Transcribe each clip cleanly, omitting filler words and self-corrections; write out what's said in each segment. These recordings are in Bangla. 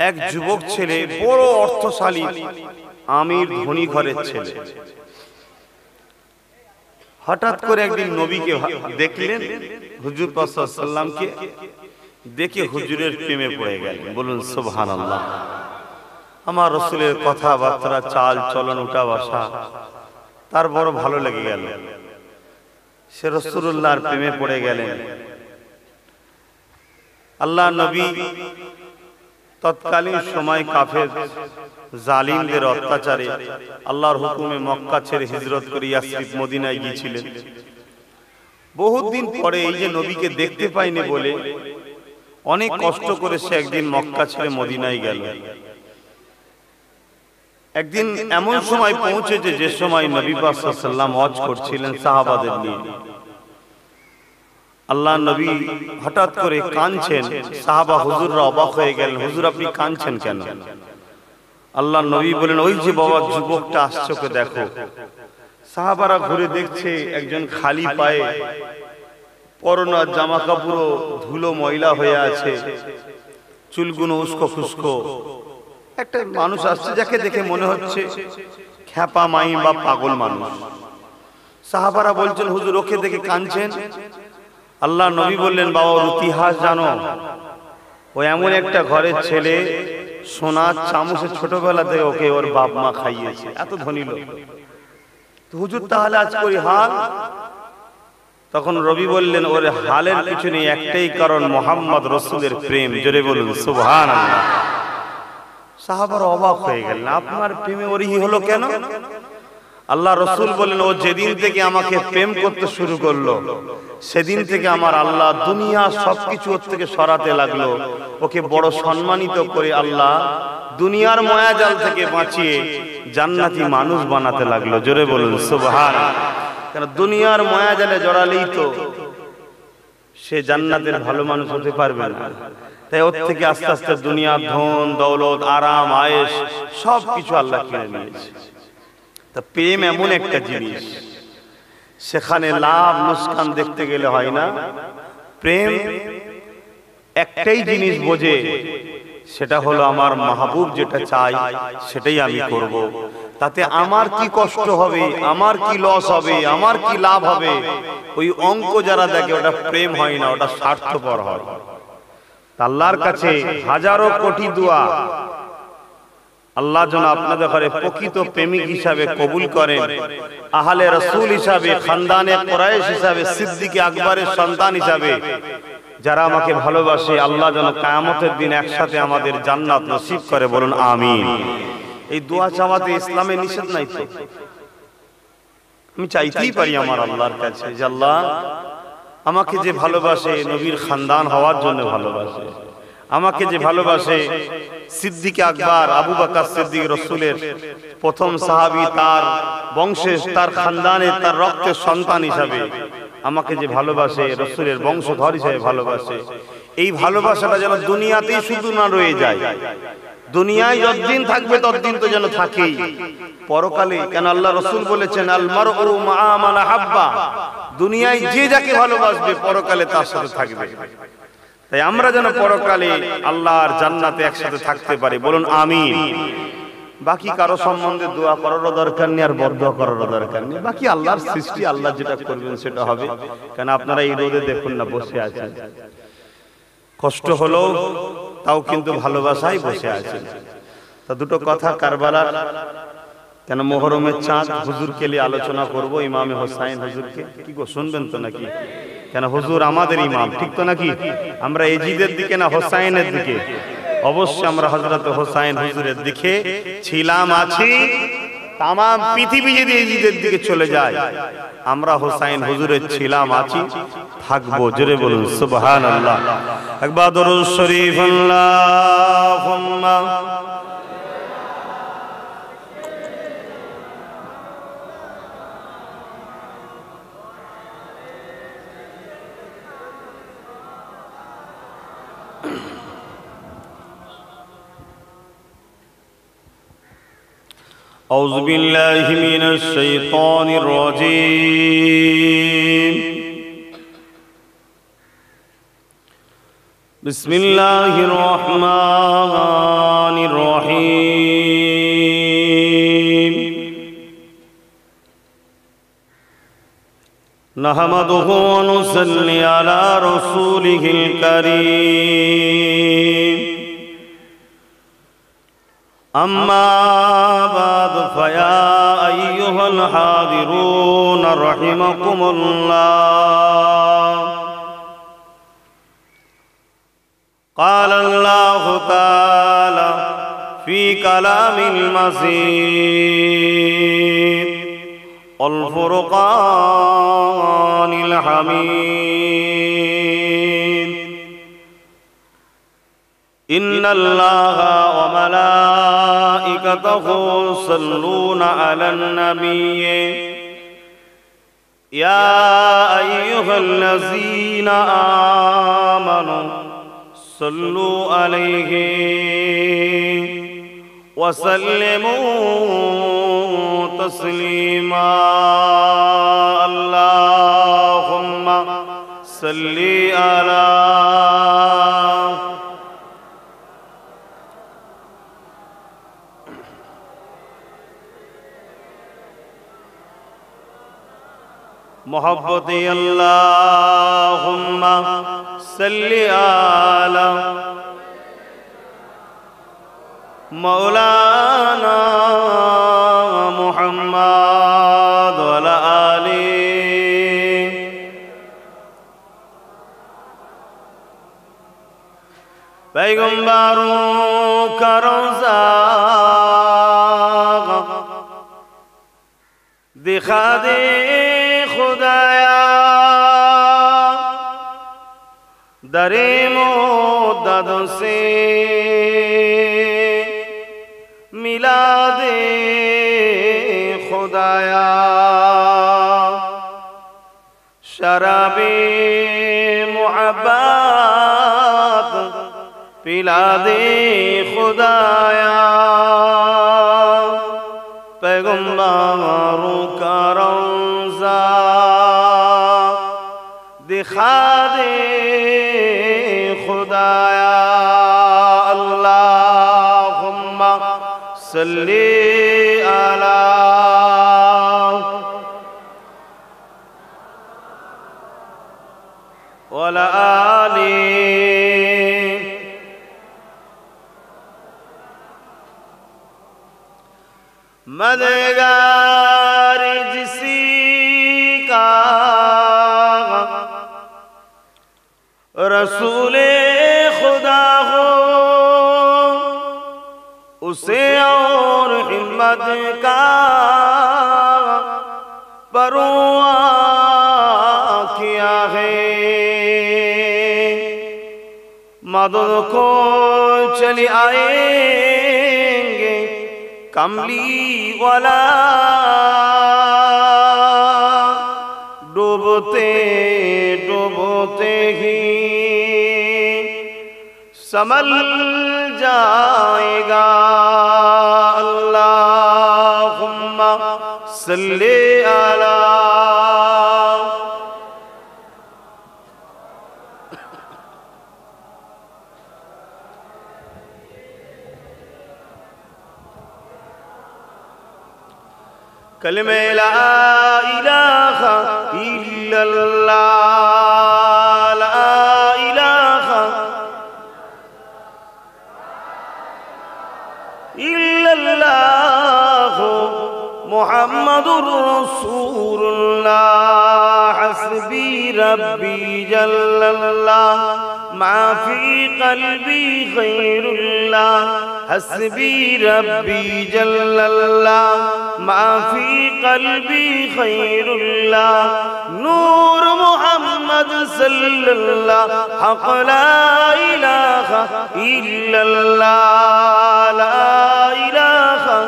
এক যুবক ছেলে, বড় অর্থশালী আমির ধনী ঘরের ছেলে। হঠাৎ করে একদিন নবীকে দেখলেন, হুজুর পাক সাল্লাল্লাহু আলাইহি ওয়াসাল্লামকে দেখে হুজুরের প্রেমে পড়ে গেলেন। বলুন সুবহানাল্লাহ। আমার রাসূলের কথাবার্তা, চাল চলন, উঠা বসা তার বড় ভালো লেগে গেল। সে রাসূলুল্লাহর প্রেমে পড়ে গেলেন। আল্লাহ নবী তৎকালীন সময় কাফের জালিমদের অত্যাচারে আল্লাহর হুকুমে মক্কা ছেড়ে হিজরত করে ইয়াসরিব মদিনায় গিয়েছিলেন। বহুত দিন পরে এই যে নবীকে দেখতে পাইনি বলে অনেক কষ্ট করে সে একদিন মক্কা ছেড়ে মদিনায় গেল। একদিন এমন সময় পৌঁছেছে যে সময় নবী পাক সাল্লাল্লাহু আলাইহি ওয়াসাল্লাম হজ করছিলেন সাহাবাদের নিয়ে। আল্লাহ নবী হঠাৎ করে কাঁদছেন। সাহাবা হুজুররা অবাক হয়ে গেলেন, হুজুর আপনি কাঁদছেন কেন? আল্লাহ নবী বলেন, ওই যে বাবা যুবকটা আসছে ওকে দেখো। সাহাবারা ঘুরে দেখছে একজন খালি পায়ে, পরনা জামা কাপড় ধুলো ময়লা হয়ে আছে, চুলগুলো উস্কো খুস্কো একটা মানুষ আসছে, যাকে দেখে মনে হচ্ছে খ্যাপা মাই বা পাগল মানুষ। সাহাবারা বলছেন, হুজুর ওকে দেখে কাঁদছেন? আল্লাহ নবী বললেন, বাবা ওর ইতিহাস জানো? ও এমন একটা ঘরের ছেলে, সোনার চামচে ছোটবেলা থেকে ওকে ওর বাপ মা খাইয়েছে, এত ধনী লোক। তো হুজুর তাহলে আজ করি হাল? তখন রবি বললেন, ওর হালের পিছনে একটাই কারণ, মুহাম্মদ রাসূলের প্রেম। জোরে বলুন সুবহানাল্লাহ। সাহাবারা অবাক হয়ে গেলেন, আপনার প্রেমে ওর ই হলো কেন? আল্লাহ রাসূল বললেন, ও যেদিন থেকে আমাকে প্রেম করতে শুরু করলো সেদিন থেকে আমার আল্লাহ দুনিয়া সবকিছু ওর থেকে সরাতে লাগলো। ওকে বড় সম্মানিত করে আল্লাহ দুনিয়ার মায়াজাল থেকে বাঁচিয়ে জান্নাতি মানুষ বানাতে লাগলো। জোরে বলুন সুবহানাল্লাহ। কারণ দুনিয়ার মায়াজালে জড়ালেই তো সে জান্নাতের ভালো মানুষ হতে পারবে না। তাই ওর থেকে আস্তে আস্তে দুনিয়ার ধন দৌলত, আরাম আয়েশ সবকিছু আল্লাহ কিনে নিয়েছে। তা প্রেম এমন একটা জিনিস, সেখানে লাভ লোকসান দেখতে গেলে হয় না। প্রেম একটাই জিনিস বোঝে, সেটা হলো আমার মাহবুব যেটা চাই সেটাই আমি করব। তাতে আমার কি কষ্ট হবে, আমার কি লস হবে, আমার কি লাভ হবে, ওই অঙ্ক যারা দেখে ওটা প্রেম হয় না, ওটা স্বার্থপর হয়। আল্লাহর কাছে হাজারো কোটি দোয়া, আল্লাহ যেন আপনাদের ঘরে প্রকৃত প্রেমিক হিসাবে কবুল করেন, আহলে রাসূল হিসাবে, খানদানে কুরাইশ হিসাবে, সিদ্দিক আকবরের সন্তান হিসাবে যারা আমাকে ভালোবাসে, আল্লাহ যেন কিয়ামতের দিন একসাথে আমাদের জান্নাত নসিব করে। বলুন আমিন। এই দোয়া চাওয়াতে ইসলামে নিষেধ নাই তো। আমি চাইতেই পারি আমার আল্লাহর কাছে যে আল্লাহ আমাকে যে ভালোবাসে নবীর খানদান হওয়ার জন্য ভালোবাসে, আমাকে যে ভালোবাসে সিদ্দিক আকবর আবু বকর সিদ্দিক রাসূলের প্রথম সাহাবী, তার বংশে, তার খানদানে, তার রক্তের সন্তান হিসাবে আমাকে যে ভালোবাসে, রাসূলের বংশধর হিসেবে ভালোবাসে, এই ভালোবাসাটা যেন দুনিয়াতেই শুধু না রয়ে যায়, দুনিয়ায় যতদিন থাকবে ততদিন তো যেন থাকেই, পরকালে। কেন আল্লাহ রাসূল বলেছেন, আল মারউ মা মান হাব্বা, দুনিয়ায় যে যাকে ভালোবাসবে পরকালে তার সাথে থাকবে। তাই আমরা যেন পরকালে আল্লাহর জান্নাতে একসাথে থাকতে পারি। বলুন আমিন। বাকি কারো সম্বন্ধে দোয়া করারও দরকার নেই, আর বদদোয়া করারও দরকার নেই। বাকি আল্লাহর সৃষ্টি, আল্লাহ যেটা করবেন সেটা হবে। কেন আপনারা এই রোদে দেখুন না, বসে আছেন, কষ্ট হলো তাও কিন্তু ভালোবাসায় বসে আছেন। তা দুটো কথা কারবালার, কেন মুহররমের চাঁদ হুজুরকে নিয়ে আলোচনা করব, ইমামে হোসাইন হুজুরকে। কি গো শুনবেন তো নাকি? কেন হুজুর আমাদের ইমাম, ঠিক তো নাকি? আমরা এজিদের দিকে না হোসাইনের দিকে? অবশ্যই আমরা হযরত হোসাইন হুজুরের দিকে ছিলাম, আছি। তাম পৃথিবী যদি এজিদের দিকে চলে যায়, আমরা হোসাইন হুজুরের ছিলাম, আছি, থাকবো। জোরে বলুন সুবহানাল্লাহ। একবার দরুদ শরীফ আল্লাহুম্মা أعوذ بالله من الشيطان الرجيم. بسم الله الرحمن नहमदुहु व नुसल्ली अला रसूलिहिल करीम अम्मा बाद फया अय्युहल हादिरून रहिमकुमुल्लाह क़ाल अल्लाहु तआला फ़ी कलामिल मजीद अल फुरक़ानिल हमीद इन्नल्लाहा व मलाइकतहु यस्सल्लूना अलन नबिय्य या अय्युहल्लज़ीना आमनू सल्लु अलैहि वसल्लिमू तस्लीमा अल्लाहुम्मा सल्ली अला मोहब्बत अल्लाहुम्मा सल्ली अला मौलाना मुहम्मद व अला आलिहि पैगंबरों का रोज़ा दिखा दे खुदाया दरे मोदद से मिला दे खुदाया शराबे मुहब्बत पिला दे खुदाया पैगंबरों का रोज़ा दिखा दे खुदाया अल्लाहुम्मा सल्ली अला व अला आलिहि मददगार जिसी का रसूले खुदा हो उसे और हिम्मत का परवाह किया है मदद को चले आएंगे कमली वाला डूबते डूबते ही संभल जाएगा अल्लाहुम्मा सल्ली अला कलमे ला इलाहा इल्लल्लाह ला इलाहा इल्लल्लाह मुहम्मदुर रसूलुल्लाह हस्बी रब्बी जल्लल्लाह मा फी क़ल्बी ग़ैरुल्लाह हस्बी रब्बी जल्लल्लाह मा फी क़ल्बी ग़ैरुल्लाह नूर मुहम्मद सल्लल्लाह हक़ ला इलाहा इल्लल्लाह ला इलाहा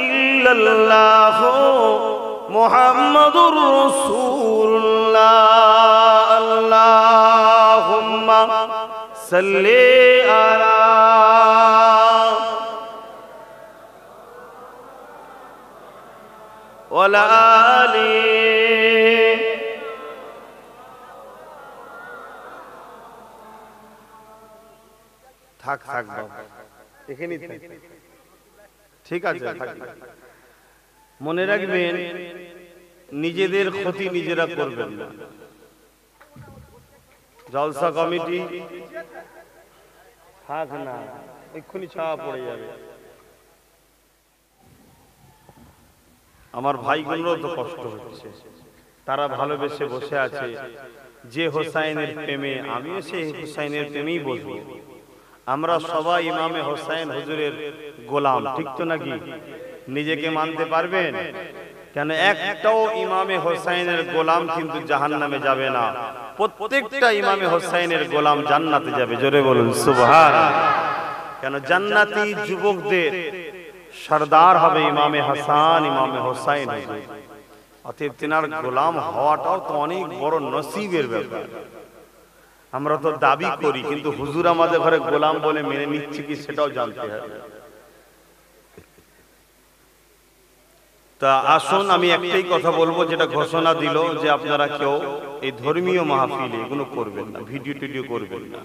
इल्लल्लाह मुहम्मदुर रसूलुल्लाह अल्लाहुम्मा सल्ली अला व अला आलिहि থাক থাক এখানেই থাক ঠিক আছে মনে রাখবেন, নিজেদের ক্ষতি নিজেরা করবেন না। জলসা কমিটি থাক না, এক্ষুনি ছাওয়া পড়ে যাবে। আমার ভাইগুলোরও তো কষ্ট হচ্ছে, তারা ভালোবেসে বসে আছে। যে হোসাইনের প্রেমে, আমিও সেই হোসাইনের প্রেমেই বসবো। আমরা সবাই ইমামে হোসাইন হুজুরের গোলাম, ঠিক তো নাকি? নিজেকে মানতে পারবেন? কেন একটাও ইমামে হোসাইনের গোলাম কিন্তু জাহান্নামে যাবে না, প্রত্যেকটা ইমামে হোসাইনের গোলাম জান্নাতে যাবে। জোরে বলুন সুবহানাল্লাহ। কেন জান্নাতি যুবকদের সরদার হবে ইমামে হাসান, ইমামে হোসাইন হুজুর। অতএব তিনার গোলাম হওয়াটাও তো অনেক বড় নসিবের ব্যাপার। আমরা তো দাবি করি, কিন্তু হুজুর আমাদের ঘরে গোলাম বলে মেনে নিচ্ছে কি সেটাও জানতে হবে। তা আসুন, আমি একটাই কথা বলবো, যেটা ঘোষণা দিল যে আপনারা কেউ এই ধর্মীয় মাহফিলে এগুলো করবেন না, ভিডিও টিডিও করবেন না।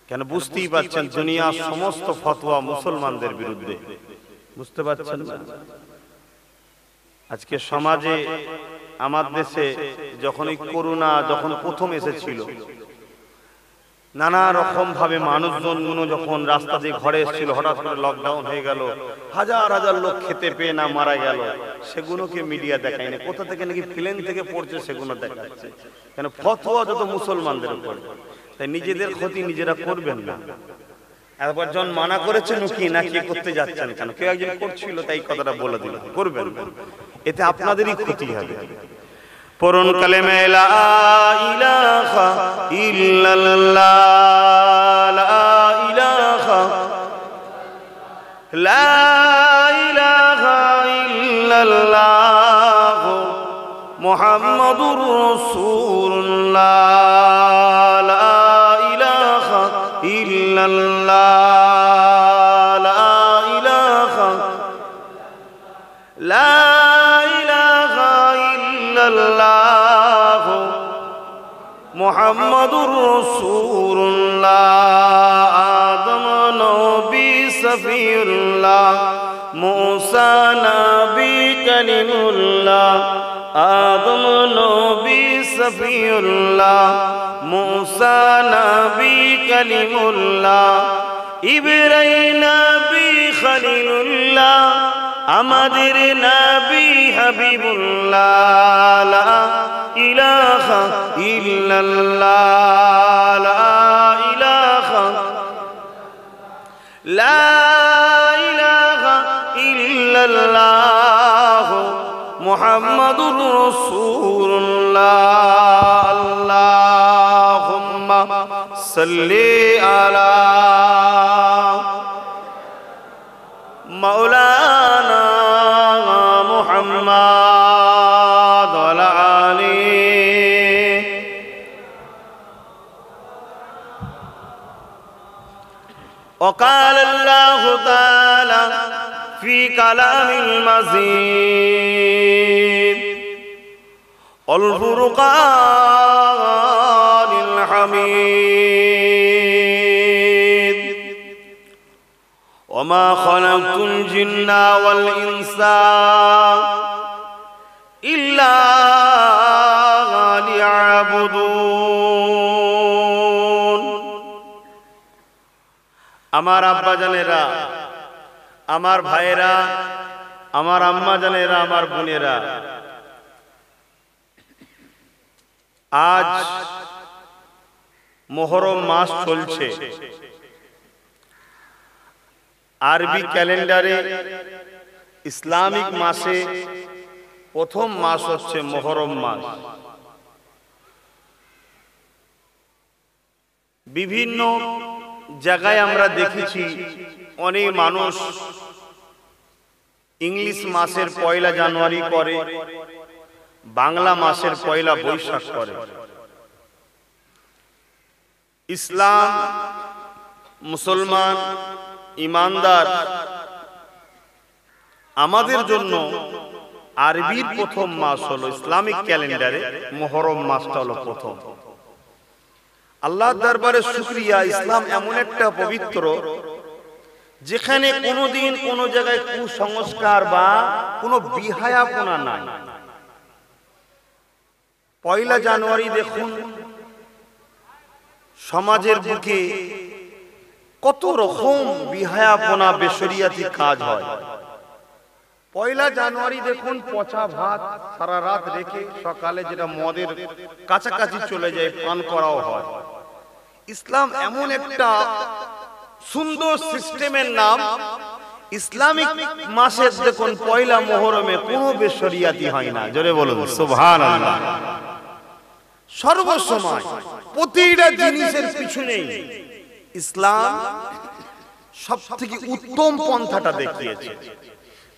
কেন বুঝতেই পারছেন, দুনিয়ার সমস্ত ফতোয়া মুসলমানদের বিরুদ্ধে, বুঝতে পারছেন না? আজকে সমাজে, আমার দেশে যখন এই করোনা যখন প্রথম এসেছিল, নানা রকম ভাবে মানুষজন যখন রাস্তা দিয়ে ঘরে এসেছিল, হঠাৎ করে লকডাউন হয়ে গেল, হাজার হাজার লোক খেতে পেয়ে না মারা গেল, সেগুলোকে মিডিয়া দেখায় না। কোথা থেকে নাকি প্লেন থেকে পড়ছে সেগুলো দেখাচ্ছে। কেন? ফতোয়া যত মুসলমানদের উপর। তাই নিজেদের ক্ষতি নিজেরা করবেন না। একবার জন মানা করেছেন কি না কি করতে যাচ্ছেন কেন? কেউ একজন করছিল, তাই কথাটা বলে দিলাম, করবেন না, এতে আপনাদেরই ক্ষতি হবে। পরন কালেমা লা ইলাহা ইল্লাল্লাহ, লা ইলাহা, লা ইলাহা ইল্লাল্লাহ মুহাম্মাদুর রাসূলুল্লাহ, লা ইলাহা ইল্লাল্লাহ, লা ইলাহা, লা মুহাম্মাদুর রাসূলুল্লাহ। আদম নবী সফিউল্লাহ, মূসা নবী কালিমুল্লাহ। আদম নবী সফিউল্লাহ, মূসা নবী কালিমুল্লাহ। ইব্রাহিম নবী খলিলুল্লাহ, আমাদের নবী হাবিবুল্লাহ। লা ইলাহা ইল্লাল্লাহ, লা ইলাহা, লা ইলাহা ইল্লাল্লাহ মুহাম্মাদুর রাসূলুল্লাহ। আল্লাহুম্মা সাল্লি আলা মাওলানা মুহাম্মাদ ওয়া আলা আলিহি। وقال الله تعالى في كلام المزيد والفرقان الحميد وما خلقت الجن والإنس إلا ليعبدون। আমার আব্বা জানেরা, আমার ভাইয়েরা, আমার আম্মা জানেরা, আমার বোনেরা, আজ মুহররম মাস চলছে। আরবি ক্যালেন্ডারে ইসলামিক মাসে প্রথম মাস হচ্ছে মুহররম মাস। বিভিন্ন জায়গায় আমরা দেখেছি অনেক মানুষ ইংলিশ মাসের 1 জানুয়ারি করে, বাংলা মাসের 1 বৈশাখ করে। ইসলাম, মুসলমান, ইমানদার আমাদের জন্য আরবির প্রথম মাস হলো, ইসলামিক ক্যালেন্ডারে মুহররম মাসটা হলো প্রথম। আল্লাহর দরবারে শুকরিয়া, ইসলাম এমন একটা পবিত্র যেখানে কোনোদিন কোনো জায়গায় কুসংস্কার বা কোনো বিহায়াপনা নাই। পয়লা জানুয়ারি দেখুন সমাজের বুকে কত রকম বিহায়াপনা বেশরিয়াতি কাজ হয়। পয়লা জানুয়ারি দেখুন পচা ভাত সারা রাত রেখে সকালে যেটা মদের কাছাকাছি চলে যায় পান করাও হয়। ইসলাম এমন একটা সুন্দর সিস্টেমের নাম, ইসলামিক মাসের দেখুন পয়লা মুহররমে কোনো বেশরিয়াতি হয় না। জোরে বলুন সুবহানাল্লাহ। সর্বসময় প্রতিটা জিনিসের পিছনে ইসলাম সবথেকে উত্তম পন্থাটা দেখিয়েছে।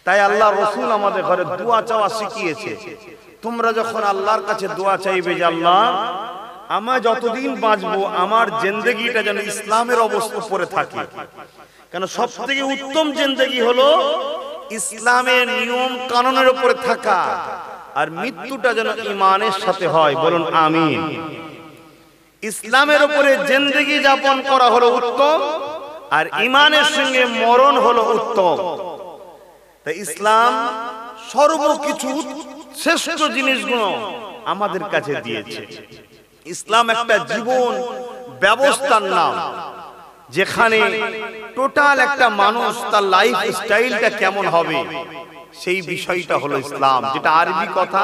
তাই আল্লাহ রাসূল আমাদের ঘরে দোয়া চাওয়া শিখিয়েছে। তোমরা যখন আল্লাহর কাছে দোয়া চাইবে যে আল্লাহ আমার যতদিন বাঁচবো আমার জিন্দেগিটা যেন ইসলামের অবস্থা পড়ে থাকে, কেন সবথেকে উত্তম জিন্দেগি হলো ইসলামের নিয়ম কানুনের উপরে থাকা, আর মৃত্যুটা যেন ঈমানের সাথে হয়। বলুন আমিন। ইসলামের উপরে জিন্দেগি যাপন করা হলো উত্তম, আর ঈমানের সঙ্গে মরণ হলো উত্তম। তাই ইসলাম সর্বকিছু শ্রেষ্ঠ জিনিসগুলো আমাদের কাছে দিয়েছে। ইসলাম একটা জীবন ব্যবস্থার নাম, যেখানে টোটাল একটা মানুষ তার লাইফ স্টাইলটা কেমন হবে সেই বিষয়টা হলো ইসলাম, যেটা আরবি কথা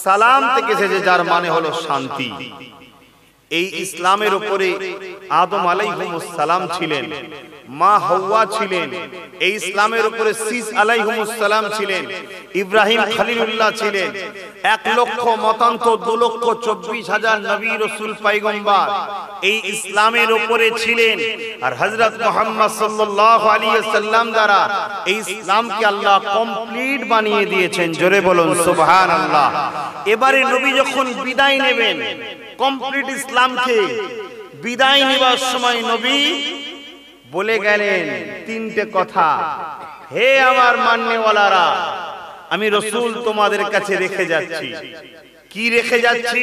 সালাম থেকে এসেছে, যার মানে হলো শান্তি। এই ইসলামের উপরে আদম আলাইহিস সালাম ছিলেন, মা হাওয়া ছিলেন। এই ইসলামের উপরে শীস আলাইহিস সালাম ছিলেন, ইব্রাহিম খলিলুল্লাহ ছিলেন। 1,02,24,000 নবী রাসূল পয়গম্বর এই ইসলামের উপরে ছিলেন। আর হযরত মুহাম্মদ সাল্লাল্লাহু আলাইহি ওয়াসাল্লাম দ্বারা এই ইসলামকে আল্লাহ কমপ্লিট বানিয়ে দিয়েছেন। জোরে বলুন সুবহানাল্লাহ। এবারে নবী যখন বিদায় নেবেন কমপ্লিট ইসলামকে, বিদায় নেবার সময় নবী বলে গেলেন তিনটে কথা। হে আমার মাননেওয়ালারা, আমি রাসূল তোমাদের কাছে রেখে যাচ্ছি। কি রেখে যাচ্ছি?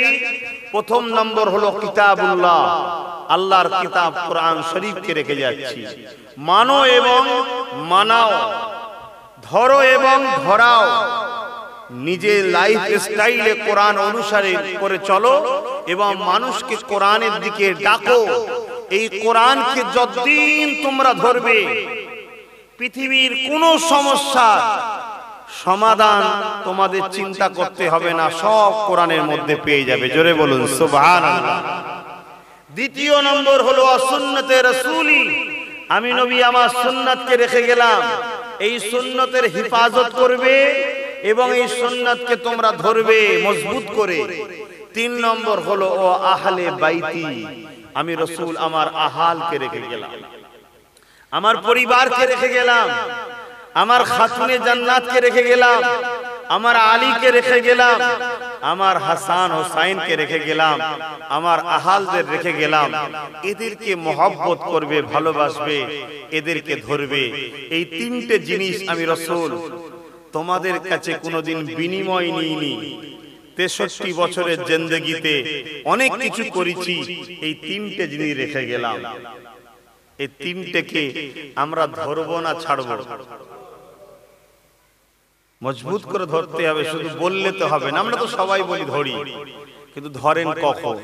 প্রথম নম্বর হলো কিতাবুল্লাহ, আল্লাহর কিতাব কোরআন শরীফকে রেখে যাচ্ছি। মানো এবং মানাও, ধরো এবং ধরাও, নিজের লাইফ স্টাইলে কোরআন অনুসারে করে চলো এবং মানুষকে কোরআনের দিকে ডাকো। এই কোরআনকে যতদিন তোমরা ধরবে পৃথিবীর কোনো সমস্যার সমাধান তোমাদের চিন্তা করতে হবে না, সব কোরআনের মধ্যে পেয়ে যাবে। জোরে বলুন সুবহানাল্লাহ। দ্বিতীয় নম্বর হলো সুন্নতে রাসূলি, আমি নবী আমার সুন্নাতকে রেখে গেলাম, এই সুন্নতের হিফাজত করবে এবং এই সুন্নাতকে তোমরা ধরবে মজবুত করে। তিন নম্বর হলো ও আহলে বাইতি, আমি রাসূল আমার আহালকে রেখে গেলাম, আমার পরিবারকে রেখে গেলাম, আমার খাতুনে জান্নাতকে রেখে গেলাম, আমার আলীকে রেখে গেলাম, আমার হাসান হোসাইনকে রেখে গেলাম, আমার আহালদের রেখে গেলাম। এদেরকে মহব্বত করবে, ভালোবাসবে, এদেরকে ধরবে। এই তিনটে জিনিস আমি রাসূল তোমাদের কাছে কোনোদিন বিনিময় নিইনি। 63 বছরের জিন্দেগিতে অনেক কিছু করেছি, এই তিনটে জিনিস রেখে গেলাম। এই তিনটেকে আমরা ধরবো না ছাড়বো, মজবুত করে ধরতে হবে। শুধু বললে তো হবে না, আমরা তো সবাই বলি ধরি, কিন্তু ধরেন কখন?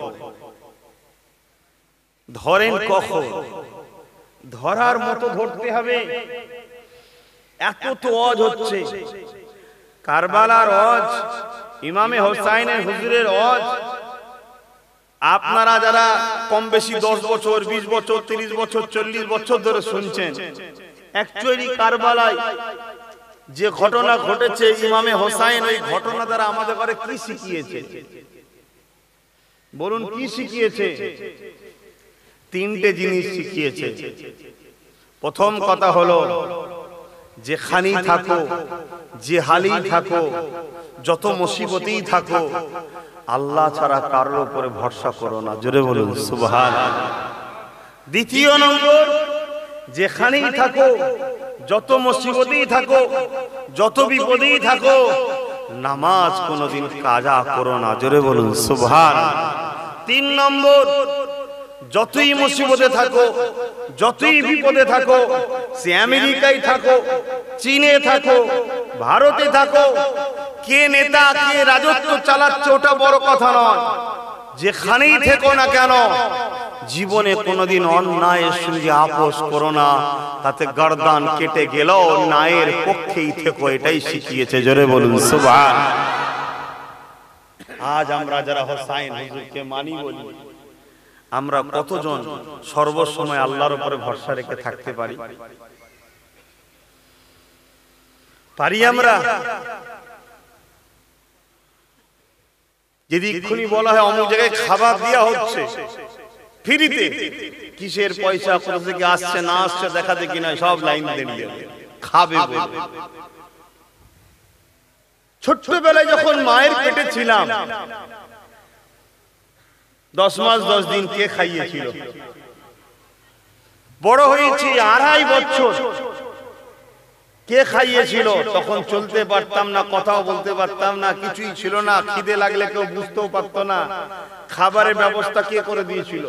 ধরেন কখন? ধরার মতো ধরতে হবে। এত তো ওয়াজ হচ্ছে, কারবালার ওয়াজ, ইমামে হোসাইনের হুজুরের ওয়াজ, আপনারা যারা কম বেশি 10 বছর 20 বছর 30 বছর 40 বছর ধরে শুনছেন, অ্যাকচুয়ালি কারবালায় যে ঘটনা ঘটেছে ইমামে হোসাইন, ওই ঘটনা দ্বারা আমাদের ঘরে কি শিখিয়েছে? বলুন কি শিখিয়েছে? তিনটে জিনিস শিখিয়েছে। প্রথম কথা হলো, যেখানে থাকো, যে হালেই থাকো, যত মুসিবতেই থাকো, আল্লাহ ছাড়া কারোর উপরে ভরসা করো না। জোরে বলুন সুবহানাল্লাহ। দ্বিতীয় নম্বর, যেখানেই থাকো, যত মুসিবতেই থাকো, যত বিপদেই থাকো, নামাজ কোনোদিন কাজা করো না। জোরে বলুন সুবহানাল্লাহ। তিন নম্বর, যতই মুসিবতে থাকো, যতই বিপদে থাকো, সে আমেরিকায় থাকো, চীনে থাকো, ভারতে থাকো, কে নেতা কে রাজত্ব চালাচ্ছে ওটা বড় কথা নয়। যেখানেই থেকো না কেন, জীবনে কোনোদিন অন্যায়ের সঙ্গে আপোষ করো না, তাতে গর্দান কেটে গেলেও ন্যায়ের পক্ষেই থেকো, এটাই শিখিয়েছে। জোরে বলুন সুবহান। আজ আমরা যারা হোসাইন হুজুরকে মানি বলি, আমরা কতজন সর্বসময় আল্লাহর উপরে ভরসা রেখে থাকতে পারি? পারি আমরা? যদি এক্ষুনি বলা হয় অমুক জায়গায় খাবার দেওয়া হচ্ছে ফ্রিতে, কিসের পয়সা কোথা থেকে আসছে না আসছে দেখাতে কিনা সব লাইন দিয়ে খাবে বলে। ছোট্টবেলায় যখন মায়ের পেটে ছিলাম, 10 মাস 10 দিন কে খাইয়েছিল? বড় হয়েছি 2.5 বছর, কে খাইয়েছিল? তখন চলতে পারতাম না, কথাও বলতে পারতাম না, কিছুই ছিল না, খিদে লাগলে কেউ বুঝতেও পারতো না। খাবারের ব্যবস্থা কে করে দিয়েছিল?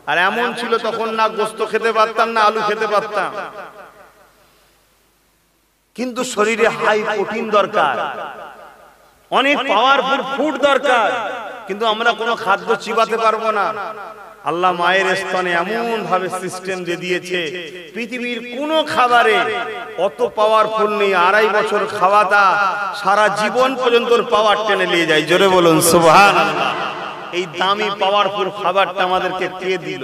আর এমন ছিল তখন না গোস্ত খেতে পারতাম না আলু খেতে পারতাম, কিন্তু শরীরে হাই প্রোটিন দরকার, অনেক পাওয়ারফুল ফুড দরকার, কিন্তু আমরা কোনো খাদ্য চিবাতে পারবো না। আল্লাহ মায়ের স্তনে এমন ভাবে সিস্টেম দিয়ে দিয়েছে, পৃথিবীর কোনো খাবারে অত পাওয়ারফুল নেই। 2.5 বছর খাওয়াটা সারা জীবন পর্যন্ত পাওয়ার টেনে নিয়ে যায়। জোরে বলুন সুবহানাল্লাহ। এই দামি পাওয়ারফুল খাবারটা আমাদেরকে কে দিল?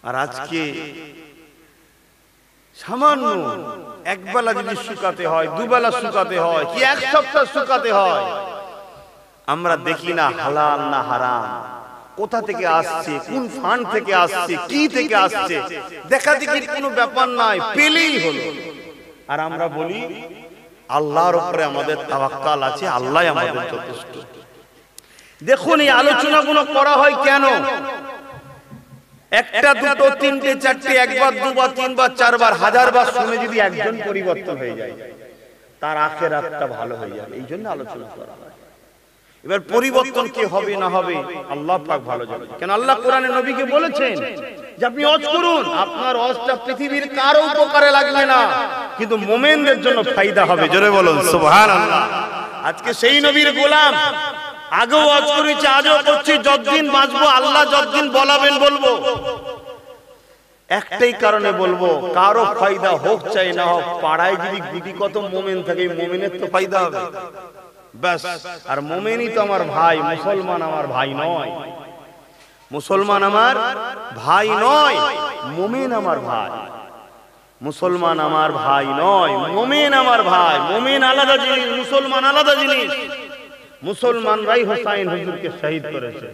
আর আজকে সামান্য একবেলা যদি শুকাতে হয়, দুবেলা শুকাতে হয়, কি 1 সপ্তাহ শুকাতে হয়, আমরা দেখি না হালাল না হারাম, কোথা থেকে আসছে, কোন ফান্ড থেকে আসছে, কি থেকে আসছে, দেখা দেখির কোনো ব্যাপার নাই, পেলেই হলো। আর আমরা বলি আল্লাহর উপরে আমাদের তাওয়াক্কাল আছে, আল্লাহ আমাদের যথেষ্ট। দেখুন এই আলোচনাগুলো করা হয় কেন? একটা দুটো তিনটে চারটে, একবার দুবার তিনবার চারবার হাজারবার শুনে যদি একজন পরিবর্তন হয়ে যায়, তার আখিরাতটা ভালো হয়ে যাবে, এই জন্য আলোচনা করা হয়। এবার পরিবর্তন কি হবে না হবে আল্লাহ পাক ভালো জানেন। কেন আল্লাহ কোরআনে নবীকে বলেছেন যে আপনি ওয়াজ করুন, আপনার ওয়াজটা পৃথিবীর কারো উপকারে লাগবে না, কিন্তু মুমিনদের জন্য ফায়দা হবে। জোরে বলুন সুবহানাল্লাহ। আজকে সেই নবীর গোলাম, আগেও ওয়াজ করেছি, আজও করছি, যতদিন বাঁচবো আল্লাহ যতদিন বলাবেন বলবো। একটাই কারণে বলবো, কারো ফায়দা হোক চাই না হোক, পাড়ায় যদি গুটি কত মুমিন থাকে, মুমিনের তো ফায়দা হবে ব্যাস। আর মুমিনই তো আমার ভাই, মুসলমান আমার ভাই নয়, মুসলমান আমার ভাই নয়, মুমিন আমার ভাই। মুসলমান আমার ভাই নয়, মুমিন আমার ভাই। মুমিন আলাদা জিনিস, মুসলমান আলাদা জিনিস। মুসলমানরাই হোসাইন হুজুরকে শহীদ করেছে,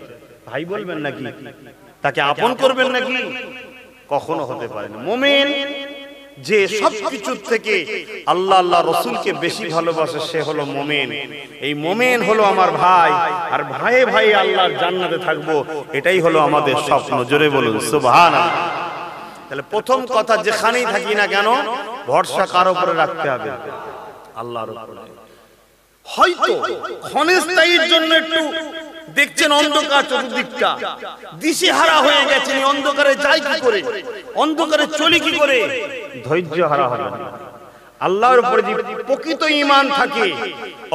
ভাই বলবেন নাকি? তাকে আপন করবেন নাকি? কখনো হতে পারে না। মুমিন যে সবকিছু থেকে আল্লাহ আল্লাহ রাসূলকে বেশি ভালোবাসে, সে হলো মুমিন। এই মুমিন হলো আমার ভাই, আর ভাইয়ে ভাই আল্লাহর জান্নাতে থাকবো, এটাই হলো আমাদের স্বপ্ন। জোরে বলুন সুবহানাল্লাহ। তাহলে প্রথম কথা, যেখানেই থাকি না কেন ভরসা কার উপরে রাখতে হবে? আল্লাহর উপরে। হয়তো ক্ষণস্থায়ীর জন্য একটু দেখছেন অন্ধকার চতুর্দিকটা, দিশেহারা হয়ে গেছেন, অন্ধকারে যাই কি করে, অন্ধকারে চলি কি করে, ধৈর্য হারা হবে না। আল্লাহর উপরে যে প্রকৃত ঈমান থাকে,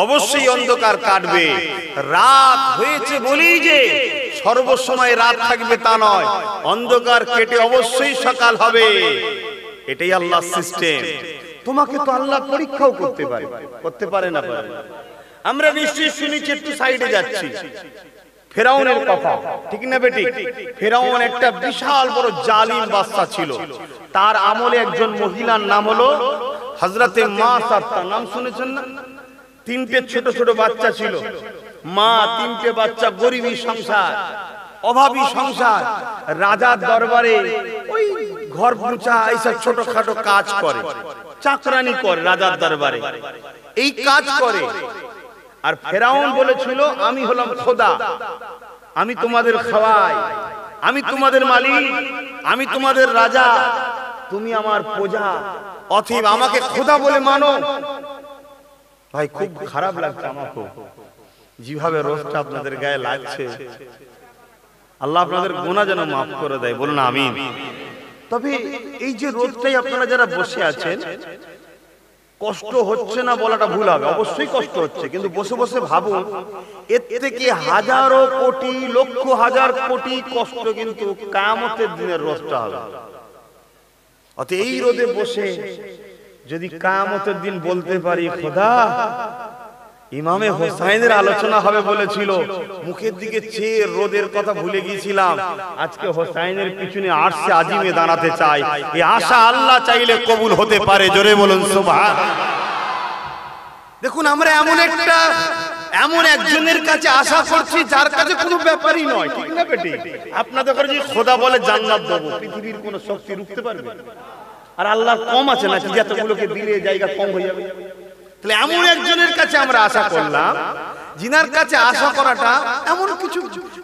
অবশ্যই অন্ধকার কাটবে। রাত হয়েছে বলেই যে সর্বসময় রাত থাকবে তা নয়, অন্ধকার কেটে অবশ্যই সকাল হবে, এটাই আল্লাহর সিস্টেম। তোমাকে তো আল্লাহ পরীক্ষাও করতে পারে, করতে পারে না পারে? আমরা নিশ্চয়ই শুনেছি, একটু সাইডে যাচ্ছি, ফেরাউনের কথা, ঠিক না বেটি? ফেরাউন একটা বিশাল বড় জালিম বাদশা ছিল। তার আমলে একজন মহিলার নাম হলো হযরতে মা সাত্তা, নাম শুনেছেন না? 3টে ছোট ছোট বাচ্চা ছিল, মা 3টে বাচ্চা, গরিবী সংসার, অভাবী সংসার। রাজার দরবারে ওই ঘর মুছা এইসব ছোটখাটো কাজ করে, চাকরানি করে রাজার দরবারে, এই কাজ করে। আর ফেরাউন বলেছিল আমি হলাম খোদা, আমি তোমাদের খাওয়াই, আমি তোমাদের মালিক, আমি তোমাদের রাজা, তুমি আমার প্রজা, অতএব আমাকে খোদা বলে মানো। ভাই খুব খারাপ লাগছে আমাকে, যেভাবে রোজটা আপনাদের গায়ে লাগছে, আল্লাহ আপনাদের গুনাহ যেন মাফ করে দেয়, বলুন আমিন। তবে এই যে রোদটাই আপনারা যারা বসে আছেন, কষ্ট হচ্ছে না বলাটা ভুল হবে, অবশ্যই কষ্ট হচ্ছে, কিন্তু বসে বসে ভাবুন এর থেকে হাজারো কোটি লক্ষ হাজার কোটি কষ্ট কিন্তু কিয়ামতের দিনের রোদটা হবে। অতএব এই রোদে বসে যদি কিয়ামতের দিন বলতে পারি খোদা ইমামে হোসাইনের আলোচনা হবে বলেছিল, মুখের দিকে চেয়ে রোদের কথা ভুলে গিয়েছিলাম, আজকে হোসাইনের পিছনে আরশে আজিমে দাঁড়াতে চাই, এই আশা আল্লাহ চাইলে কবুল হতে পারে, জোরে বলুন সুবহানাল্লাহ। দেখুন আমরা এমন একজনের কাছে আশা করছি যার কাছে কোনো ব্যাপারই নয়, ঠিক না বেটি? আপনাদের কাছে খোদা বলে জান্নাত দেবো, পৃথিবীর কোনো শক্তি রুখতে পারবে? আর আল্লাহ কম আছে নাকি যতগুলোকে দিলে জায়গা কম হয়ে যাবে? তাহলে এমন একজনের কাছে আমরা আশা করলাম, যিনার কাছে আশা করাটা এমন কিছু,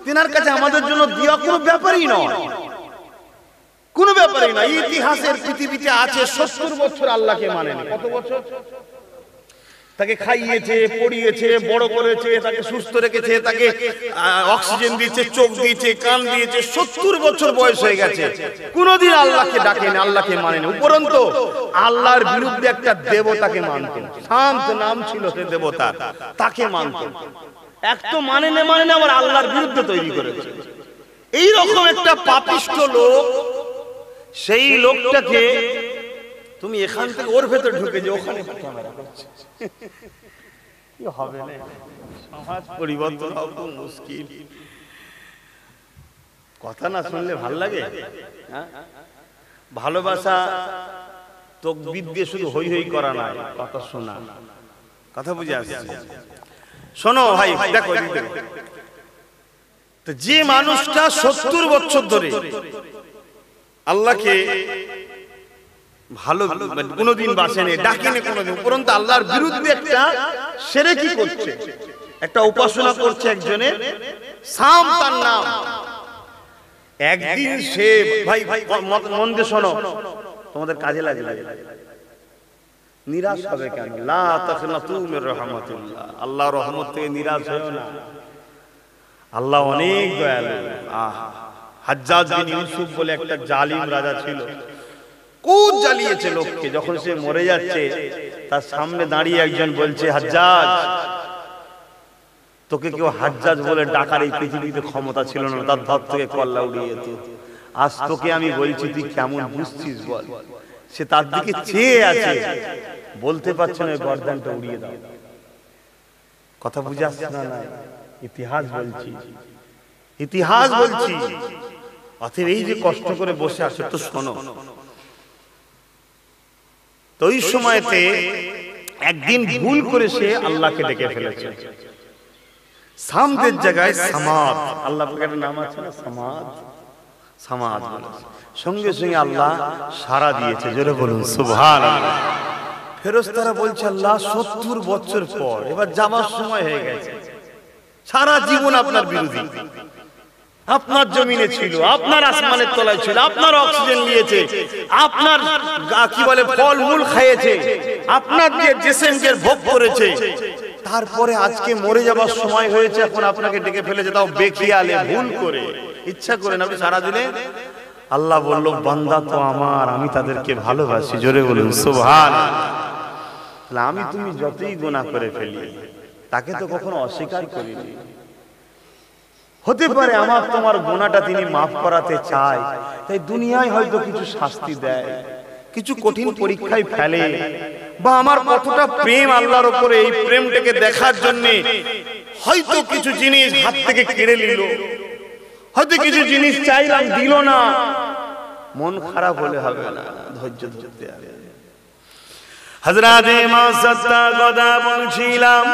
তিনার কাছে আমাদের জন্য দেওয়া কোনো ব্যাপারই নয়, কোনো ব্যাপারই নয়। ইতিহাসের পৃথিবীতে আছে 70 বছর আল্লাহকে মানেনি। কত বছর? তাকে খাইয়েছে, পড়িয়েছে, বড় করেছে, তাকে সুস্থ রেখেছে, তাকে অক্সিজেন দিয়েছে, চোখ দিয়েছে, কান দিয়েছে, 70 বছর বয়স হয়ে গেছে, কোনদিন আল্লাহকে ডাকেনি, আল্লাহকে মানেনি। উপরন্তু আল্লাহর বিরুদ্ধে একটা দেবতাকে মানতেন, শান্ত নাম ছিল সে দেবতা, তাকে মানতেন। এক তো মানে না আবার আল্লাহর বিরুদ্ধে তৈরি করেছে। এইরকম একটা পাপিষ্ঠ লোক, সেই লোকটাকে তুমি এখান থেকে ওর ভেতর ঢুকে যে ওখানে ক্যামেরা করছে, কি হবে না? সমাজ পরিবর্তন হওয়া খুব মুশকিল। কথা না শুনলে ভাল লাগে? ভালোবাসা তকবীর দিয়ে শুধু হই হই করা নয়, কথা শোনা, কথা বুঝে আসছে? শোনো ভাই, দেখো তো যে মানুষটা 70 বছর ধরে আল্লাহকে ভালো কোনদিন বাসেনি, ডাকেনি কোনদিন, উপরন্তু আল্লাহর বিরুদ্ধে একটা শিরকি করছে, একটা উপাসনা করছে একজনের, সাম তার নাম। একদিন সে ভাই মন দিয়ে শোনো, তোমাদের কাজে লাগে, নিরাশ হবে কেন? লা তাকনাতু মির রাহমাতিল্লাহ, আল্লাহর রহমত থেকে নিরাশ হয়ো না, আল্লাহ অনেক দয়ালু। হাজ্জাজ বিন ইউসুফ বলে একটা জালিম রাজা ছিল, খুব জ্বালিয়েছে লোককে। যখন সে মরে যাচ্ছে, তার সামনে দাঁড়িয়ে একজন বলছে, হাজ্জাজ, তোকে কেউ হাজ্জাজ বলে ডাকার এই পৃথিবীতে ক্ষমতা ছিল না, তার ধর থেকে কল্লা উড়িয়ে যেত। আজ তোকে আমি বলছি, তুই কেমন বুঝছিস বল? সে তার দিকে চেয়ে আছে, বলতে পারছে না, গর্দানটা উড়িয়ে দাও। কথা বুঝে আসছে না? ইতিহাস বলছি, ইতিহাস বলছি। অতএব এই যে কষ্ট করে বসে আছে, তো শোনো, তো ওই সময়তে একদিন ভুল করে সে আল্লাহকে ডেকে ফেলেছে। সামদের জায়গায় সামাদ, আল্লাহ পাকের নাম আছে না, সামাদ, সামাদ। সঙ্গে সঙ্গে আল্লাহ সাড়া দিয়েছে, জোরে বলুন সুবহানাল্লাহ। ফেরেশতারা বলছে, আল্লাহ 70 বছর পর এবার যাবার সময় হয়ে গেছে, সারা জীবন আপনার বিরোধী, আপনার জমিনে ছিল, আপনার আসমানের তলায় ছিল, আপনার অক্সিজেন নিয়েছে, আপনার কি বলে ফল মূল খাইয়েছে, আপনার যে জেসেমকে ভোগ করেছে, তারপরে আজকে মরে যাবার সময় হয়েছে, এখন আপনাকে ডেকে ফেলেছে, তাও বেখিয়ালে, ভুল করে, ইচ্ছা করে না, আপনি সারা দিলেন। আল্লাহ বলল, বান্দা তো আমার, আমি তাদেরকে ভালোবাসি, জোরে বলুন সুবহানাল্লাহ। আমি তুমি যতই গুনাহ করে ফেলি, তাকে তো কখনো অস্বীকার করিনি। হতে পারে আমার তোমার গুনাহটা তিনি মাফ করাতে চায়, তাই দুনিয়ায় হয়তো কিছু শাস্তি দেয়, কিছু কঠিন পরীক্ষায় ফেলে, বা আমার কতটা প্রেম আল্লাহর উপরে, এই প্রেমটাকে দেখার জন্য হয়তো কিছু জিনিস হাত থেকে কেড়ে নিল, হয়তো কিছু জিনিস চাইলাম দিল না, মন খারাপ হলে হবে না, ধৈর্য ধরতে হবে। হযরত ইমাম সাত্তার কথা বলছিলাম,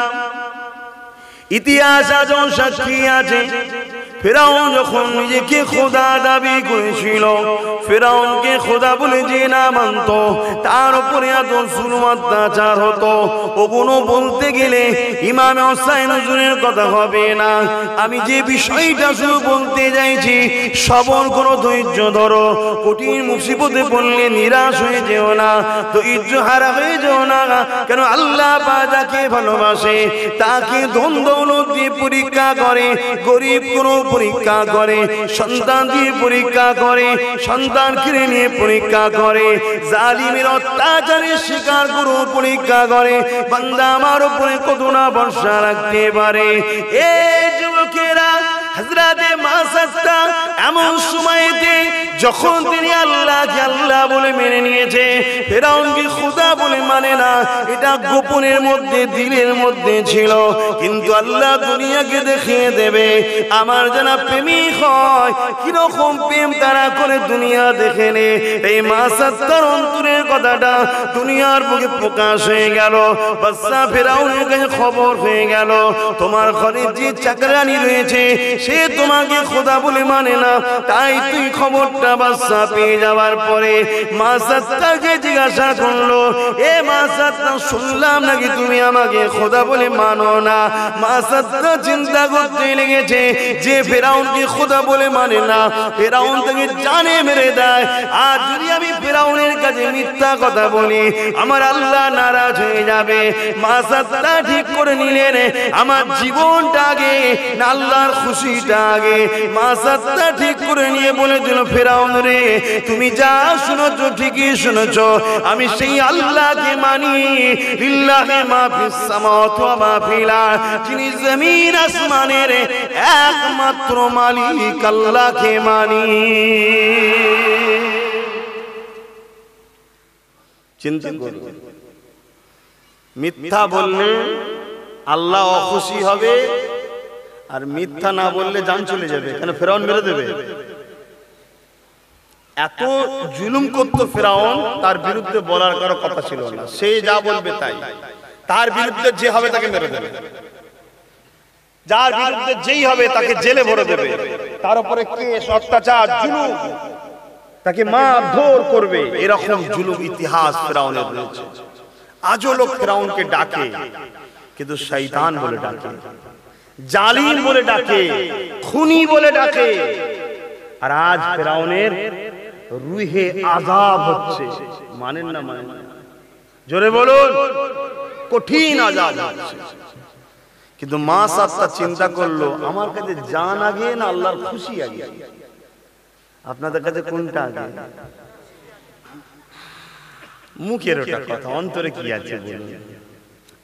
ইতিহাস আজও সাক্ষী আছে, ফেরাউন যখন নিজেকে খোদা দাবি করেছিল, ফেরাউনকে খোদা বলে যে না মানত, তার উপরে এত জুলুম অত্যাচার হতো, ওগুলো বলতে গেলে ইমাম হোসেন হুজুরের কথা হবে না। আমি যে বিষয়টা শুধু বলতে যাইছি, সবর করো, ধৈর্য ধরো, কঠিন মুসিবতে পড়লে নিরাশ হয়ে যেও না, ধৈর্য হারা হয়ে যেও না, কেন আল্লাহ যাকে ভালোবাসে তাকে ধন দৌলত দিয়ে পরীক্ষা করে। গরিব কোনো পরীক্ষা করে, সন্তান দিয়ে পরীক্ষা করে, সন্তান কিনে নিয়ে পরীক্ষা করে, জালিমের অত্যাচারের শিকার গুরু পরীক্ষা করে, বান্দা আমার উপরে কত না ভরসা রাখতে পারে। এই যুবকেরা, হযরতে মাসাত্তা এমন সময়তে যখন তিনি আল্লাহকে আল্লাহ বলে মেনে নিয়েছে, ফেরাউনকে খোদা বলে মানে না, এটা গোপনের মধ্যে দিলের মধ্যে ছিল, কিন্তু আল্লাহ দুনিয়াকে দেখিয়ে দেবে আমার যারা প্রেমিক হয় কিরকম প্রেম তারা করে দুনিয়া দেখে নে। এই মাসাত্তার অন্তরের কথাটা দুনিয়ার বুকে প্রকাশ হয়ে গেল। বাদশা ফেরাউনের কাছে খবর হয়ে গেল, তোমার ঘরে যে চাকরানি রয়েছে সে তোমাকে খোদা বলে মানে না। তাই তুই খবরটা বাদশা পেয়ে যাওয়ার পরে মাসাত্তাকে জিজ্ঞাসা করলো, এ মাসাত্তা, শুনলাম নাকি তুমি আমাকে খোদা বলে মানো না। মাসাত্তা চিন্তা করতে লেগেছে যে ফেরাউনকে খোদা বলে মানে না, ফেরাউন তাকে জানে মেরে দেয়, আর যদি আমি ফেরাউনের কাছে মিথ্যা কথা বলি আমার আল্লাহ নারাজ হয়ে যাবে। মাসাত্তা ঠিক করে নিলেন আমার জীবনটা আগে না আল্লাহর খুশিটা আগে। মাসাত্তা ঠিক করে নিয়ে বলে দিল, ফেরাউন রে, তুমি যা শুনেছ ঠিকই শুনেছ, আমি সেই আল্লাহকে মানি, লিল্লাহি মা ফিস সামাওয়াতি ওয়া মা ফিল আরদ, যিনি জমিন আসমানের একমাত্র মালিক আল্লাহকে মানি। চিন্তা করুন, মিথ্যা বললে আল্লাহ অখুশি হবে, আর মিথ্যা না বললে জান চলে যাবে। কেন? ফেরাউন মেরে দেবে। এত জুলুম করতো ফেরাউন, তার বিরুদ্ধে বলার কারো কথা ছিল না, সে যা বলবে তাই, তার বিরুদ্ধে যে হবে তাকে মেরে দেবে, যার বিরুদ্ধে যেই হবে তাকে জেলে ভরে দেবে, তার উপরে কেস, অত্যাচার, জুলুম, তাকে মারধর করবে। এরকম জুলুম ইতিহাস ফেরাউনের রয়েছে। আজও লোক ফেরাউনকে ডাকে, কিন্তু শয়তান বলে ডাকে, জালিম বলে ডাকে, খুনি বলে ডাকে। আর আজ ফেরাউনের রুহে আযাব হচ্ছে, মানেন না? মানেন না? জোরে বলুন, কঠিন আযাব হচ্ছে। কিন্তু মাসাত্তা চিন্তা করলো, আমার কাছে জান আগে না আল্লাহর খুশি আগে? আপনাদের কাছে কোনটা আগে? মুখের ওটা কথা, অন্তরে কি আছে বলুন?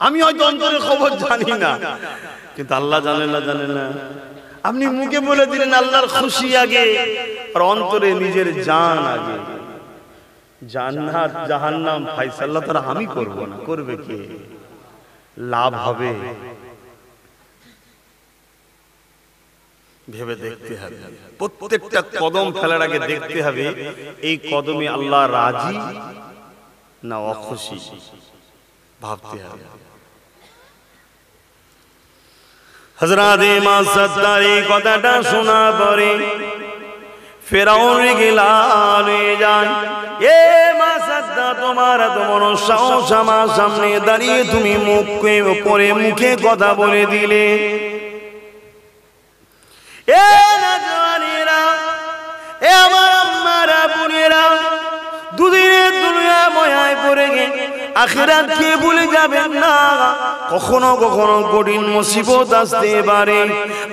আমি হয়তো অন্তরের খবর জানি না, কিন্তু আল্লাহ জানে না, জানে না? আপনি মুখে বলে দিলেন আল্লাহর খুশি আগে, আর অন্তরে নিজের জান আগে। জান্নাত জাহান্নাম ফায়সালা তারা আমি করব না, করবে কে? লাভ হবে ভেবে দেখতে হবে। প্রত্যেকটা কদম ফেলার আগে দেখতে হবে এই কদমে আল্লাহ রাজি না অখুশি, ভাবতে হবে। হযরতে মাসাত্তার এই কথাটা শোনা পরে ফেরাউন গিলান হয়ে যান। এ মাসাত্তা, তোমার এত বড় সাহস, আমার সামনে দাঁড়িয়ে তুমি মুখে উপরে মুখে কথা বলে দিলে। এ নওজওয়ানেরা, এ আমার আম্মারা, বোনেরা, দুদিনের দুনিয়া ময়ায় পড়ে গে আখিরাত কে ভুলে যাবেন না। কখনো কখনো কঠিন মুসিবত আসতে পারে,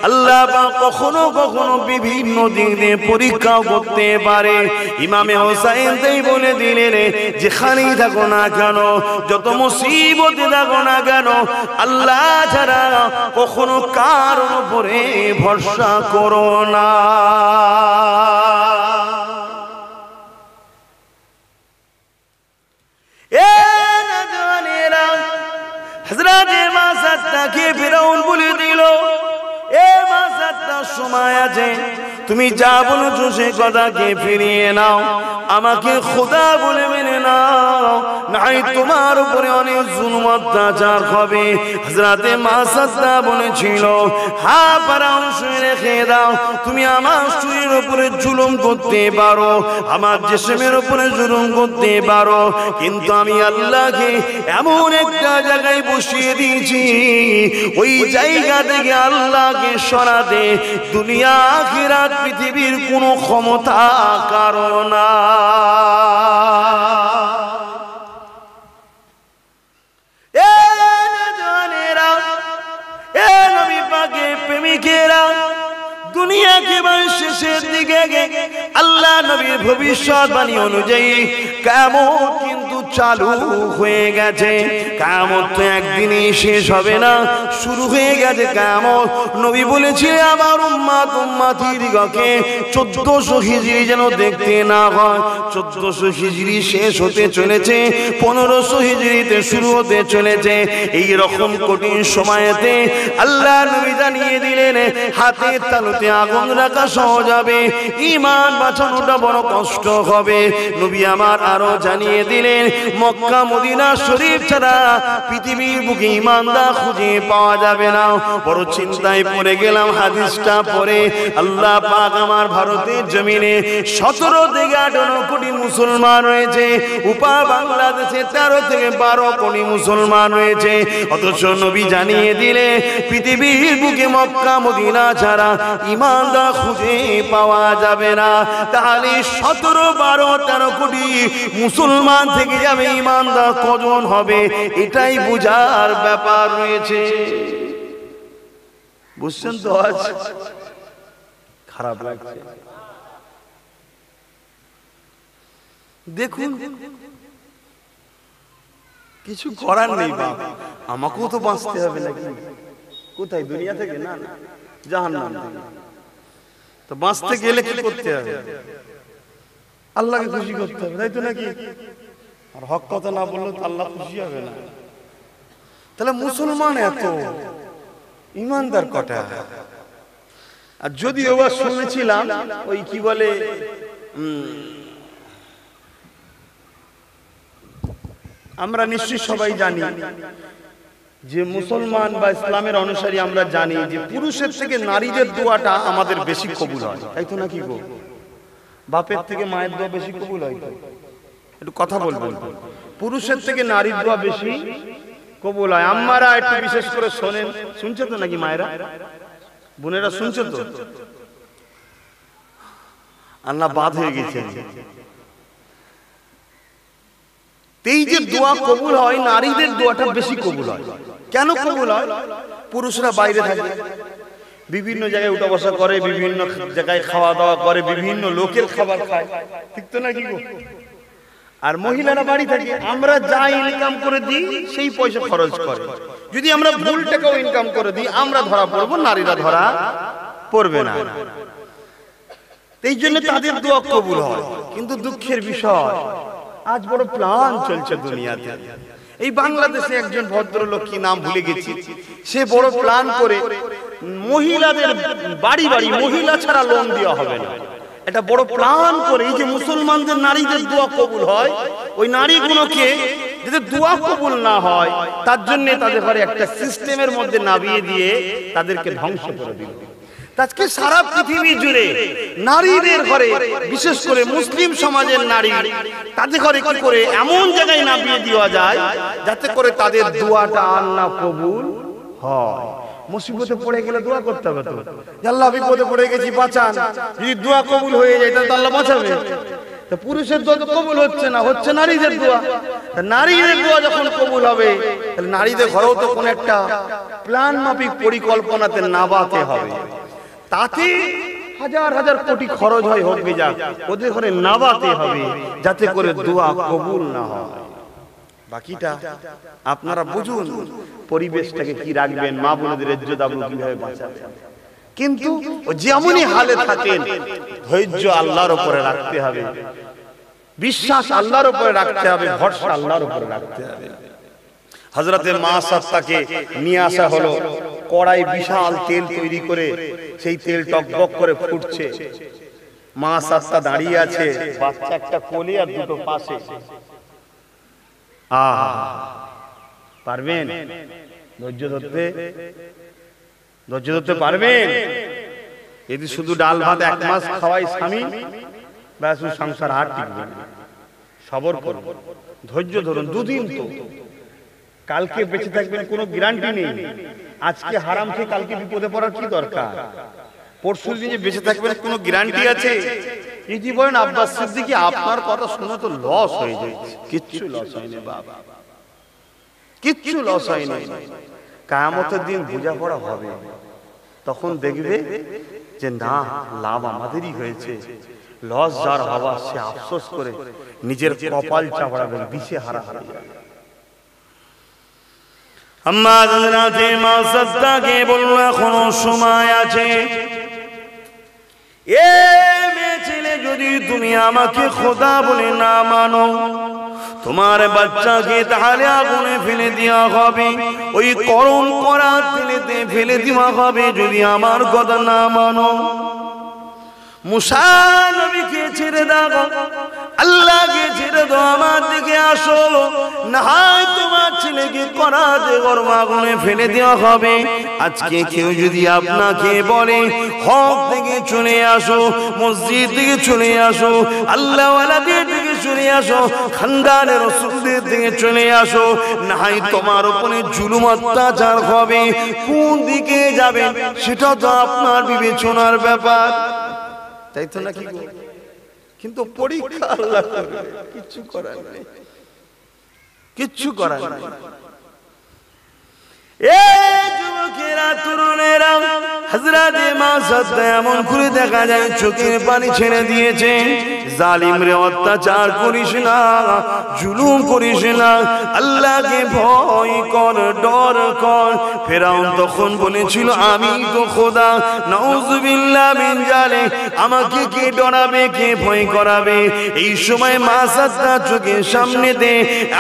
আল্লাহ পাক কখনো কখনো বিভিন্ন দিক দিয়ে পরীক্ষাও করতে পারে। ইমামে হোসাইন তাই বলে দিলেন, যেখানেই থাকো না কেন, যত মুসিবতে থাকো না কেন, আল্লাহ ছাড়া কখনো কারোর উপরে ভরসা করো না। হযরতে মাসাত্তাকে ফেরাউন বলে দিল, এ মাসাত্তা, সময় আছে, তুমি যা বলেছো সে কথাকে ফিরিয়ে নাও, আমাকে খোদা বলে মেনে নাও, নাই তোমার উপরে অনেক জুলুম অত্যাচার হবে। হযরতে মাসাত্তা বলেছিল, হা ফেরাউন, শুনে রেখে দাও, তুমি আমার শরীরের উপরে জুলুম করতে পারো, আমার জিসমের উপরে জুলুম করতে পারো, কিন্তু আমি আল্লাহকে এমন একটা জায়গায় বসিয়ে দিয়েছি, ওই জায়গা থেকে আল্লাহকে সরাতে দুনিয়া আখিরাত পৃথিবীর কোনো ক্ষমতা কারো না। এ নওজওয়ানেরা, এ নবী পাকের প্রেমিকেরা, দুনিয়া একেবারে শেষের দিকে আল্লাহ নবীর ভবিষ্যৎবাণী অনুযায়ী কিয়ামত কিন্তু চালু হয়ে গেছে। কিয়ামত তো একদিনই শেষ হবে না, শুরু হয়ে গেছে কিয়ামত। নবী বলেছিলেন আমার উম্মতিদিগকে 1400 হিজরি যেন দেখতে না হয়। 1400 হিজরি শেষ হতে চলেছে, 1500 হিজরিতে শুরু হতে চলেছে। এই রকম কঠিন সময়েতে আল্লাহ নবী জানিয়ে দিলেন হাতের তালুতে আগুন রাখা সহজ হবে, ঈমান বাঁচানোটা বড় কষ্ট হবে। নবী আমার আরো জানিয়ে দিলেন মক্কা মদিনা শরীফ ছাড়া পৃথিবীর বুকে ঈমানদার খুঁজে পাওয়া যাবে না। বড় চিন্তায় পড়ে গেলাম হাদিসটা পড়ে। আল্লাহ পাক আমার ভারতের জমিনে 17 থেকে 18 কোটি মুসলমান রয়েছে, উপা বাংলাদেশে 13 থেকে 12 কোটি মুসলমান রয়েছে। অথচ নবী জানিয়ে দিলে পৃথিবীর বুকে মক্কা মদিনা ছাড়া ঈমানদার খুঁজে পাওয়া যাবে না। তাহলে 17, 12, 13 কোটি মুসলমান থেকে যাবে, ঈমানদার কজন হবে এটাই বোঝার ব্যাপার রয়েছে। বুঝছেন তো? আজ খারাপ লাগছে। দেখুন কিছু করার নেই বাপ, আমাকেও তো বাঁচতে হবে নাকি? কোথায়? দুনিয়া থেকে না, জাহান্নাম থেকে। তো বাঁচতে গেলে কি করতে হবে? আল্লাহকে খুশি করতে হবে, তাই তো নাকি? আর হক কথা না বললে তো আল্লাহ খুশি হবে না। তাহলে মুসলমান এত, ঈমানদার কটা? আর যদি ওবার শুনেছিলাম ওই কি বলে আমরা নিশ্চয়ই সবাই জানি যে মুসলমান বা ইসলামের অনুসারী আমরা জানি যে পুরুষের থেকে নারীদের দোয়াটা আমাদের বেশি কবুল হয়, তাই তো নাকি গো? বাপের থেকে মায়ের দোয়া বেশি কবুল হয়। একটু কথা বলবেন, পুরুষের থেকে নারীর দোয়া বেশি কবুল হয়। আম্মারা একটু বিশেষ করে শোনেন, শুনছে তো নাকি? মায়েরা বোনেরা শুনছে তো? আল্লাহ বাদ হয়ে গেছে। এই যে দোয়া কবুল হয়, নারীদের দোয়াটা বেশি কবুল হয়। কেন কবুল হয়? পুরুষরা বাইরে থাকে, বিভিন্ন জায়গায় উঠা বসা করে, বিভিন্ন জায়গায় খাওয়া দাওয়া করে, বিভিন্ন লোকের খাবার খায়, ঠিক তো নাকি গো? আর মহিলারা বাড়ি থাকে, আমরা যা ইনকাম করে দিই সেই পয়সা খরচ করে। যদি আমরা ভুল টাকাও ইনকাম করে দিই আমরা ধরা পড়বো, নারীরা ধরা পড়বে না। এই জন্য তাদের দোয়া কবুল হয়। কিন্তু দুঃখের বিষয় আজ বড় প্ল্যান চলছে দুনিয়াতে। এই বাংলাদেশে একজন ভদ্রলোক, কি নাম ভুলে গেছি, সে বড় প্ল্যান করে মহিলাদের বাড়ি বাড়ি মহিলা ছাড়া লোন দেওয়া হবে না। এটা বড় প্ল্যান করে এই যে মুসলমানদের নারীদের দোয়া কবুল হয়, ওই নারীগুলোকে যাতে দোয়া কবুল না হয় তার জন্য তাদের ঘরে একটা সিস্টেমের মধ্যে নামিয়ে দিয়ে তাদেরকে ধ্বংস করে দিল। আজকে সারা পৃথিবী জুড়ে নারীদের ঘরে, বিশেষ করে মুসলিম সমাজের নারী, তাদের ঘরে কি করে এমন জায়গায় নামিয়ে দেওয়া যায় যাতে করে তাদের দোয়াটা আল্লাহ কবুল হয়। মুসিবতে পড়ে গেলে দোয়া করতে হবে তো, আল্লাহ বিপদে পড়ে গেছি বাঁচান। যদি দোয়া কবুল হয়ে যায় তাহলে আল্লাহ বাঁচাবে। পুরুষের দোয়া কবুল হচ্ছে না, হচ্ছে নারীদের দোয়া। নারীদের দোয়া যখন কবুল হবে তাহলে নারীদের ঘরেও তো কোন একটা প্ল্যান মাফিক পরিকল্পনাতে নামাতে হবে। তাতে হাজার হাজার কোটি খরচ হয়, হোক যাক, ওদের ঘরে নামাতে হবে যাতে করে দোয়া কবুল না হয়। বাকিটা আপনারা বুঝুন, পরিবেশটাকে কি রাখবেন, মা বোনদের ইজ্জত আবরু কিভাবে বাঁচাবেন। কিন্তু যেমনই হালে থাকেন ধৈর্য আল্লাহর উপরে রাখতে হবে, বিশ্বাস আল্লাহর উপরে রাখতে হবে, ভরসা আল্লাহর উপরে রাখতে হবে। হযরতে মা সাত্তাকে নিয়ে আসা হলো, কড়াই বিশাল তেল তৈরি করে, সেই তেল টকবক করে ফুটছে। মা সাত্তা দাঁড়িয়ে আছে, বাচ্চা একটা কোলে আর দুটো পাশে। পারবেন ধৈর্য ধরতে? ধৈর্য ধরতে পারবেন? যদি শুধু ডাল ভাত 1 মাস খাওয়াই স্বামী, ব্যাস সংসার আর টিকবে না। সবর করুন, ধৈর্য ধরুন, 2 দিন তো। কালকে বেঁচে থাকবেন কোনো গ্যারান্টি নেই। আজকে হারাম খেয়ে কালকে বিপদে পড়ার কি দরকার? পরশু দিন যে বেঁচে থাকবেন কোনো গ্যারান্টি আছে? যদি বলেন আব্বাস সিদ্দিকী আপনার কথা শুনে তো লস হয়ে যায়, কিচ্ছু লস হয়নি বাবা, কিচ্ছু লস হয়নি। কিয়ামতের দিন বোঝাপড়া হবে, তখন দেখবে যে না, লাভ আমাদেরই হয়েছে, লস যার হওয়া সে আফসোস করে নিজের কপাল চাপড়াবে, দিশে হারা হয়ে যাবে। আম্মা হযরতে মা সাদ্দাকে বলল, এখনো সময় আছে, এ মেয়ে ছেলে, যদি তুমি আমাকে খোদা বলে না মানো, তোমার বাচ্চাকে তাহলে আগুনে ফেলে দেওয়া হবে, ওই গরম করা তেলেতে ফেলে দেওয়া হবে যদি আমার কথা না মানো। মুসা নবীকে ছেড়ে দাও, আল্লাহকে ছেড়ে দাও, আমার দিকে আসো, না হয় তোমার ছেলেকে করাতে গরম আগুনে ফেলে দেওয়া হবে। আজকে কেউ যদি আপনাকে বলে হক থেকে চলে আসো, মসজিদ থেকে চলে আসো, আল্লাহওয়ালাদের থেকে চলে আসো, খানদানের রাসূলদের থেকে চলে আসো, না হয় তোমার উপরে জুলুম অত্যাচার হবে, কোন দিকে যাবে সেটা তো আপনার বিবেচনার ব্যাপার, তাই তো নাকি? কিন্তু পরীক্ষা আল্লাহ করবে, কিচ্ছু করার নেই, কিচ্ছু করার নেই। এই যুবকেরা, তরুণেরা, হযরতে মা সাদ্দা এমন করে দেখা যায় চোখের পানি ছেড়ে দিয়েছে, জালিম রে, অত্যাচার করিস না, জুলুম করিস না, আল্লাহকে ভয় কর, ডর কর। ফেরাউন তখন বলেছিল আমি তো খোদা, নাউযুবিল্লাহ মিন জালিক, আমাকে কে ডরাবে, কে ভয় করাবে? এই সময় মা সাদ্দা চোখের সামনেতে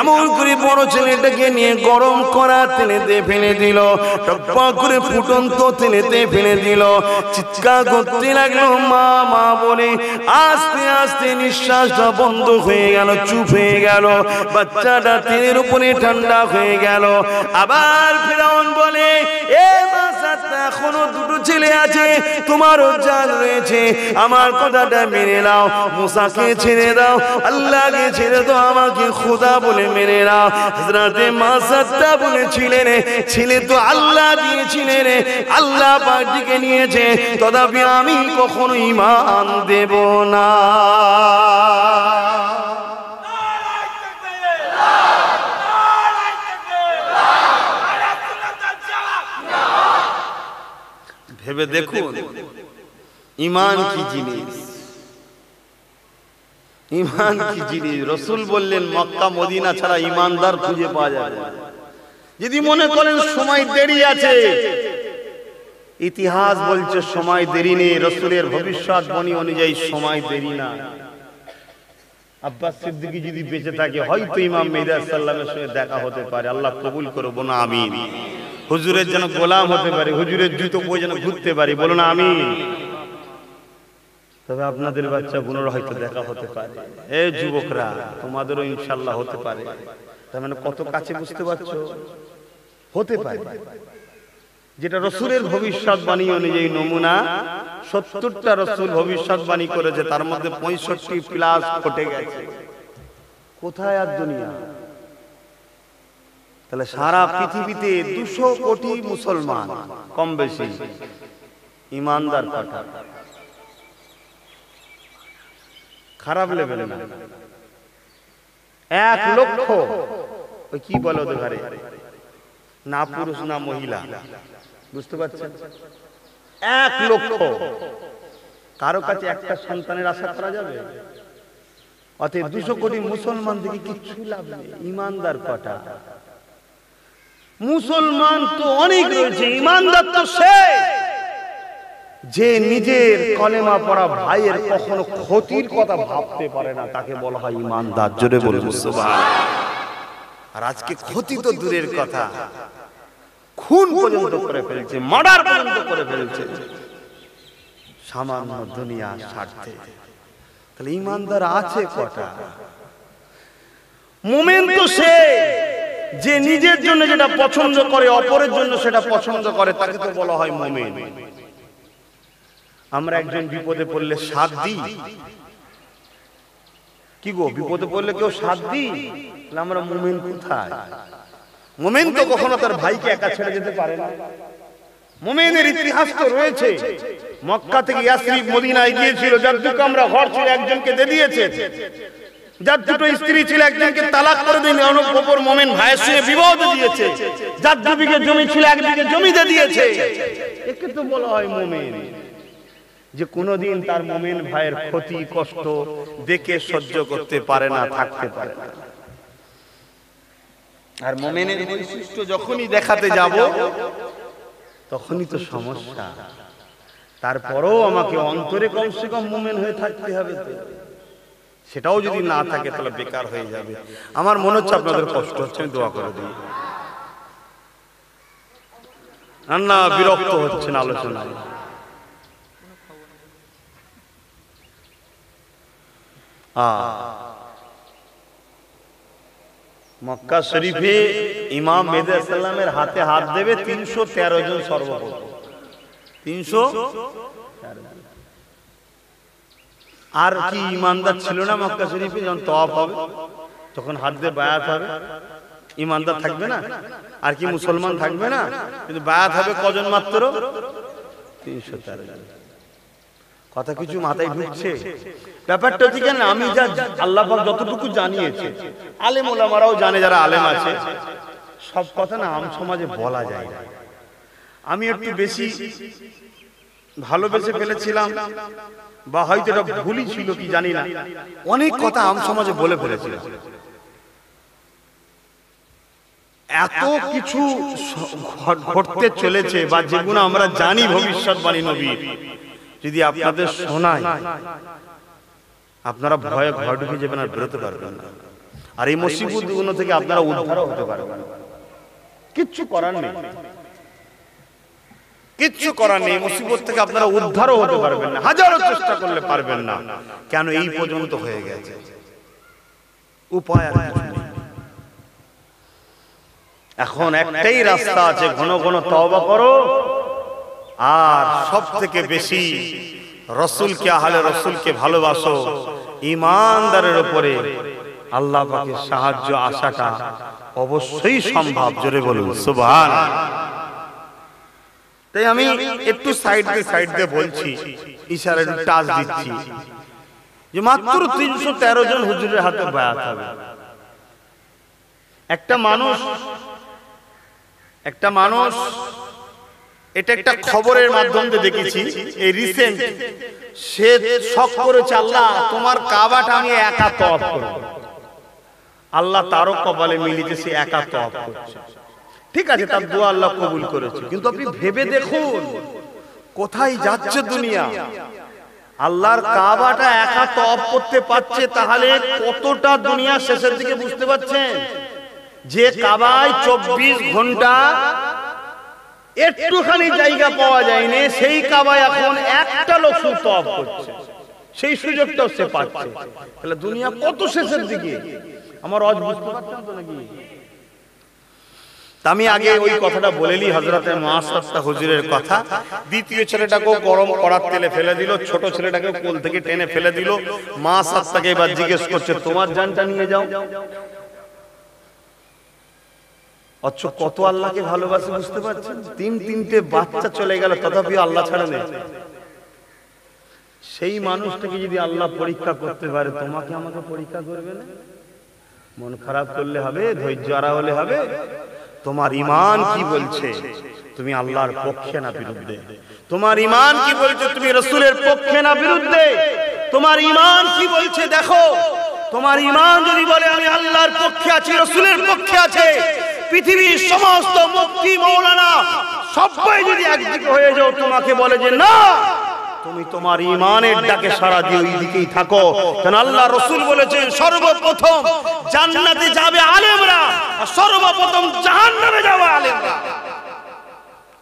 এমন করে বড় ছেলেটাকে নিয়ে গরম করা তেলেতে ফেলে দিল, টপ্পা করে ফুটন্ত তেলেতে ফেলে দিল, চিৎকার করতে লাগলো মা মা বলে। আস্তে আস্তে নিঃশ্বাসটা বন্ধ হয়ে গেল, চুপ হয়ে গেল, বাচ্চাটা তেলের উপরে ঠান্ডা হয়ে গেল। আবার ফেরাউন বলে, এ মা সাদ্দা, এখনো দুটো ছেলে আছে, তোমারও জান রয়েছে, আমার কথাটা মেনে নাও, মুসাকে ছেড়ে দাও, আল্লাহকে ছেড়ে দাও, আমাকে খোদা বলে মেনে নাও। হযরতে মা সাদ্দা বলেছিলেন, ছেলে তো আল্লাহ দিয়েছিলেন, আল্লাহ পাক ডেকে নিয়েছে, তথাপি আমি কখনো ঈমান দেব না। ভেবে দেখুন ঈমান কি জিনিস, ঈমান কি জিনিস। রাসূল বললেন মক্কা মদিনা ছাড়া ঈমানদার খুঁজে পাওয়া যাবে না। যদি মনে করেন সময় দেরি আছে, ইতিহাস বলছে সময় দেরি নেই, রাসূলের ভবিষ্যৎবাণী অনুযায়ী সময় দেরি না। আব্বাস সিদ্দিকী যদি বেঁচে থাকে হয়তো ইমাম মেহদী আলাইহিস সালামের সঙ্গে দেখা হতে পারে, আল্লাহ কবুল করুন, বলুন আমিন। হুজুরের যেন গোলাম হতে পারে, হুজুরের জুতো পরে যেন ঘুরতে পারি, বলুন আমিন। তবে আপনাদের বাচ্চা গুণের হয়তো দেখা হতে পারে। এই যুবকরা, তোমাদেরও ইনশাআল্লাহ হতে পারে। তার মানে কত কাছে, বুঝতে পারছো? হতে পারে। যেটা রাসূলের ভবিষ্যৎবাণী অনুযায়ী নমুনা 70টা রাসূল ভবিষ্যৎবাণী করেছে, তার মধ্যে 65 প্লাস ঘটে গেছে। কোথায় আর দুনিয়া? তাহলে সারা পৃথিবীতে 200 কোটি মুসলমান কম বেশি ইমানদার কথা, খারাপ লেভেলে না। 1 লক্ষ, ওই কি বলে ওদের ঘরে, না পুরুষ না মহিলা, বুঝতে পারছেন? 1 লক্ষ, কারো কাছে একটা সন্তানের আশা করা যাবে? অতএব 200 কোটি মুসলমান থেকে কিচ্ছু লাভ নেই। ইমানদার কটা? মুসলমান তো অনেক রয়েছে, ইমানদার তো সে যে নিজের কলেমা পড়া ভাইয়ের কখনো ক্ষতির কথা ভাবতে পারে না, তাকে বলা হয় ইমানদার। জোরে বলুন সুবহানাল্লাহ। আর আজকে ক্ষতি তো দূরের কথা, খুন পর্যন্ত করে ফেলছে, মার্ডার পর্যন্ত করে ফেলছে সামান্য দুনিয়ার স্বার্থে। তাহলে ইমানদার আছে কটা? মুমিন তো সে যে নিজের জন্য যেটা পছন্দ করে অপরের জন্য সেটা পছন্দ করে, তাকে তো বলা হয় মুমিন। আমরা একজন বিপদে পড়লে সাথ দিই, কি গো, বিপদে পড়লে কেউ সাথ দিই? আমরা মুমিন কোথায়? মুমিন তো কখনো তার ভাইকে একা ছেড়ে যেতে পারে না। মুমিনের ইতিহাস তো রয়েছে, মক্কা থেকে ইয়াসরিব মদিনায় গিয়েছিল, যার দু কামরা ঘর ছিল একজনকে দিয়ে দিয়েছে, যার দুটো স্ত্রী ছিল একজনকে তালাক করে দিয়ে অপর মুমিন ভাইয়ের সঙ্গে বিবাহ দিয়েছে, যার 2 বিঘা জমি ছিল 1 বিঘা জমি দিয়ে দিয়েছে, একে তো বলা হয় মুমিন। যে কোনোদিন তার মুমিন ভাইয়ের ক্ষতি কষ্ট দেখে সহ্য করতে পারে না, থাকতে পারে না। আর মুমিনের বৈশিষ্ট্য যখনই দেখাতে যাব তখনই তো সমস্যা। তারপরেও আমাকে অন্তরে কমসে কম মুমিন হয়ে থাকতে হবে, তো সেটাও যদি না থাকে তাহলে বেকার হয়ে যাবে। আমার মনে হচ্ছে আপনাদের কষ্ট হচ্ছে, আমি দোয়া করে দিই। না বিরক্ত হচ্ছেন আলোচনা। মক্কা শরীফে ইমাম মেহদী আলাইহিস সালামের হাতে হাত দেবে 313 জন সর্বপ্রথম। 313। আর কি ইমানদার ছিল না মক্কা শরীফে? যখন তওয়াফ হবে তখন হাত দিয়ে বায়াত হবে, ইমানদার থাকবে না? আর কি মুসলমান থাকবে না? কিন্তু বায়াত হবে কজন মাত্র? 313 জন। কথা কিছু মাথায় ঢুকছে? ব্যাপারটা ঠিক না? আমি যা আল্লাহ পাক যতটুকু জানিয়েছে, আলেম ওলামারাও জানে, যারা আলেম আছে, সব কথা না আম সমাজে বলা যায় না। আমি একটু বেশি ভালোবেসে ফেলেছিলাম, বা হয়তো এটা ভুলই ছিল কি জানি না, অনেক কথা আম সমাজে বলে ফেলেছিলাম। এত কিছু ঘটতে চলেছে, বা যেগুলো আমরা জানি ভবিষ্যৎবাণী নবীর, যদি আপনাদের শোনায় আপনারা ভয়ে ঘর ঢুকে যাবেন, আর বেরোতে পারবেন না। আর এই মুসিবতগুলো থেকে আপনারা উদ্ধারও হতে পারবেন। কিচ্ছু করার নেই, কিচ্ছু করার নেই। মুসিবত থেকে আপনারা উদ্ধারও হতে পারবেন না, হাজারো চেষ্টা করলে পারবেন না। কেন? এই পর্যন্ত হয়ে গেছে, উপায় আর কিছু নেই। এখন একটাই রাস্তা আছে, ঘন ঘন তওবা করো, আর সব থেকে বেশি রাসূলকে, আহলে রাসূলকে ভালোবাসো। ঈমানদারের উপরে আল্লাহ পাকের সাহায্য আশাটা অবশ্যই সম্ভব। জোরে বলুন সুবহানাল্লাহ। তাই আমি একটু সাইড দিয়ে বলছি, ইশারায় একটু টাচ দিচ্ছি, যে মাত্র 313 জন হুজুরের হাতে বায়াত হবে। একটা মানুষ এটা একটা খবরের মাধ্যমে দেখেছি, এই রিসেন্ট, সে শখ করেছে, আল্লাহ তোমার কাবাটা আমি একা তওয়াফ করব। আল্লাহ তারও কপালে মিলিয়েছে, সে একা তওয়াফ করছে। ঠিক আছে, তার দোয়া আল্লাহ কবুল করেছে, কিন্তু আপনি ভেবে দেখুন কোথায় যাচ্ছে দুনিয়া। আল্লাহর কাবাটা একা তওয়াফ করতে পারছে, তাহলে কতটা দুনিয়া শেষের দিকে বুঝতে পারছেন? যে কাবায় 24 ঘন্টা একটুখানি জায়গা পাওয়া যায়নি, সেই কাবায় এখন একটা লোক শুধু তওয়াফ করছে, সেই সুযোগটাও সে পাচ্ছে। তাহলে দুনিয়া কত শেষের দিকে। আমার আজ বুঝতে পারছেন তো নাকি? আমি আগে ওই কথাটা বলেলি, হযরতে মুআসসাস হুজুরের কথা। দ্বিতীয় ছেলেটাকেও গরম কড়ার তেলে ফেলে দিল, ছোট ছেলেটাকে কোল থেকে টেনে ফেলে দিল। মুআসসাসকে এবার জিজ্ঞেস করছে, তোমার জানটা নিয়ে যাও। অথচ কত আল্লাহকে ভালোবাসে বুঝতে পারছেন? তিনটে বাচ্চা চলে গেল, তথাপি আল্লাহ ছাড়া নেই। সেই মানুষটাকে যদি আল্লাহ পরীক্ষা করতে পারে, তোমাকে আমাকে পরীক্ষা করবে না? মন খারাপ করলে হবে? ধৈর্য হারা হলে হবে? তোমার ঈমান কি বলছে? তুমি আল্লাহর পক্ষে না বিরুদ্ধে? তোমার ঈমান কি বলছে? তুমি রাসূলের পক্ষে না বিরুদ্ধে? তোমার ঈমান কি বলছে দেখো। তোমার ঈমান যদি বলে আমি আল্লাহর পক্ষে আছি, রাসূলের পক্ষে আছে, পৃথিবীর সমস্ত মুফতি মাওলানা সবাই যদি একদিকে হয়ে যাও, তোমাকে বলে যে না, তুমি তোমার ঈমানের ডাকে সাড়া দিয়ে ওই দিকেই থাকো। কারণ আল্লাহ রাসূল বলেছেন সর্বপ্রথম জান্নাতে যাবে আলেমরা, আর সর্বপ্রথম জাহান্নামে যাবে আলেমরা।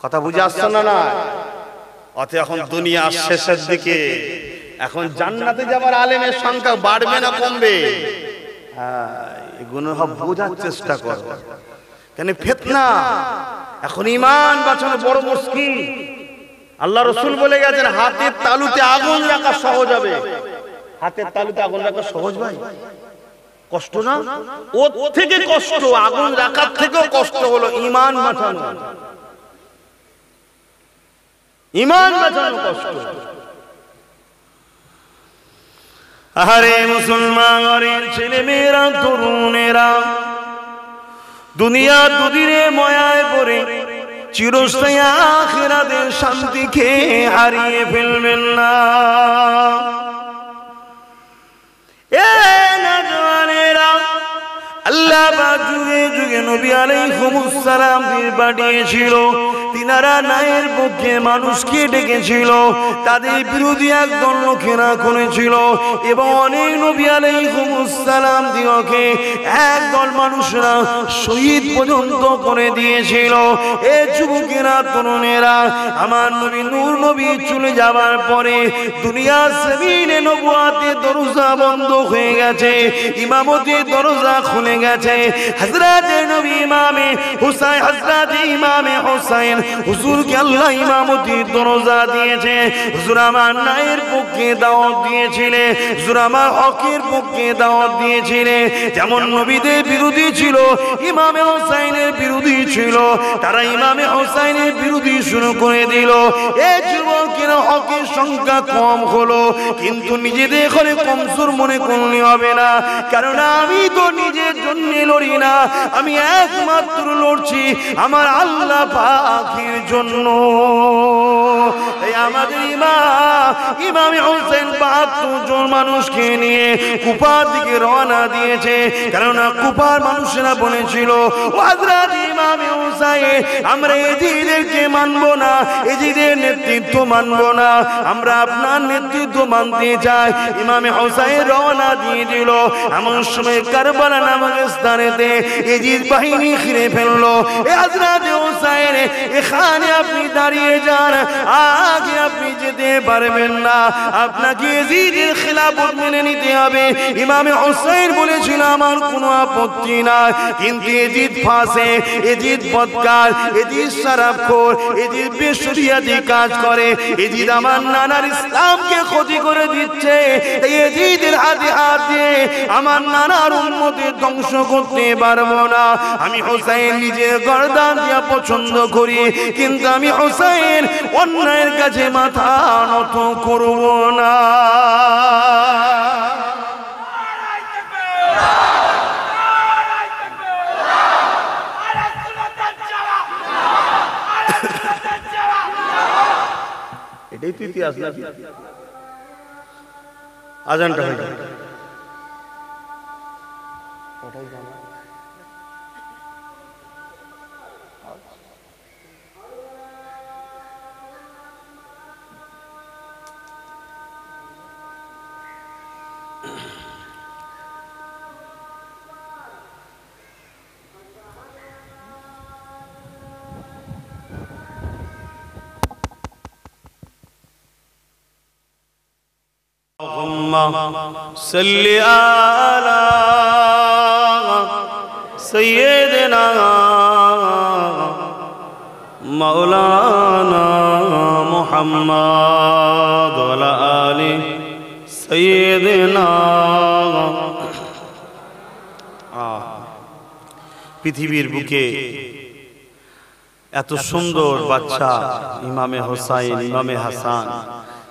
কথা বুঝে আসছে না? অতএব এখন দুনিয়া শেষের দিকে, এখন জান্নাতে যাবার আলেমের সংখ্যা বাড়বে না কমবে? এগুলো সব বোঝার চেষ্টা করো। কেন? ফিতনা। এখন ঈমান বাঁচানো বড় মুশকিল। আল্লাহ রাসূল বলে গেছেন হাতের তালুতে আগুন রাখা সহজ হবে। হাতের তালুতে আগুন রাখা সহজ ভাই? কষ্ট না? ওর থেকে কষ্ট, আগুন রাখার থেকেও কষ্ট হলো ঈমান বাঁচানো। ঈমান বাঁচানো কষ্ট। আরে মুসলমানের ছেলে মেয়েরা, তরুণেরা, দুনিয়া দুদিনে ময়ায় পড়ে চিরস্থায়ী আখিরাতের শান্তিকে হারিয়ে ফেলবেন না। এ নওজওয়ানেরা, আল্লাহ পাক যুগে যুগে নবী আলাইহিস সালাম পাঠিয়েছিল। তিনারা ন্যায়ের পক্ষে মানুষকে ডেকেছিল, তাদের বিরোধী একদল লোকেরা করেছিল এবং অনেক নবী আলাইহিস সালাম দিওকে একদল মানুষরা শহীদ পর্যন্ত করে দিয়েছিল। এ যুবকেরা, তরুণেরা, আমার নবী নূর নবী চলে যাওয়ার পরে দুনিয়ার জমিনে নবুয়াতের দরজা বন্ধ হয়ে গেছে, ইমামতের দরজা খুলে গেছে। হযরত নবী ইমামে হুসাইন, হযরত ইমামে হুসাইন হুজুরকে আল্লাহ ইমামতির দরজা দিয়েছে। হুজুর আমার ন্যায়ের পক্ষে দাওয়াত দিয়েছিলেন, হুজুর আমার হকের পক্ষে দাওয়াত দিয়েছিলেন। যেমন নবীদের বিরোধী ছিল, ইমামে হুসাইনের বিরোধী ছিল, তারা ইমামে হুসাইনের বিরোধী শুরু করে দিল। এই যুবকের হকের সংখ্যা কম হলো, কিন্তু নিজেদের ঘরে কমজোর মনে করলে হবে না, কারণ আমি তো নিজের জন্য লড়ি না, আমি একমাত্র লড়ছি আমার আল্লাহ পাকের জন্য। এই আমাদের ইমামে হুসাইন ৭২ জন মানুষকে নিয়ে কুফার দিকে রওনা দিয়েছে, কেননা কুফার মানুষেরা বলেছিল, ও হযরত ইমামে হুসাইন, আমরা এজিদেরকে মানব না, এজিদের নেতৃত্ব মানব না, আমরা আপনার নেতৃত্ব মানতে চাই। ইমামে হুসাইন রওনা দিয়ে দিল। এমন সময় কারবালা নামক স্থানেতে এজিদ বাহিনী ঘিরে ফেললো। এ হযরত হুসাইন, এখানে আপনি দাঁড়িয়ে যান, আগে আপনি যেতে পারবেন না, আপনাকে এজিদের খিলাফত মেনে নিতে হবে। ইমামে হুসাইন বলেছিল, আমার কোনো আপত্তি নাই, কিন্তু এজিদ ফাঁসে, এজিদ বদকার, এজিদ শরাবখোর, এজিদ বেশরিয়াতি কাজ করে, এজিদ আমার নানার ইসলামকে ক্ষতি করে দিচ্ছে। তাই এজিদের হাতে হাত দিয়ে আমার নানার উম্মতের ধ্বংস করতে পারবো না। আমি হুসাইন নিজের গর্দান দিয়া পছন্দ করি, কিন্তু আমি হুসাইন অন্যায়ের কাছে মাথা নত করব না। এটাই তো ইতিহাস নাকি? আজানটা হয়ে যায়। सल्ली आला सय्यदना मौलाना मुहम्मद वाला आली सय्यदना। পৃথিবীর বুকে এত সুন্দর বাচ্চা ইমামে হোসাইন, ইমামে হাসান,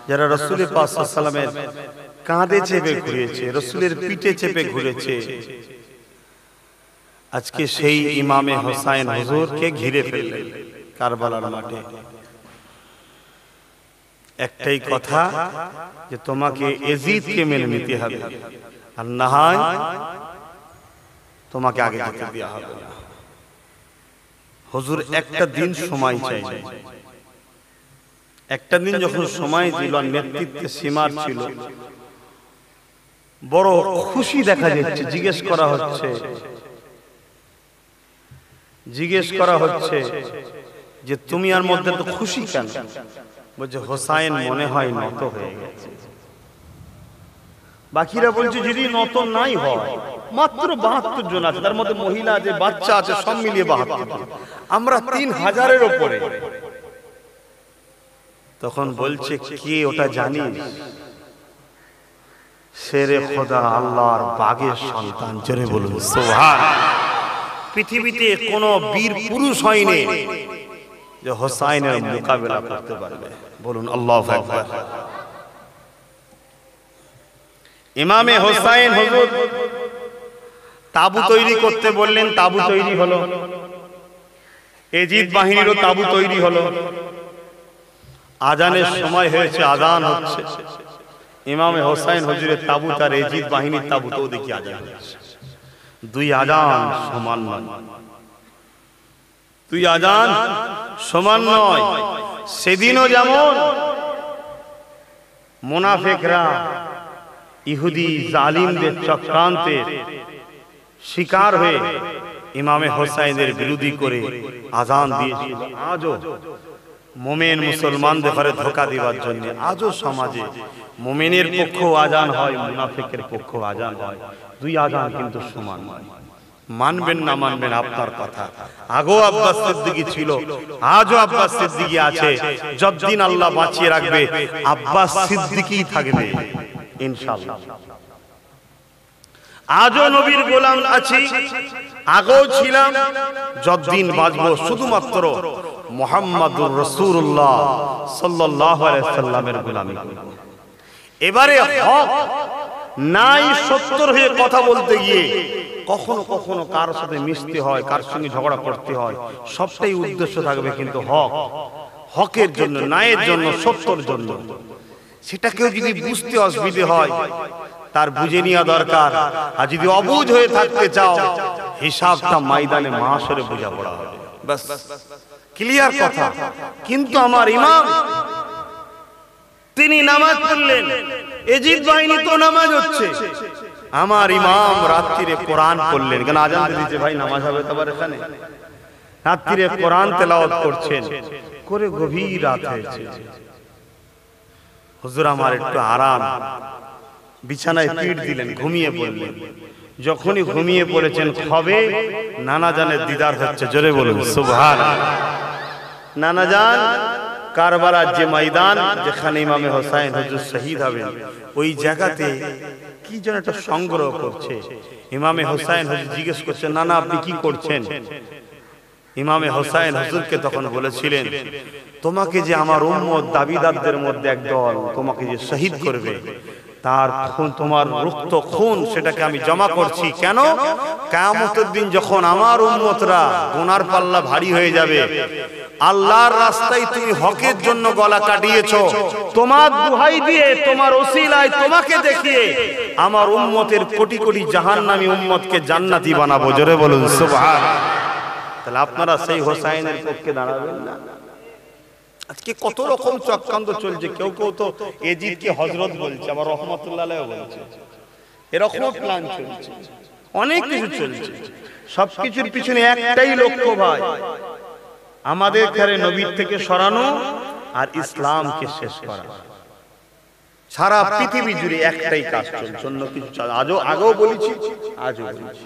যারা রাসূল পাক সাল্লাল্লাহু আলাইহি ওয়াসাল্লামের কাঁধে চেপে ঘুরেছে, রাসূলের পিঠে চেপে ঘুরেছে, আজকে সেই ইমামে হোসাইন হুজুরকে ঘিরে ফেললেন কারবালার মাঠে। একটাই কথা, যে তোমাকে এজিদকে মেনে নিতে হবে, আর না হয় তোমাকে আগে যেতে দেওয়া হবে না। হুজুর একটা দিন সময় চাইলেন। একটা দিন যখন সময় দিল, নেতৃত্বে সীমার ছিল, বড় খুশি দেখা যাচ্ছে। জিজ্ঞেস করা হচ্ছে যে তুমি আর মধ্যে তো খুশি কেন? বলছে হোসাইন মনে হয় নত হয়ে গেছে। বাকিরা বলছে যদি নত নাই হয়, মাত্র ৭২ জন আছে, তার মধ্যে মহিলা আছে, বাচ্চা আছে, সব মিলিয়ে ৭২, আমরা ৩,০০০-এর উপরে। তখন বলছে কে ওটা জানিস? শেরে খোদা, আল্লাহর বাগের সন্তান। জোরে বলুন সুবহানাল্লাহ। পৃথিবীতে কোন বীর পুরুষ হয়নি যে হোসাইনের মোকাবেলা করতে পারবে। বলুন আল্লাহু আকবার। ইমামে হোসাইন হুজুর তাবু তৈরি করতে বললেন, তাবু তৈরি হলো। এজিদ বাহিনীরও তাবু তৈরি হলো। আজানের সময় হয়েছে, আজান হচ্ছে, ইমামে হোসাইন হুজুরের তাবুত আর এজিদ বাহিনীর তাবুতও দেখি আজান হচ্ছে। দুই আজান সমান নয়, দুই আজান সমান নয়। সেদিনও যেমন মুনাফিকরা ইহুদি জালিমদের চক্রান্তের শিকার হয়ে ইমামে হোসাইনের বিরোধী করে আজান দিয়েছিল, আজও মুমিন মুসলমানদের ঘরে ধোঁকা দেওয়ার জন্য আজও সমাজে মুমিনের পক্ষ আজান হয়, মুনাফিকের পক্ষ আজান হয়। দুই আজান কিন্তু সমান নয়। মানবেন না মানবেন আপনার কথা। আগেও আব্বাস সিদ্দিকী ছিল, আজও আব্বাস সিদ্দিকী আছে। যতদিন আল্লাহ বাঁচিয়ে রাখবে আব্বাস সিদ্দিকী থাকবে ইনশাআল্লাহ। আজও নবীর গোলাম আছি, আগেও ছিলাম, যতদিন বাঁচবো শুধুমাত্র মুহাম্মাদুর রাসূলুল্লাহ সাল্লাল্লাহু আলাইহি সাল্লামের গোলামি করব। এবারে হক নাই সত্তর হয়ে কথা বলতে গিয়ে কখনো কখনো কার সাথে মিশতে হয়, কার সঙ্গে ঝগড়া করতে হয়, সবটাই উদ্দেশ্য থাকবে কিন্তু হক, হকের জন্য, ন্যায়ের জন্য, সত্যর জন্য। সেটা কেউ যদি বুঝতে অসুবিধে হয় তার বুঝে নেওয়া দরকার। আর যদি অবুঝ হয়ে থাকতে চাও হিসাবটা ময়দানে মাশরে বোঝাপড়া হবে, বাস ক্লিয়ার কথা। কিন্তু আমার ইমাম তিনি নামাজ পড়লেন, এজিদ বাহিনী তো নামাজ হচ্ছে, আমার ইমাম রাত্রিরে কোরআন পড়লেন। কেন আজান দিয়েছে ভাই, নামাজ হবে তো আবার এখানে। রাত্রিরে কোরআন তেলাওয়াত করছেন, করে গভীর রাত হয়েছে। হুজুর আমার একটু আরাম, বিছানায় পিঠ দিলেন, ঘুমিয়ে পড়লেন। যখনই ঘুমিয়ে পড়েছেন খবে নানা জানের দিদার হচ্ছে। জোরে বলুন সুবহানাল্লাহ। নানা জান কারবালার যে ময়দান যেখানে ইমামে হোসাইন হুজুর শহীদ হবেন, ওই জায়গাতে কি যেন একটা সংগ্রহ করছে। ইমামে হোসাইন হুজুর জিজ্ঞেস করছেন, নানা আপনি কি করছেন? ইমামে হোসাইন হুজুরকে তখন বলেছিলেন, তোমাকে যে আমার উম্মত দাবিদারদের মধ্যে একদল তোমাকে যে শহীদ করবে, তার খুন, তোমার রক্ত খুন, সেটাকে আমি জমা করছি। কেন? কিয়ামতের দিন যখন আমার উম্মতরা গুনার পাল্লা ভারী হয়ে যাবে, আল্লাহর রাস্তায় তুমি হকের জন্য গলা কাটিয়েছো, তোমার দুহাই দিয়ে, তোমার ওসিলায়, তোমাকে দেখিয়ে আমার উম্মতের কোটি কোটি জাহান্নামী উম্মতকে জান্নাতি বানাবো। জোরে বলুন সুবহানাল্লাহ। তাহলে আপনারা সেই হোসাইনের পক্ষে দাঁড়াবেন না? আজকে কত রকম চক্রান্ত চলছে। কেউ কেউ তো এজিদকে হযরত বলছে, আবার রহমাতুল্লাহ আলাইহি বলছে। এরকম প্ল্যান চলছে, অনেক কিছু চলছে। সবকিছুর পিছনে একটাই লক্ষ্য ভাই, আমাদের ঘরে নবীর থেকে সরানো আর ইসলামকে শেষ করা। সারা পৃথিবী জুড়ে একটাই কাজ চলছে, অন্য কিছু চলে। আগেও বলেছি, আজও বলছি।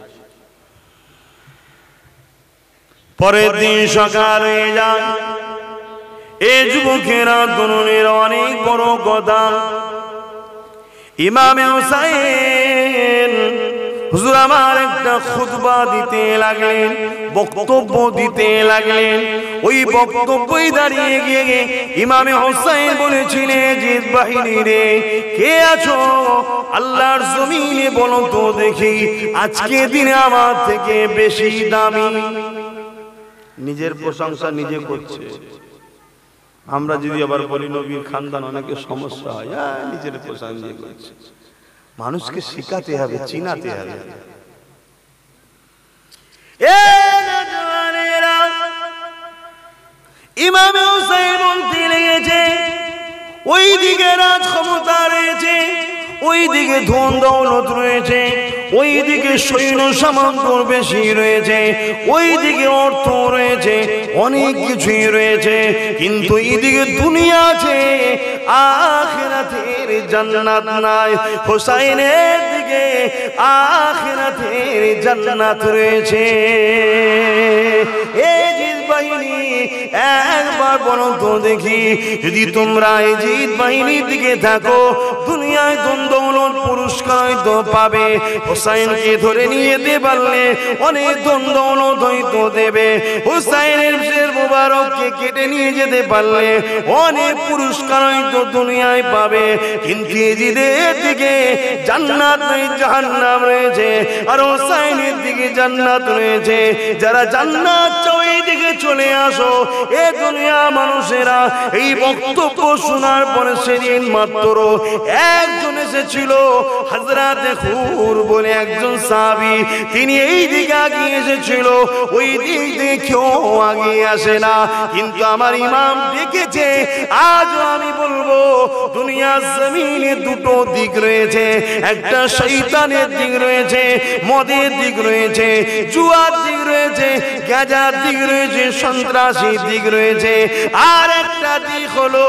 পরের দিন সকাল হয়ে যায়, এই যুবকেরা দুনের অনেক বড় কথা। ইমামে হোসাইন হুজুর আমার একটা খুতবা দিতে লাগলেন, বক্তব্য দিতে লাগলেন। ওই বক্তব্যই দাঁড়িয়ে গিয়ে ইমামে হোসাইন বলেছিলেন, এজিদ বাহিনী রে, কে আছো আল্লাহর জমিনে বলো তো দেখি, আজকে দিনে আমার থেকে বেশি দামি। নিজের প্রশংসা নিজে করছে। আমরা যদি আবার বলি নবীর খানদান, অনেকে সমস্যা হয়, নিজের প্রশংসা নিজে করছে। মানুষকে শিখাতে হবে, চিনাতে হবে। ইমামে হোসেন বলতে লেগেছে, ওই দিকে রাজ ক্ষমতা রয়েছে, ওই দিকে ধন দৌলত রয়েছে, ওই দিকে সৈন্য সামন্ত বেশি রয়েছে, ওই দিকে অর্থ রয়েছে, অনেক কিছুই রয়েছে, কিন্তু এইদিকে দুনিয়া আছে, আখিরাতের জান্নাত নাই। হোসাইনের দিকে আখিরাতের জান্নাত রয়েছে। এজিদ বাহিনী একবার বলো তো দেখি, যদি তোমরা এজিদ বাহিনীর দিকে থাকো, দুনিয়ায় ধন দৌলত পুরস্কার তো পাবে। হোসাইনকে ধরে নিয়ে যেতে পারলে অনেক ধন দৌলত হয়তো দেবে। হোসাইনের শের মোবারককে কেটে নিয়ে যেতে পারলে অনেক পুরস্কার হয়তো দুনিয়ায় পাবে। কিন্তু এজিদের দিকে জান্নাত নেই, জাহান্নাম রয়েছে। আর হোসাইনের দিকে জান্নাত রয়েছে। যারা জান্নাত চাও এই দিকে চলে আসো। এ দুনিয়া মানুষেরা এই বক্তব্য শোনার পরে সেদিন মাত্র একজন এসেছিল, হযরত হুর বলে একজন সাহাবী। তিনি এই দিকে আগিয়ে এসেছিল, ওই দিক দেখেও আগিয়ে আসে না। কিন্তু আমার ইমাম দেখেছে। আজ আমি বলবো দুনিয়ার জমিনে দুটো দিক রয়েছে, একটা শয়তানের দিক রয়েছে, মদের দিক রয়েছে, জুয়ার দিক রয়েছে, গাঁজার দিক রয়েছে, সন্ত্রাসীর দিক রয়েছে। আর একটা দিক হলো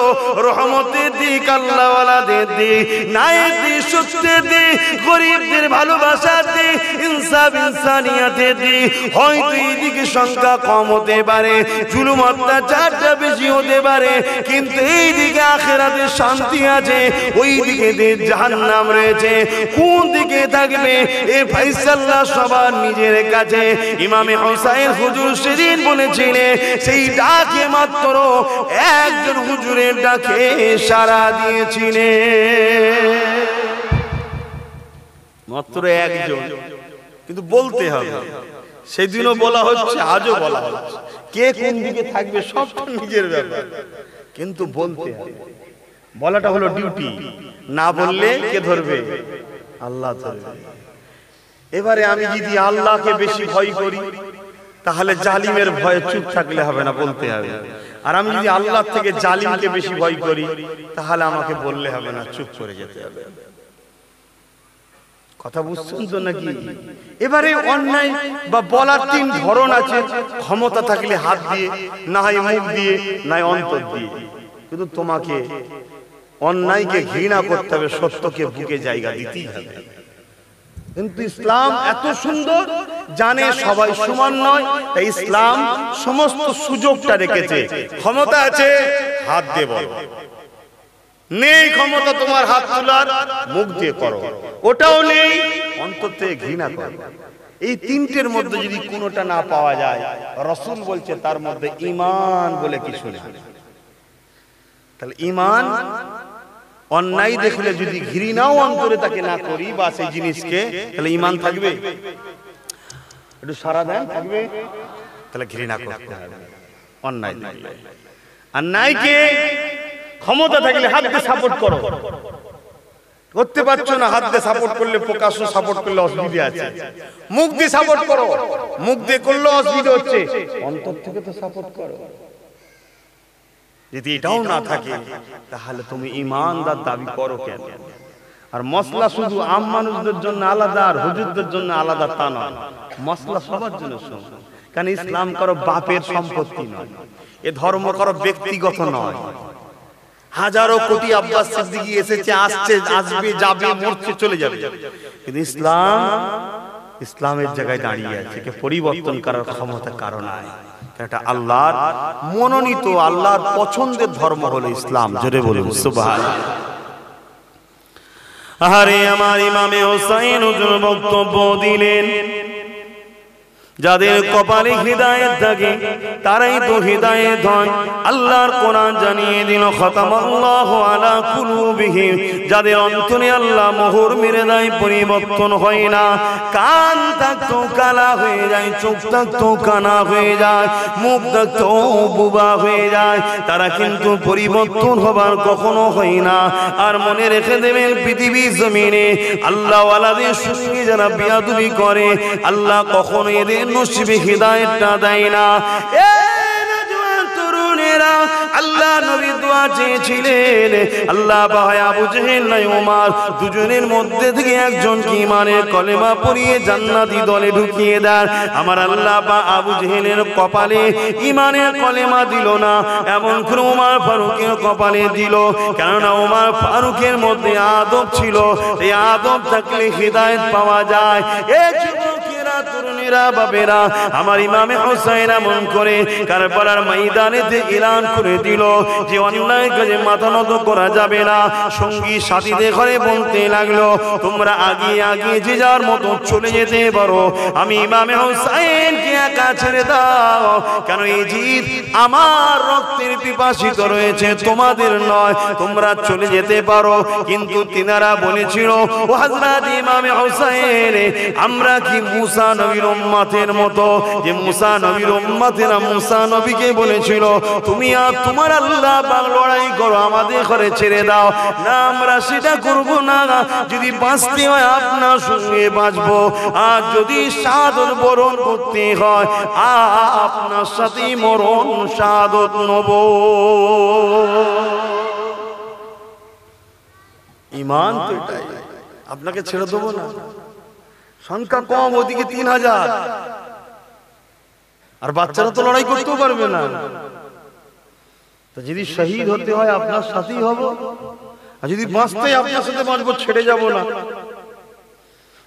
রহমতের দিক, আল্লাহওয়ালাদের দিক, ন্যায়ের দিক, সত্যের দিক, গরিবদের ভালোবাসার দিক, ইনসাফ ইনসানিয়াতের দিক। হয়তো এই দিকে সংখ্যা কম হতে পারে, জুলুম অত্যাচারটা বেশি হতে পারে, কিন্তু এই দিকে আখিরাতের শান্তি আছে, ওই দিকে জাহান্নাম রয়েছে। কোন দিকে থাকবে এ ফয়সালা সবার নিজের কাছে। ইমামে হুসাইন হুজুর সেদিন বলেছিলেন, সেই ডাকে মাত্র একজন হুজুরের ডাকে সাড়া দিয়েছিলেন, মাত্র একজন, কিন্তু বলতে হবে। সেদিনও বলা হচ্ছে, আজও বলা হচ্ছে। কে কোন দিকে থাকবে সব নিজের ব্যাপার, কিন্তু বলতে হবে। বলাটা হলো ডিউটি, না বললে কে ধরবে? আল্লাহ ধরবে। এবারে আমি যদি আল্লাহকে বেশি ভয় করি, তাহলে জালিমের ভয়ে চুপ থাকলে হবে না, বলতে হবে। আর আমি যদি আল্লাহ থেকে জালিমকে বেশি ভয় করি, তাহলে আমাকে বললে হবে না, চুপ করে যেতে হবে। কথা বুঝছেন তো নাকি? এবারে অন্যায় বা বলার তিন ধরন আছে। ক্ষমতা থাকলে হাত দিয়ে, না হয় মুখ দিয়ে, না হয় অন্তর দিয়ে। কিন্তু তোমাকে অন্যায়কে ঘৃণা করতে হবে, সত্যকে বুকে জায়গা দিতেই হবে। কিন্তু ইসলাম এত সুন্দর, জানে সবাই সমান নয়, তাই ইসলাম সমস্ত সুযোগটা রেখেছে। ক্ষমতা আছে, হাত দিয়ে বলো। নেই ক্ষমতা তোমার হাত তোলার, মুখ দিয়ে করো। ওটাও নেই, অন্তর থেকে ঘৃণা করো। এই তিনটের মধ্যে যদি কোনোটা না পাওয়া যায়, রাসূল বলছে তার মধ্যে ঈমান বলে কিছু নেই। তাহলে ঈমান, অন্যায় দেখলে যদি ঘৃণাও অন্তরে তাকে না করি বা সেই জিনিসকে, তাহলে ঈমান থাকবে? একটু সারা দেন, থাকবে? তাহলে ঘৃণা করতে হবে অন্যায় দেখলে। আর ন্যায়কে ক্ষমতা থাকলে হাত দিয়ে সাপোর্ট করো। করতে পারছো না, হাত দিয়ে সাপোর্ট করলে, প্রকাশ্য সাপোর্ট করলে অসুবিধা আছে। মুখ দিয়ে সাপোর্ট করো, মুখ দিয়ে করলে অসুবিধা হচ্ছে, অন্তর থেকে তো সাপোর্ট করো। যদি এটাও না থাকে, তাহলে তুমি ঈমানদার দাবি করো কেন? আর মশলা শুধু আম মানুষদের জন্য আলাদা আর হুজুরদের জন্য আলাদা তা নয়, মশলা সবার জন্য সমান। কারণ ইসলাম কারো বাপের সম্পত্তি নয়, এ ধর্ম কারো ব্যক্তিগত নয়। হাজারো কোটি আব্বাস সিদ্দিকী এসেছে, আসছে, আসবে, যাবে, মরছে, চলে যাবে, কিন্তু ইসলাম ইসলামের জায়গায় দাঁড়িয়ে আছে। কে পরিবর্তন করার ক্ষমতা কারো নাই। এটা আল্লাহর মনোনীত, আল্লাহর পছন্দের ধর্ম হলো ইসলাম। জোরে বলুন সুবহানাল্লাহ। আরে আমার ইমামে হুসাইন হুজুর বক্তব্য দিলেন, যাদের কপালে হিদায়াত থাকে তারাই তো হিদায়াত হয়। আল্লাহর কোরআন জানিয়ে দিল, খতামাল্লাহু আলা কুলুবিহিম, যাদের অন্তরে আল্লাহ মোহর মেরে দেয়, পরিবর্তন হয় না। কান থাকতো কালা হয়ে যায়, চোখ থাকতো কানা হয়ে যায়, মুখ থাকতো বুবা হয়ে যায়, তারা কিন্তু পরিবর্তন হবার কখনো হয় না। আর মনে রেখে দেবেন, পৃথিবীর জমিনে আল্লাহ ওয়ালাদের সঙ্গে যারা বিয়াদবি করে, আল্লাহ কখনো এদের নসিবে হিদায়াতটা দেয় না। আল্লাহ নবী দোয়া চেয়েছিলেন, আল্লাহ ভাই আবু জেহেল নাই ওমর, দুজনের মধ্যে থেকে একজনকে ঈমানের কলেমা পড়িয়ে জান্নাতি দলে ঢুকিয়ে দেন। আমার আল্লাহ বা আবু জেহেলের কপালে ঈমানের কলেমা দিল না, এমন করে ওমর ফারুকের কপালে দিল। কেননা ওমর ফারুকের মধ্যে আদব ছিল, এই আদব থাকলে হিদায়াত পাওয়া যায়। তরুণীরা, বাবেরা, আমার ইমামে হুসাইন এমন করে কারবালার ময়দানেতে এলান করে দিল যে অন্যায় কাজে মাথা নত করা যাবে না। সঙ্গী সাথীদের ঘরে বলতে লাগলো, তোমরা আগিয়ে আগিয়ে যে যার মতো চলে যেতে পারো, আমি ইমামে হুসাইনকে একা ছেড়ে দাও, কেন এই জিদ আমার রক্তের পিপাসিত রয়েছে, তোমাদের নয়, তোমরা চলে যেতে পারো। কিন্তু তিনারা বলেছিল, ও হযরত ইমামে হুসাইন, আমরা কি মুসা নবীর উম্মতের মতো, যে মুসা নবীর উম্মতেরা মুসা নবীকে বলেছিল তুমি আর তোমার আল্লাহ পাক লড়াই করো, আমাদের ঘরে ছেড়ে দাও। না, আমরা সেটা করব না, যদি বাঁচতে হয় আপনার সঙ্গে বাঁচবো, আর যদি শাহাদত বরণ করতে হয় আপনার সাথে মরণ শাহাদত নেব। ঈমান তো এটাই, আপনাকে ছেড়ে দেবো না। সংখ্যা কম, ওদিকে 3000, আর বাচ্চারা তো লড়াই করতেও পারবে না। তো যদি শহীদ হতে হয় আপনার সাথেই হব, আর যদি বাঁচতে আপনার সাথে বাঁচবো, ছেড়ে যাব না।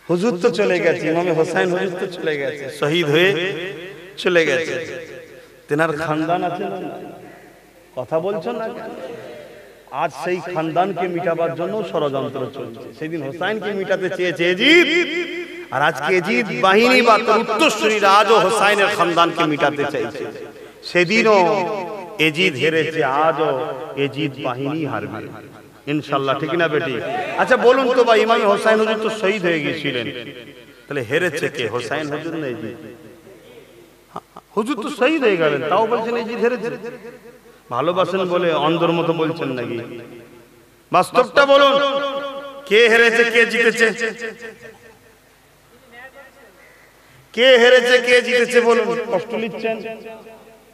হুজুর তো চলে গেছে, ইমামে হোসেন হুজুর তো চলে গেছে, শহীদ হয়ে চলে গেছে। তেনার খানদান আছে না? কথা বলছো না কেন? আজ সেই খানদানকে মিটাবার জন্য ষড়যন্ত্র চলছে। সেদিন হোসাইনকে মিটাতে চেয়েছে এজিদ, আর আজকে এজিদ বাহিনী বা তার উত্তরসূরিরা আজও হোসাইনের খানদানকে মিটাতে চাইছে। সেদিনও এজিদ হেরেছে, আজও এজিদ বাহিনী হারবে ইনশাআল্লাহ, ঠিক না বেটি? আচ্ছা বলুন তো ভাই, ইমাম হোসাইন হুজুর তো শহীদ হয়ে গিয়েছিলেন, তাহলে হেরেছে কে, হোসাইন হুজুর না এজিদ? হুজুর তো শহীদ হয়ে গেলেন, তাও বলছেন এজিদ হেরেছে। ভালোবাসেন বলে অন্ধর মতো বলছেন নাকি? বাস্তবটা বলুন, কে হেরেছে কে জিতেছে? কে হেরেছে কে জিতেছে বলুন। কষ্ট নিচ্ছেন?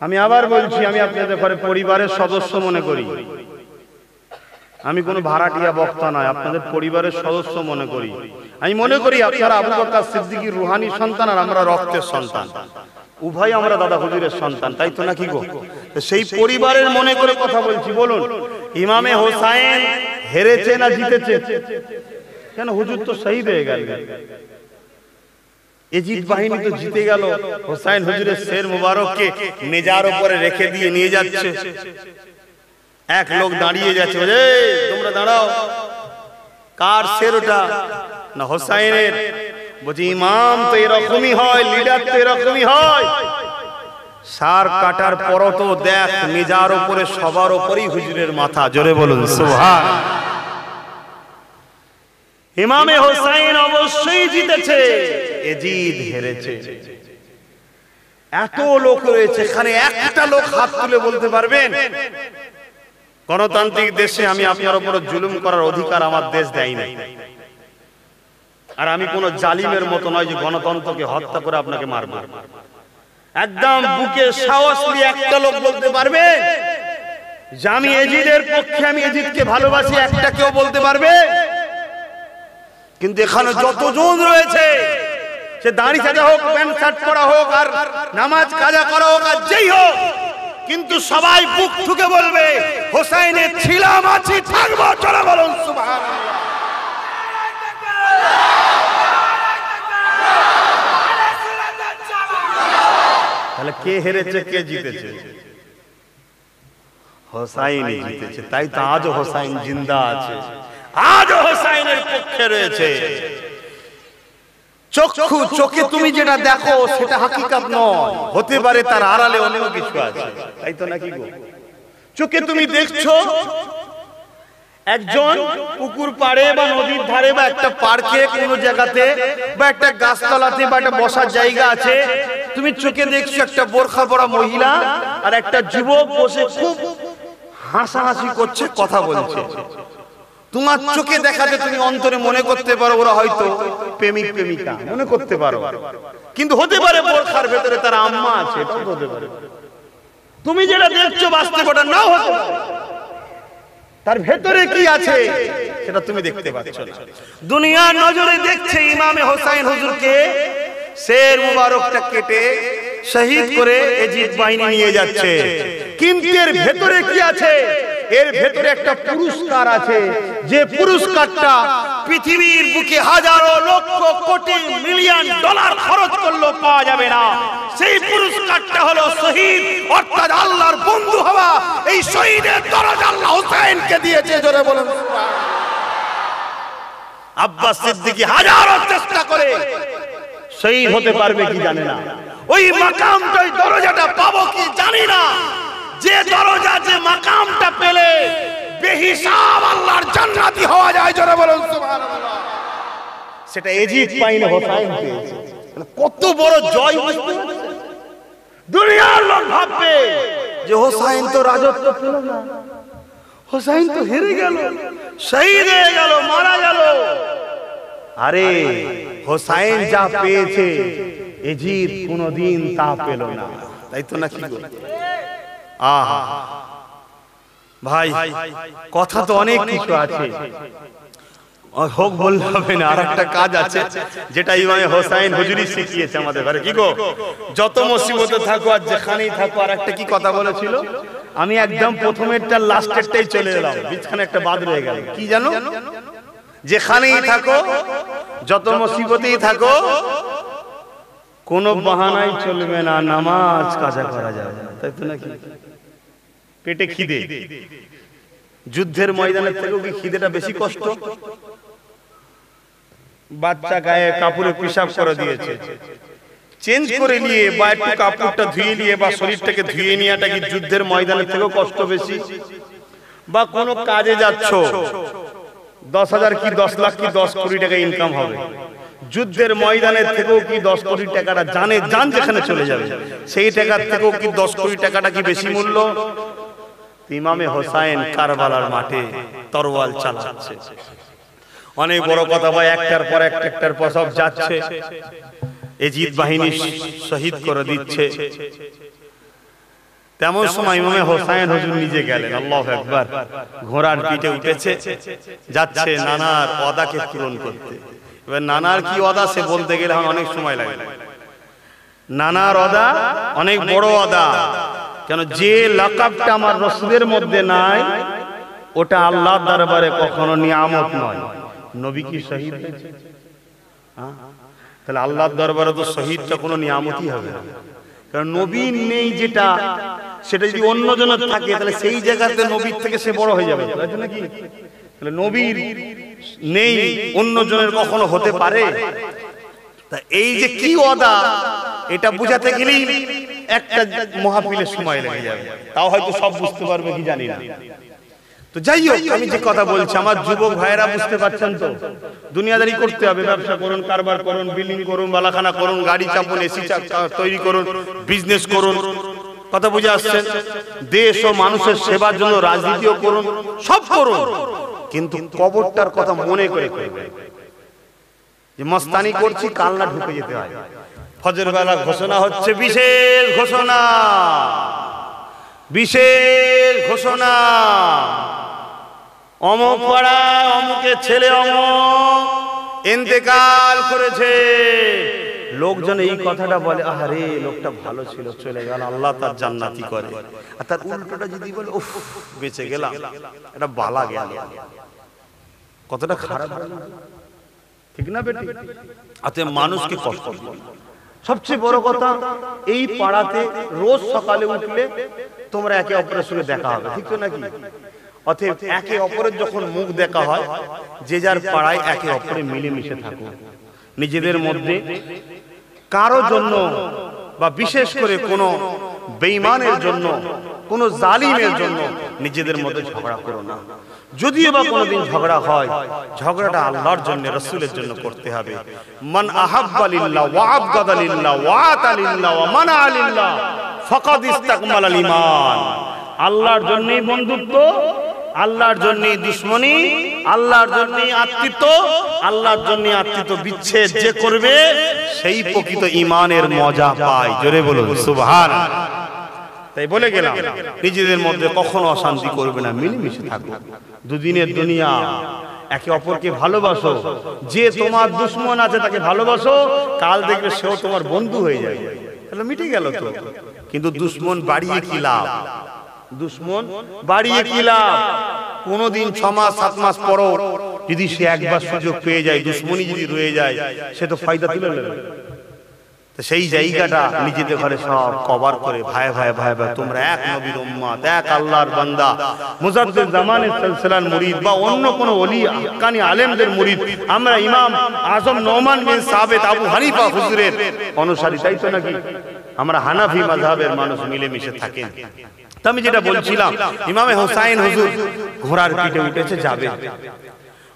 আমি আবার বলছি, আমি আপনাদের ঘরে পরিবারের সদস্য মনে করি, আমি কোনো ভাড়াটিয়া বক্তা নয়, আপনাদের পরিবারের সদস্য মনে করি। আমি মনে করি আপনারা আবু বকর সিদ্দিকীর রুহানি সন্তান, আর আমরা রক্তের সন্তান, উভয় আমরা দাদা হুজুরের সন্তান, তাই তো নাকি গো? সেই পরিবারের মনে করে কথা বলছি। বলুন, ইমামে হোসাইন হেরেছে না জিতেছে? কেন, হুজুর তো শহীদ হয়ে গেল, এজিদ বাহিনী তো জিতে গেল। হোসাইন হুজুরের শের মুবারককে নেজার উপরে রেখে দিয়ে নিয়ে যাচ্ছে, এক লোক দাঁড়িয়ে যাচ্ছে, তোমরা দাঁড়াও, কার শের ওটা? না হোসাইনের। বলছি ইমাম তো এরকমই হয়, লিডার তো এরকমই হয়। সার কাটার পরও তো দেখ, নিজার উপরে সবার উপরেই হুজুরের মাথা। জোরে বলুন সুবহান। ইমামে হোসাইন অবশ্যই জিতেছে, এজিদ হেরেছে। এত লোক রয়েছে এখানে, একটা লোক হাত তুলে বলতে পারবেন গণতান্ত্রিক দেশে আমি আপনার উপর জুলুম করার অধিকার আমার দেশ দেয় না? আর আমি কোন জালিমের মতো নয় যে গণতন্ত্রকে হত্যা করে আপনাকে মারব। একদম বুকে সাহস নিয়ে একটা লোক বলতে পারবে যে আমি এজিদের পক্ষে, আমি এজিদকে ভালোবাসি? একটা কেউ বলতে পারবে? কিন্তু এখানে যতজন রয়েছে, সে দাড়ি সাজা হোক, প্যান্ট শার্ট পরা হোক, আর নামাজ কাজা করা হোক, আর যেই হোক, কিন্তু সবাই বুক ঠুকে বলবে হোসাইনের ছিলাম, আছি, থাকবো। চলো বলুন সুবহানাল্লাহ। তাহলে কে হেরেছে কে জিতেছে? হোসাইনই জিতেছে। তাই তো আজও হোসাইন জিন্দা আছে, আজও হোসাইনের পক্ষে রয়েছে। চোখে তুমি যেটা দেখো সেটা হাকিকাত নয়, হতে পারে তার আড়ালে অনেক কিছু আছে, তাই তো নাকি গো? চোখে তুমি দেখছো একজন পুকুর পাড়ে বা নদীর ধারে বা একটা পার্কে কোনো জায়গাতে বা একটা গাছতলাতে বা একটা বসার জায়গা আছে, তুমি চোখে দেখছো একটা বোরখা পরা মহিলা আর একটা যুবক বসে খুব হাসাহাসি করছে, কথা বলছে। তোমার চোখে দেখাতে তুমি অন্তরে মনে করতে পারো ওরা হয়তো প্রেমিক প্রেমিকা, মনে করতে পারো, কিন্তু হতে পারে বোরখার ভেতরে তার আম্মা আছে, এটাও হতে পারে। তুমি যেটা দেখছো বাস্তব ওটা নাও হতে পারে, তার ভেতরে কি আছে সেটা তুমি দেখতে পাচ্ছ না। দুনিয়ার নজরে দেখছে ইমামে হোসাইন হুজুরকে শের মুবারকটা কেটে শহীদ করে এজিদ বাহিনী নিয়ে যাচ্ছে, কিন্তু এর ভেতরে কি আছে? এর ভেতরে একটা পুরস্কার আছে, যে পুরস্কারটা পৃথিবীর বুকে হাজারো লক্ষ কোটি মিলিয়ন ডলার খরচ করলেও পাওয়া যাবে না। সেই পুরস্কারটা হলো শহীদ, অর্থাৎ আল্লাহর বন্ধু হওয়া। এই শহীদের দরজা আল্লাহ হোসেনকে দিয়েছে। জোরে বলুন সুবহানাল্লাহ। আব্বাস সিদ্দিকী হাজারো চেষ্টা করে শহীদ হতে পারবে কি জানে না, ওই মাকামটা, ওই দরজাটা পাবো কি জানি না। যে দরজা, যে মাকামটা পেলে বেহিসাব আল্লাহর জান্নাতি হওয়া যায়। জোরে বলুন সুবহানাল্লাহ। সেটা এজিদ পাইনি, হোসাইন পেয়েছে। কত বড় জয়! দুনিয়ার লোক ভাববে যে হোসাইন তো রাজত্ব পেল না, হোসাইন তো হেরে গেল, শহীদ হয়ে গেল, মারা গেল। আরে হোসাইন যা পেয়েছে এজিদ কোনদিন তা পেল না, তাই তো নাকি? আহা ভাই, কথা তো অনেক কিছু আছে, হোক বললে হবে না। আর একটা কাজ আছে যেটা ইমামে হোসাইন হুজুরি শিখিয়েছে আমাদের ঘরে। কি গো, যত মুসিবতে থাকো আর যেখানেই থাকো, আর একটা কি কথা বলেছিল? আমি একদম প্রথমেরটা লাস্টেরটাই চলে এলাম, বিছখানে একটা বাদ রয়ে গেল। কি জানো? যেখানেই থাকো, যত মুসিবতেই থাকো, কোনো বাহানাই চলবে না, নামাজ কাজা করা যাবে না, তাই তো নাকি? পেটে খিদে, যুদ্ধের ময়দানের থেকেও কি খিদেটা বেশি কষ্ট? বাচ্চা গায়ে কাপড়ে পেশাব করে দিয়েছে, চেঞ্জ করে নিয়ে বা একটু কাপড়টা ধুয়ে নিয়ে বা শরীরটাকে ধুয়ে নেওয়াটা কি যুদ্ধের ময়দানের থেকেও কষ্ট বেশি? বা কোনো কাজে যাচ্ছ, 10,000 কি 10 লাখ কি 10 কোটি টাকা ইনকাম হবে, যুদ্ধের ময়দানের থেকেও কি 10 কোটি টাকাটা জান যেখানে চলে যাবে, সেই টাকার থেকেও কি 10 কোটি টাকাটা কি বেশি মূল্য? ইমামে হোসাইন কারবালার মাঠে তরোয়াল চালাচ্ছে। অনেক বড় কথা ভাই, একটার পর সব যাচ্ছে, এজিদ বাহিনী শহীদ করে দিচ্ছে। তেমন সময় ইমামে হোসাইন হুজুর নিজে গেলেন, আল্লাহু আকবার, ঘোড়ার পিঠে উঠেছে, যাচ্ছে নানার ওয়াদাকে পূরণ করতে। এবার নানার কি ওয়াদা সে বলতে গেলে অনেক সময় লাগে। নানার ওয়াদা অনেক বড় ওয়াদা, কেন যে লাকাবটা আমার রাসূলের মধ্যে নাই, ওটা আল্লাহর দরবারে কখনো নিয়ামত নয়। নবী কি শহীদ হয়েছে? তাহলে আল্লাহর দরবারে তো শহীদটা কোনো নিয়ামতই হবে না, কারণ নবী নেই যেটা, সেটা যদি অন্য জনের থাকে তাহলে সেই জায়গাতে নবীর থেকে সে বড় হয়ে যাবে, তাই তো নাকি? তাহলে নবীর নেই, অন্য জনের কখনো হতে পারে? তা এই যে কি ওয়াদা, এটা বুঝাতে গেলেই একটা মাহফিলের সময় লেগে যাবে, তাও হয়তো সব বুঝতে পারবে কি জানি না। তো যাই হোক, আমি যে কথা বলছি, আমার যুবক ভাইয়েরা বুঝতে পারছেন তো, দুনিয়াদারি করতে হবে, ব্যবসা করুন, কারবার করুন, বিল্ডিং করুন, বালাখানা করুন, গাড়ি চাপুন, এসি তৈরি করুন, বিজনেস করুন, কথা বুঝে আসছেন? দেশ ও মানুষের সেবার জন্য রাজনীতিও করুন, সব করুন, কিন্তু কবরটার কথা মনে করে করবেন। যে মস্তানি করছি, কাল না ঢুকে যেতে হয়। ফজর বেলা ঘোষণা হচ্ছে, বিশেষ ঘোষণা, বিশেষ ঘোষণা, অমুক পাড়া অমুকের ছেলে অমুক ইন্তেকাল করেছে। লোকজন এই কথাটা বলে, আরে লোকটা ভালো ছিল, চলে গেল, আল্লাহ তার জান্নাতি করে। আর তার উল্টোটা যদি বলে, উফ বেঁচে গেলাম, এটা বালা গেল, কতটা খারাপ, ঠিক না বেটি? আতে মানুষকে কষ্ট দিবে। সবচেয়ে বড় কথা, এই পাড়াতে রোজ সকালে উঠলে তোমরা একে অপরের সঙ্গে দেখা হবে, ঠিক তো নাকি? অতএব একে অপরের যখন মুখ দেখা হয়, যে যার পাড়ায় একে অপরে মিলেমিশে থাকো। নিজেদের মধ্যে কারো জন্য বা বিশেষ করে কোনো বেঈমানের জন্য, কোনো জালিমের জন্য নিজেদের মধ্যে ঝগড়া করো না। যদিও বা কোনোদিন ঝগড়া হয়, ঝগড়াটা আল্লাহর জন্য, রাসূলের জন্য করতে হবে। মান আহাব্বা লিল্লাহ ওয়া আবগাদা লিল্লাহ ওয়া আতা লিল্লাহ ওয়া মানা লিল্লাহ ফাকাদ ইসতাকমালাল ঈমান। আল্লাহর জন্যই বন্ধুত্ব, আল্লাহর জন্যই দুশমনি, আল্লাহর জন্যই আত্মীয়ত্ব, আল্লাহর জন্যই আত্মীয়ত্ব বিচ্ছেদ যে করবে সেই প্রকৃত ঈমানের মজা পায়। জোরে বলুন সুবহানাল্লাহ। তাই বলে গেলাম, নিজেদের মধ্যে কখনো অশান্তি করবে না, মিলেমিশে থাকো। দুদিনের দুনিয়া, একে অপরকে ভালোবাসো। যে তোমার দুশমন আছে তাকে ভালোবাসো, কাল দেখবে সেও তোমার বন্ধু হয়ে যাবে, তাহলে মিটে গেল তো। কিন্তু দুশমন বাড়িয়ে কি লাভ? দুশমন বাড়িয়ে কি লাভ? কোনদিন 6 মাস 7 মাস পরও যদি সে একবার সুযোগ পেয়ে যায়, দুশমনি যদি রয়ে যায়, সে তো ফায়দা তুলে নেবে। সেই জায়গাটা নিজেদের ঘরে সব কভার করে, ভাই ভাই ভাই ভাই, তোমরা এক নবীর উম্মত, এক আল্লাহর বান্দা, মুজাদ্দিদ জামানের সিলসিলার মুরিদ বা অন্য কোন ওলি হাক্কানি আলেমদের মুরিদ, আমরা ইমাম আজম নোমান বিন সাবিত আবু হানিফা হুজুরের অনুসারী, তাই তো নাকি? আমরা হানাফি মাযহাবের মানুষ, মিলেমিশে থাকেন। আমি যেটা বলছিলাম, ইমামে হোসাইন হুজুর ঘোড়ার পিঠে উঠেছে, যাবে।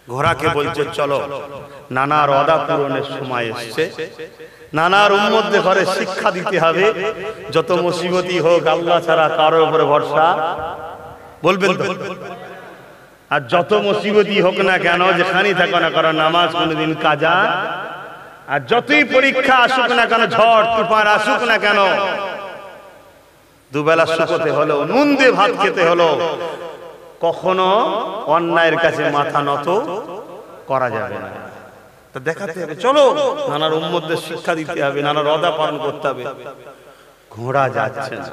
ঘোড়াকে বলছে চলো, নানার ওয়াদা পূরণের সময় এসছে, নানার উম্মতদের ঘরে শিক্ষা দিতে হবে, যত মুসিবতই হোক আল্লাহ ছাড়া কারোর উপরে ভরসা বলবেন তো। আর যত মুসিবতই হোক না কেন, যেখানেই থাকো না কারণ নামাজ কোনোদিন কাজা, আর যতই পরীক্ষা আসুক না কেন, ঝড় তুফান আসুক না কেন, দুবেলা শুকোতে হলো, নুন দিয়ে ভাত খেতে হলো, কখনো অন্যায়ের কাছে মাথা নত করা যাবে না। তো দেখাতে হবে চলো, নানার উম্মতদের শিক্ষা দিতে হবে, নানার ওয়াদা পালন করতে হবে। ঘোড়া যাচ্ছে না।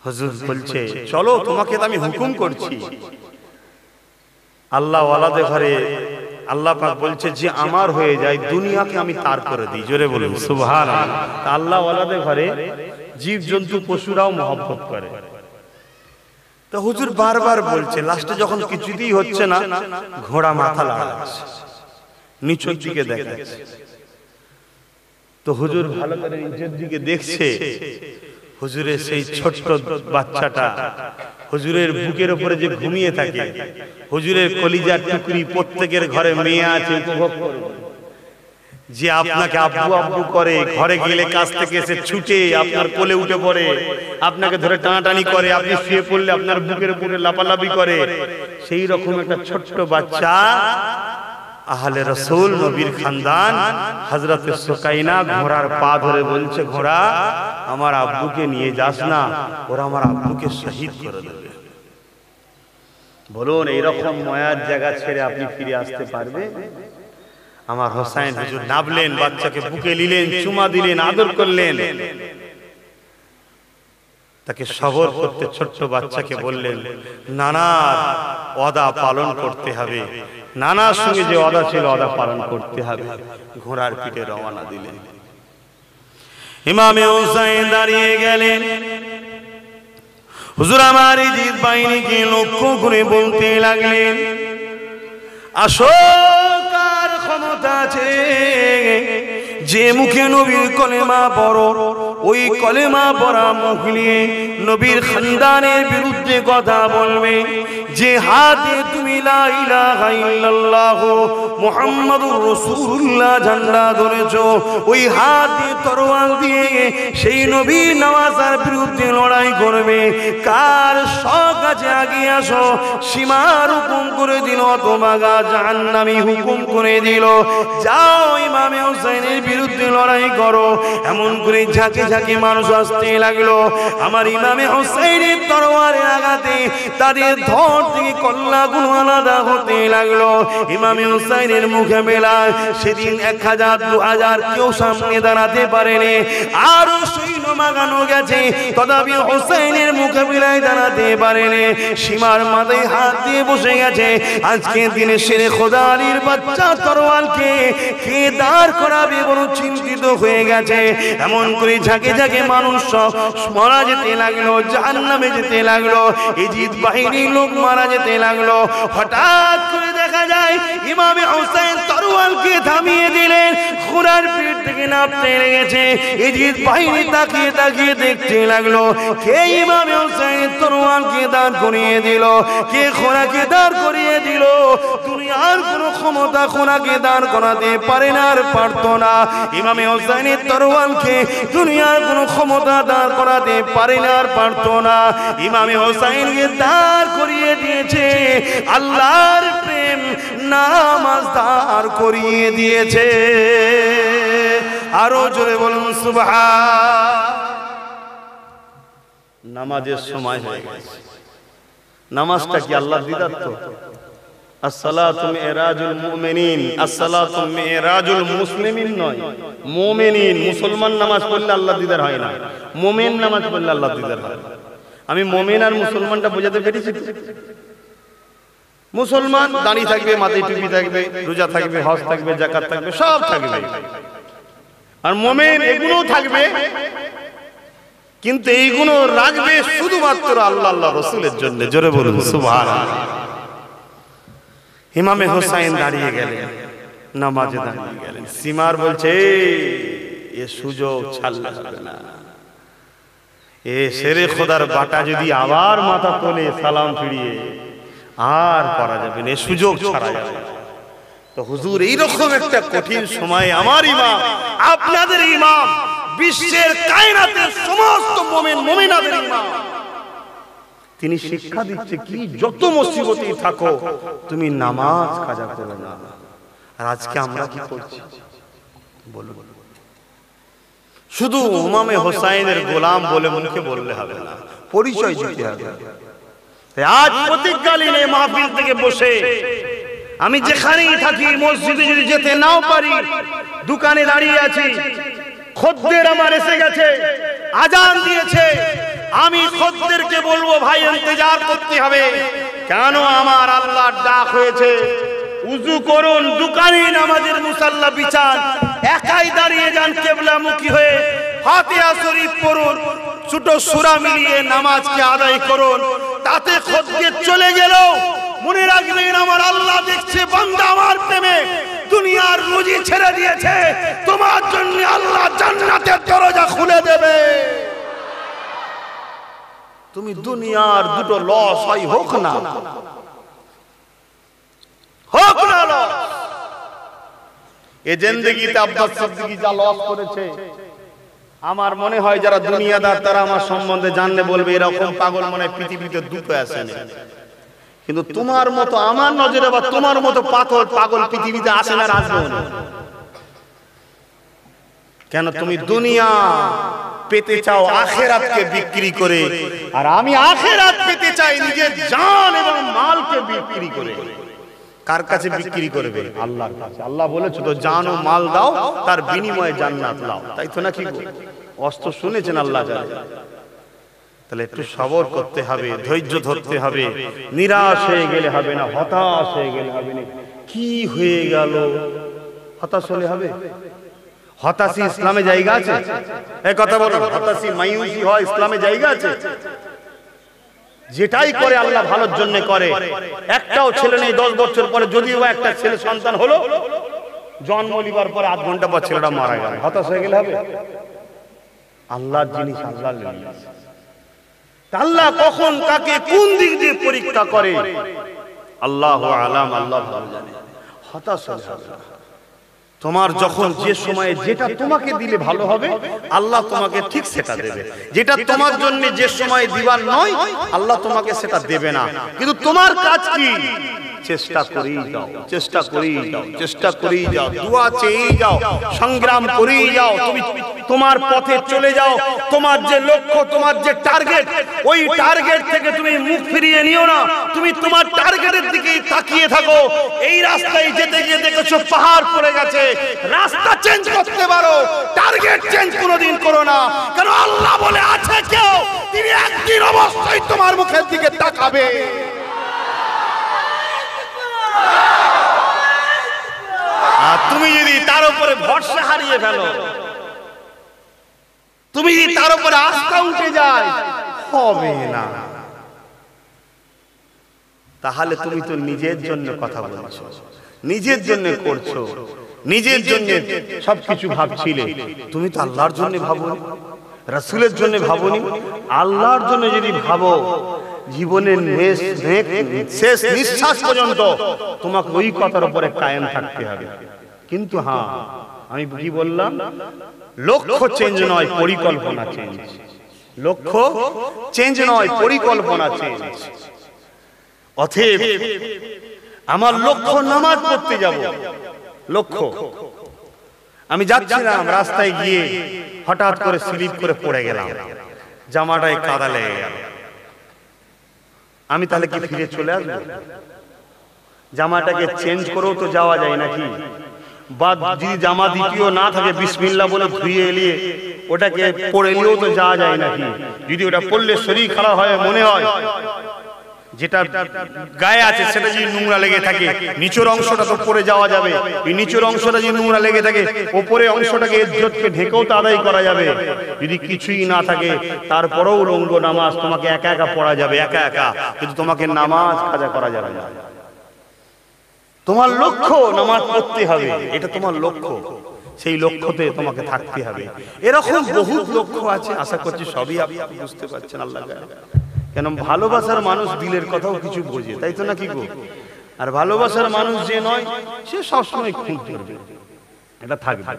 হুজুর বলছে চলো, তোমাকে তো আমি হুকুম করছি। আল্লাহ ওয়ালাদের ঘরে আল্লাহ পাক বলছে যে আমার হয়ে যায় দুনিয়াকে আমি তার করে দিই। জোরে বলুন সুবহানাল্লাহ। আল্লাহ ওয়ালাদের ঘরে জীব জন্তু পশুরাও মহব্বত করে। তো হুজুর বারবার বলছে, লাস্টে যখন কিছুতেই হচ্ছে না, ঘোড়া মাথা লাগাচ্ছে, নিচের দিকে দেখাচ্ছে। তো হুজুর ভালো করে নিচের দিকে দেখছে, হুজুরের সেই ছোট্ট বাচ্চাটা হুজুরের বুকের উপরে যে ঘুমিয়ে থাকে, হুজুরের কলিজার টুকরি প্রত্যেকের ঘরে মেয়ে আছে, উপভোগ করবে। যে আপনাকে আব্বু আব্বু করে, ঘরে গেলে কাছ থেকে এসে ছুটে আপনার কোলে উঠে পড়ে, আপনাকে ধরে টানাটানি করে, আপনি শুয়ে পড়লে আপনার বুকের উপরে লাফালাফি করে, সেই রকম একটা ছোট্ট বাচ্চা আহলে রাসূল নবীর খানদান হযরত সুকাইনা ঘোড়ার পা ধরে বলছে, ঘোড়া আমার আব্বুকে নিয়ে যাস না, ওরা আমার আব্বুকে শহীদ করে দেবে। বলুন এইরকম মায়ার জায়গা ছেড়ে আপনি ফিরে আসতে পারবে? আমার হোসেন হুজুর নাবলেন, বাচ্চাকে বুকে নিলেন, চুমা দিলেন, আদর করলেন, তাকে সবর করতে ছোট্ট বাচ্চাকে বললেন নানার ওয়াদা পালন করতে হবে, নানার সঙ্গে যে ওয়াদা ছিল ওয়াদা পালন করতে হবে। ঘোড়ার পিঠে রওনা দিলেন। ইমামে হোসেন দাঁড়িয়ে গেলেন। হুজুর আমার ইজিদ বাহিনীকে লক্ষ্য করে বলতে লাগলেন, আসো, কার ক্ষমতা আছে যে মুখে নবীর কলেমা পড়ো, ওই কলেমা পড়া মুখ নিয়ে নবীর খানদানের বিরুদ্ধে কথা বলবে, যে হাতে তুমি লা ইলাহা ইল্লাল্লাহ মুহাম্মাদুর রাসূলুল্লাহ ঝান্ডা ধরেছো, ওই হাতে তরোয়াল দিয়ে সেই নবী নওয়াজের বিরুদ্ধে লড়াই করবে। কার শখ আছে আগে আসো। সীমার হুকুম করে দিল, তোমাগা জাহান্নামী হুকুম করে দিল, যাও ইমামে হোসেনের বিরুদ্ধে লড়াই করো। এমন করে ঝাঁকে ঝাঁকে মানুষ আসতে লাগলো। আমার ইমামে হোসেনের তরোয়ারের আঘাতে তাদের ধর থেকে কল্লাগুলো আলাদা হতে লাগলো। ইমামে হোসেনের মুখে বেলায় সেদিন 1000 2000 কেউ সামনে দাঁড়াতে পারেনি, আরো সৈন্য মাগানো গেছে, তথাপি হোসেনের মুখে বেলায় দাঁড়াতে পারেনি। সীমার মাথায় হাত দিয়ে বসে গেছে। আজকে দিনে শেরে খোদা আলীর বাচ্চা তরোয়ালকে কে দাঁড় করাবে বড় চিন্তিত হয়ে গেছে। এমন করে ঝাঁকে ঝাঁকে মানুষ সব মারা যেতে লাগলো, জাহান্নামে যেতে লাগলো, ইজিদ বাহিনীর লোক মারা যেতে লাগলো। হঠাৎ করে দেখা যায় ইমামে হোসেন তরোয়ালকে থামিয়ে দিলেন, ঘোড়ার পিঠ থেকে নামতে লেগেছে। ইজিদ বাহিনী তাকিয়ে তাকিয়ে দেখতে লাগলো, কে ইমামে হোসেন তরোয়ালকে দাঁড় করিয়ে দিল, কে ঘোড়াকে দাঁড় করিয়ে দিল। দুনিয়ার কোনো ক্ষমতা ঘোড়াকে দাঁড় করাতে পারে না, আর পারতো না। ইমামে হোসেনের তরোয়ালকে দুনিয়ার কোনো ক্ষমতা দাঁড় করাতে পারে না, আর পারতো না। ইমামে হোসেনকে দাঁড় করিয়ে দিয়েছে আল্লাহর প্রেম, নামাজ দাঁড় করিয়ে দিয়েছে। আরো জোরে বলুন সুবহান। নামাজের সময় হয়ে গেছে। নামাজটা কি আল্লাহর দিদার? তো আসসালাতু মিরাজুল মুমিনিন, আসসালাতু মিরাজুল মুসলিমিন নয়। মুমিনিন মুসলমান নামাজ পড়লে আল্লাহর দিদার হয় না, মুমিন নামাজ পড়লে আল্লাহর দিদার হয়। আমি মুমিন আর মুসলমানটা বোঝাতে পেরেছি? মুসলমান দাঁড়িয়ে থাকবে, মাথায় টুপি থাকবে, রোজা থাকবে, হজ থাকবে, যাকাত থাকবে, সব থাকবে। আর মুমিন এগুলো থাকবে, কিন্তু এইগুলো রাখবে শুধুমাত্র আল্লাহ আল্লাহ রাসূলের জন্য। জোরে বলুন সুবহানাল্লাহ। ইমামে হোসেন দাঁড়িয়ে গেলেন, নামাজে দাঁড়িয়ে গেলেন। সীমার বলছে এ সুযোগ ছাড়লে হবে না। এ শেরে খোদার বাটা যদি আবার মাথা তোলে সালাম ফিরিয়ে, আর করা যাবে না, সুযোগ ছাড়া যাবে না। তো হুজুর এইরকম একটা কঠিন সময়ে আমার ইমাম, আপনাদের ইমাম, বিশ্বের কায়নাতের সমস্ত মুমিন মুমিনাদের ইমাম, তিনি শিক্ষা দিচ্ছে কি, যত মুসিবতেই থাকো তুমি নামাজ কাজা করো না। আর আজকে আমরা কি করছি বলুন? শুধু ইমামে হোসাইনের গোলাম বলে মুখে বললে হবে না, পরিচয় দিতে হবে। আজ প্রতিজ্ঞালীন এই মাহফিল থেকে বসে আমি যেখানেই থাকি, মসজিদে যদি যেতে নাও পারি, দোকানে দাঁড়িয়ে আছি, খদ্দের আমার এসে গেছে, আজান দিয়েছে, আমি খদ্দেরকে বলবো ভাই ইন্তজার করতে হবে, কেন আমার আল্লাহর ডাক হয়েছে, উযু করুন, দোকানে নামাজের মুসাল্লা বিছান, একাই দাঁড়িয়ে যান কিবলামুখী হয়ে, ফাতিহা শরীফ পড়ুন, ছোট সূরা মিলিয়ে নামাজকে আদায় করুন। তাতে খদ্দের চলে গেল, মনে রাখবেন আমার আল্লাহ দেখছে, বান্দা আমার প্রেমে দুনিয়ার রুজি ছেড়ে দিয়েছে, তোমার জন্য আল্লাহ জান্নাতের দরজা খুলে দেবে। তুমি দুনিয়ার দুটো লস হয় হোক না লস, এই জিন্দেগিতে আব্বাস সিদ্দিকী যা লস করেছে, আমার মনে হয় যারা দুনিয়াদার তারা আমার সম্বন্ধে জানলে বলবে এরকম পাগল মনে হয় পৃথিবীতে দুটো আছে না। কিন্তু তোমার মতো আমার নজরে বা তোমার মতো পাগল পৃথিবীতে আসে না, আসবে না। কেন তুমি দুনিয়া পেতে চাও আখেরাতকে বিক্রি করে, আর আমি আখেরাত পেতে চাই নিজের জান এবং মালকে বিক্রি করে। কার কাছে বিক্রি করবে? আল্লাহর কাছে। আল্লাহ বলেছে তো জান ও মাল দাও, তার বিনিময়ে জান্নাত লাও, তাই তো নাকি? অস্ত্র শুনেছেন আল্লাহ জানে। তাহলে একটু সবর করতে হবে, ধৈর্য ধরতে হবে, নিরাশ হয়ে গেলে হবে না, হতাশ হয়ে গেলে হবে না। কি হয়ে গেল হতাশ হলে হবে? হতাশি ইসলামে জায়গা আছে? এই কথা বলো, হতাশি মায়ুসি হয় ইসলামে জায়গা আছে? যেটাই করে আল্লাহ ভালোর জন্য করে। একটাও ছেলে নেই 10 বছর পরে, যদিও একটা ছেলে সন্তান হলো, জন্ম নিবার পরে 8 ঘন্টা পর ছেলেটা মারা গেল, হতাশ হয়ে গেলে হবে? আল্লাহর জিনিস আল্লাহ নিয়ে, আল্লাহ কখন কাকে কোন দিক দিয়ে পরীক্ষা করে আল্লাহু আলাম, আল্লাহ ভালো জানে। হতাশ হলে হবে না। তোমার যখন যে সময়ে যেটা তোমাকে দিলে ভালো হবে, আল্লাহ তোমাকে ঠিক সেটা দেবে। যেটা তোমার জন্য যে সময় দিবার নয়, আল্লাহ তোমাকে সেটা দেবে না। কিন্তু তোমার কাজ কি? চেষ্টা করেই যাও, চেষ্টা করেই যাও, চেষ্টা করেই যাও, দোয়া চেয়েই যাও, সংগ্রাম করেই যাও। তুমি তোমার পথে চলে যাও। তোমার যে লক্ষ্য, তোমার যে টার্গেট, ওই টার্গেট থেকে তুমি মুখ ফিরিয়ে নিও না। তুমি তোমার টার্গেটের দিকেই তাকিয়ে থাকো। এই রাস্তায় যেতে গিয়ে দেখেছো পাহাড় পড়ে গেছে, রাস্তা চেঞ্জ করতে পারো, টার্গেট চেঞ্জ কোনোদিন করো না। কারণ আল্লাহ বলে আছে কেউ, তিনি একদিন অবশ্যই তোমার মুখের দিকে তাকাবে। আর তুমি যদি তার উপরে ভরসা হারিয়ে ফেলো, তুমি যদি তার উপরে আস্থা উঠে যায়, হবে না। তাহলে তুমি তো নিজের জন্য কথা বলছো, নিজের জন্য করছো, নিজের জন্য সবকিছু ভাবছিলে। তুমি তো আল্লাহর জন্য ভাবোনি, রাসূলের জন্য ভাবোনি। আল্লাহর জন্য যদি ভাবো, জীবনের শেষ নিঃশ্বাস পর্যন্ত তোমাকে ওই কথার উপরে কায়েম থাকতে হবে। কিন্তু হ্যাঁ, আমি কি বললাম, লক্ষ্য চেঞ্জ নয়, পরিকল্পনা চেঞ্জ। লক্ষ্য চেঞ্জ নয়, পরিকল্পনা চেঞ্জ। অতএব আমার লক্ষ্য নামাজ পড়তে যাব, লক্ষ্য। আমি যাচ্ছিলাম, রাস্তায় গিয়ে হঠাৎ করে স্লিপ করে পড়ে গেলাম, জামাটায় কাদা লেগে গেল। আমি তাহলে কি ফিরে চলে আসবো? জামাটাকে চেঞ্জ করেও তো যাওয়া যায় নাকি? বা যদি জামা দ্বিতীয় না থাকে, বিসমিল্লাহ বলে ধুয়ে এলিয়ে ওটাকে পরে নিয়েও তো যাওয়া যায় নাকি? যদি ওটা পড়লে শরীর খারাপ হয় মনে হয়, যেটা গায়ে আছে সেটা যদি নোংরা লেগে থাকে, নিচের অংশটা তো পরে যাওয়া যাবে। এই নিচের অংশটা যদি নোংরা লেগে থাকে, উপরে অংশটাকে ইজ্জতকে ঢেকেও তো আদায় করা যাবে। যদি কিছুই না থাকে, তারপরেও লঙ্গ নামাজ তোমাকে একা একা পড়া যাবে, একা একা। কিন্তু তোমাকে নামাজ কাজা করা যাবে না। তোমার লক্ষ্য নামাজ পড়তে হবে, এটা তোমার লক্ষ্য। সেই লক্ষ্যতে তোমাকে থাকতে হবে। এরকম বহু লক্ষ্য আছে, আশা করছি সবই আপনি বুঝতে পারছেন। আল্লাহ কেন ভালোবাসার মানুষ দিলের কথাও কিছু বোঝে, তাই তো নাকি গো? আর ভালোবাসার মানুষ যে নয় সে সবসময় খুঁত ধরবে, এটা থাকবে,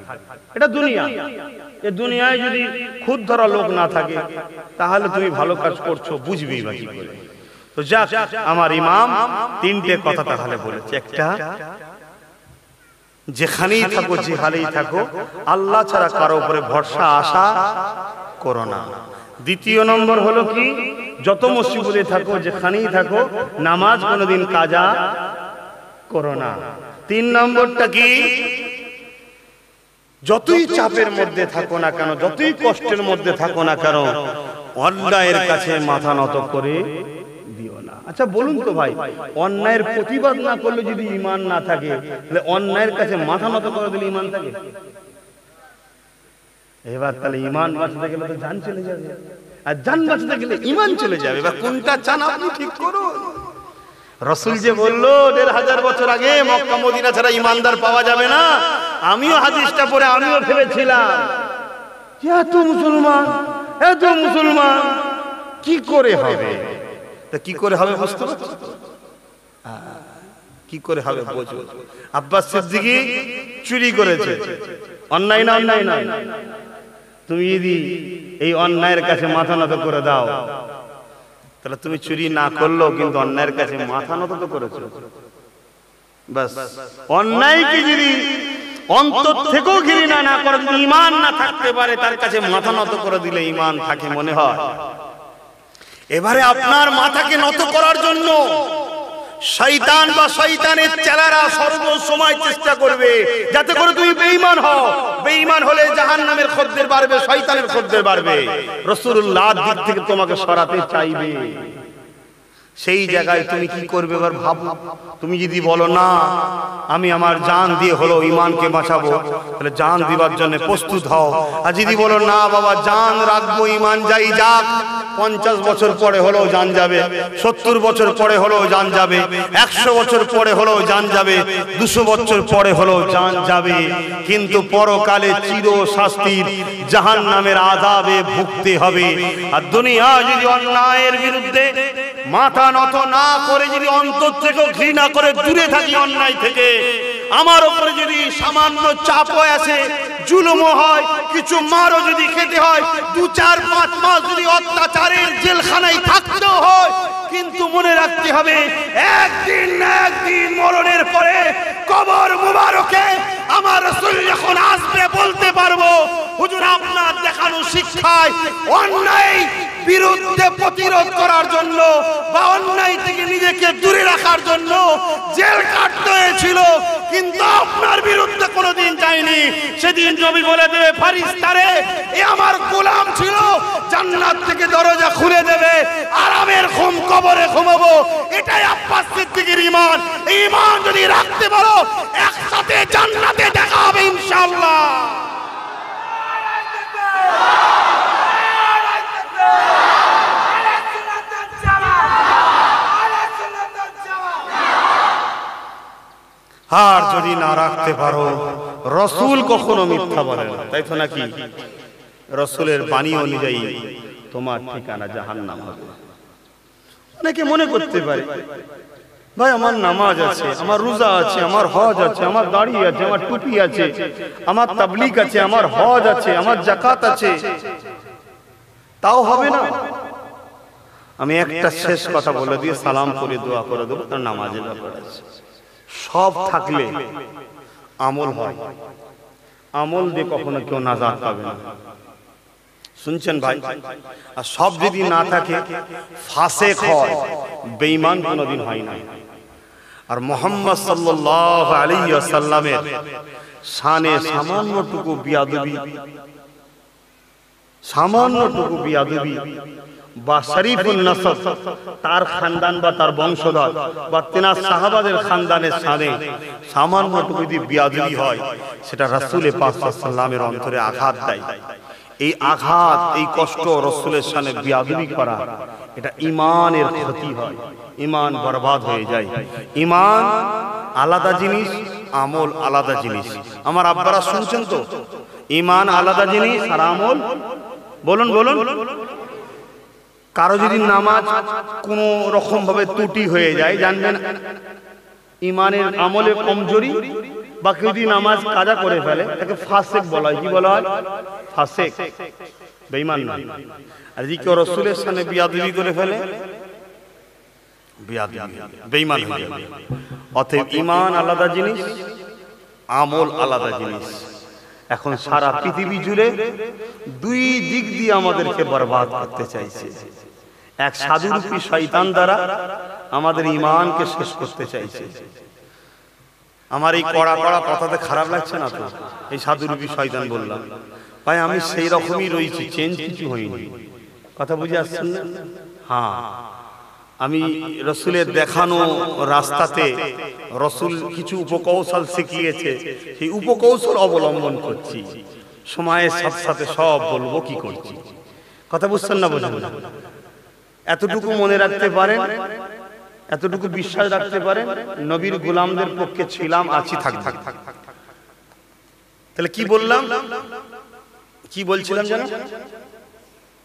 এটা দুনিয়া। এই দুনিয়ায় যদি খুঁত ধরা লোক না থাকে তাহলে তুমি ভালো কাজ করছো বুঝবেই বা কি করে। তো যাক, আমার ইমাম তিনটে কথা তাহলে বলেছে। একটা, যেখানেই থাকো যে হালেই থাকো আল্লাহ ছাড়া কারো উপরে ভরসা আশা করো না। দ্বিতীয় নম্বর হলো কি, যত মুসিবতে থাকো যেখানেই থাকো নামাজ কোনোদিন কাজা করো না। তিন নম্বরটা কি, যতই চাপের মধ্যে থাকো না কেন, যতই কষ্টের মধ্যে থাকো না কেন, অন্যায়ের কাছে মাথা নত করে দিও না। আচ্ছা বলুন তো ভাই, অন্যায়ের প্রতিবাদ না করলে যদি ঈমান না থাকে, তাহলে অন্যায়ের কাছে মাথা নত করে দিলে ঈমান থাকে? এবার তাহলে ঈমান বাঁচাতে গেলে তো জান চলে যাবে, আর জান বাঁচাতে গেলে ঈমান চলে যাবে। এবার কোনটা চান আপনি ঠিক করুন। রাসূল যে বললো ১৫০০ বছর আগে মক্কা মদিনা ছাড়া ঈমানদার পাওয়া যাবে না, আমিও হাদিসটা পড়ে আমিও ভেবেছিলাম এত মুসলমান কি করে হবে, তা কি করে হবে বুঝতে পারছো? কি করে হবে বোঝো। আব্বাস সিদ্দিকী চুরি করেছে, অন্যায় না? অন্যায় না। তুমি যদি এই অন্যায়ের কাছে মাথা নত করে দাও, তাহলে তুমি চুরি না করলেও কিন্তু অন্যায়ের কাছে মাথা নত তো করেছো। বাস, অন্যায়কে যদি অন্তর থেকেও ঘৃণা না করে, ঈমান না থাকতে পারে, তার কাছে মাথা নত করে দিলে ঈমান থাকে মনে হয়। এবারে আপনার মাথাকে নত করার জন্য শয়তান বা শয়তানের চেলারা সর্বসময় চেষ্টা করবে যাতে করে তুমি বেঈমান হও। বেঈমান হলে জাহান্নামের খদ্দের বাড়বে, শয়তানের খদ্দের বাড়বে। রাসূলুল্লাহর দিক থেকে তোমাকে সরাতে চাইবে। সেই জায়গায় তুমি কি করবে এবার ভাবো। তুমি যদি বলো না আমি আমার জান দিয়ে হলো ঈমানকে বাঁচাবো, তাহলে জান দিবার জন্য প্রস্তুত হও। আর যদি বলো না বাবা জান রাখবো, ঈমান যাই যাক, 50 বছর পরে হলেও জান যাবে, 70 বছর পরে হলেও জান যাবে, 100 বছর পরে হলেও জান যাবে, 200 বছর পরে হলেও জান যাবে, কিন্তু পরকালে চির শাস্তির জাহান্নামের আযাবে ভুগতে হবে। আর দুনিয়া যদি অন্যায়ের বিরুদ্ধে মাথা নত না করে, যদি অন্তর থেকে ঘৃণা করে দূরে থাকি অন্যায় থেকে, আমার উপরে যদি সামান্য চাপও আসে, জুলুমও হয়, কিছু মারও যদি খেতে হয়, 2-4-5 মাস যদি অত্যাচারের জেলখানায় থাকতেও হয়, কিন্তু মনে রাখতে হবে একদিন না একদিন মরণের পরে কবর মুবারকে আমার রাসূল যখন আসবে বলতে পারবো হুজুর আপনার দেখানো শিক্ষায় অন্যায় বিরুদ্ধে প্রতিরোধ করার জন্য বা অন্যায় থেকে নিজেকে দূরে রাখার জন্য জেল কাটতে হয়েছিল, কিন্তু আপনার বিরুদ্ধে কোনোদিন যায়নি। সেদিন নবী বলে দেবে ফারিস্তারে এ আমার গোলাম ছিল, জান্নাত থেকে দরজা খুলে দেবে, আরামের ঘুম কবরে ঘুমাবো। এটাই আব্বাস সিদ্দিকীর ঈমান। এই ঈমান যদি রাখতে পারো একসাথে জান্নাতে দেখা হবে ইনশাআল্লাহ। আর যদি না রাখতে পারো, রাসূল কখনো মিথ্যা বলে না, তাই তো নাকি? রাসূলের বাণী অনুযায়ী তোমার ঠিকানা জাহান্নাম হবে। অনেকে মনে করতে পারে ভাই আমার নামাজ আছে, আমার রোজা আছে, আমার হজ আছে, আমার দাড়ি আছে, আমার টুপি আছে, আমার তাবলীগ আছে, আমার হজ আছে, আমার যাকাত আছে, তাও হবে না। আমি একটা শেষ কথা বলে দিয়ে সালাম করে দোয়া করে দেবো, তার নামাজের ব্যাপার আছে। সব থাকলে আমল হয়, আমল দিয়ে কখনো কেউ নাজাত পাবে না। শুনছেন ভাই? আর সব যদি না থাকে ফাসিক হয়, বেঈমান কোনোদিন হয় না। আর মুহাম্মদ সাল্লাল্লাহু আলাইহি ওয়াসাল্লামের শানে সামান্যটুকু বিয়াদবি বা শরীফুন নসব, তার খানদান বা তার বংশধর বা তেনার সাহাবাদের খানদানের শানে সামান্যটুকু যদি বিয়াদবি হয়, সেটা রাসূল পাক সাল্লাল্লাহু আলাইহি ওয়াসাল্লামের অন্তরে আঘাত দেয়। এই আঘাত, এই কষ্ট রাসূলের শানে বিয়াদবি করা, এটা ঈমানের ক্ষতি হয়, ঈমান বরবাদ হয়ে যায়। ঈমান আলাদা জিনিস, আমল আলাদা জিনিস। আমার আব্বারা শুনছেন তো? ঈমান আলাদা জিনিস আর আমল, বলুন বলুন, কারো যদি নামাজ কোনো রকম ভাবে ত্রুটি হয়ে যায়, জানবেন ইমানের আমলে কমজোরি, বা কেউ যদি নামাজ কাজা করে ফেলে তাকে ফাসেক বলা হয়। কি বলা হয়? ফাসেক, বেঈমান না। আর যদি কেউ রাসূলের সামনে বিয়াদবি করে ফেলে, বেঈমান হয়ে যাবে। অতএব ঈমান আলাদা জিনিস, আমল আলাদা জিনিস। এখন সারা পৃথিবী জুড়ে দুই দিক দিয়ে আমাদেরকে বরবাদ করতে চাইছে। এক সাধুরূপী শয়তান দ্বারা আমাদের ঈমানকে শেষ করতে চাইছে। আমার এই কড়া কড়া কথাতে খারাপ লাগছে না তো? এই সাধুরূপী শয়তান বললাম, ভাই আমি সেই রকমই রয়েছি, চেঞ্জ কিছু হয়নি। কথা বুঝে আসছেন না? হ্যাঁ, আমি রসুলের দেখানো রাস্তাতে রসুল কিছু উপকৌশল শিখিয়েছে, সেই উপকৌশল অবলম্বন করছি। সময়ের সাথে সাথে সব বলবো কি করছি। কথা বুঝছেন না? বোঝেন না? এতটুকু মনে রাখতে পারেন, এতটুকু বিশ্বাস রাখতে পারেন, নবীর গোলামদের পক্ষে ছিলাম, আছি, থাকবো। তাহলে কি বললাম, কি বলছিলাম জানো?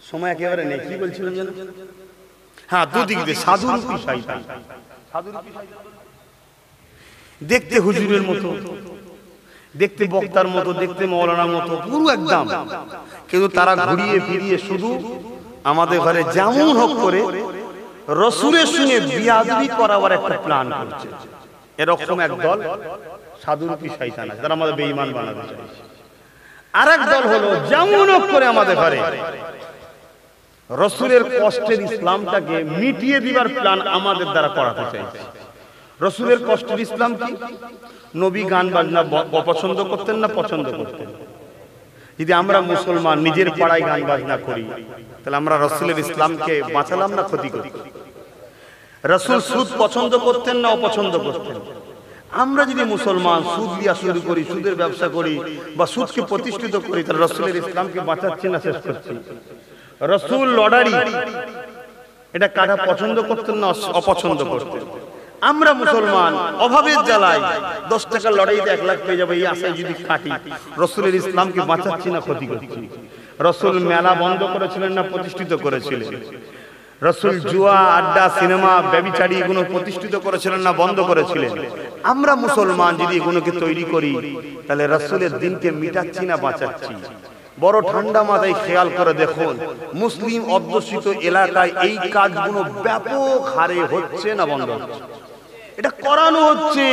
সময় একেবারে নেই। কি বলছিলাম জানো? হ্যাঁ, দুদিক দিয়ে সাধুরূপী শয়তান। দেখতে হুজুরের মতো, দেখতে বক্তার মতো, দেখতে মৌলানার মতো, পুরো একদম, কিন্তু তারা ঘুরিয়ে ফিরিয়ে শুধু আমাদের ঘরে যেমন হোক করে রসুলের সঙ্গে বিয়াদবি করাবার একটা প্ল্যান করছে। এরকম একদল সাধুরূপী শয়তান আছে, তারা আমাদের বেঈমান বানাতে চাইছে। আর এক দল হলো যেমন হোক করে আমাদের ঘরে রসুলের কষ্টের ইসলামটাকে মিটিয়ে দিবার প্ল্যান আমাদের দ্বারা করাতে চাইছে। রসুলের কষ্টের ইসলাম কি? নবী গান বাজনা অপছন্দ করতেন না পছন্দ করতেন? যদি আমরা মুসলমান নিজের পাড়ায় গান বাজনা করি, তাহলে আমরা রসুলের ইসলামকে বাঁচালাম না ক্ষতি করি? রসুল সুদ পছন্দ করতেন না অপছন্দ করতেন? আমরা যদি মুসলমান সুদ দিয়া শুরু করি, সুদের ব্যবসা করি, বা সুদকে প্রতিষ্ঠিত করি, তাহলে রসুলের ইসলামকে বাঁচাচ্ছি না শেষ করছি? রসুল লটারি, এটা কাটা পছন্দ করতেন না অপছন্দ করতেন? আমরা মুসলমান অভাবের জ্বালায় 10 টাকার লড়াইতে 1 লাখ পেয়ে যাবে এই আশায় যদি কাটি, রসুলের ইসলামকে বাঁচাচ্ছি না ক্ষতি করছি? রসুল মেলা বন্ধ করেছিলেন না প্রতিষ্ঠিত করেছিলেন? রসুল জুয়া, আড্ডা, সিনেমা, ব্যভিচারী এগুলো প্রতিষ্ঠিত করেছিলেন না বন্ধ করেছিলেন? আমরা মুসলমান যদি এগুলোকে তৈরি করি, তাহলে রসুলের দিনকে মিটাচ্ছি না বাঁচাচ্ছি? বড় ঠান্ডা মাথায় খেয়াল করে দেখুন, মুসলিম অধ্যুষিত এলাকায় এই কাজগুলো ব্যাপক হারে হচ্ছে না বন্ধ হচ্ছে? এটা করানো হচ্ছে।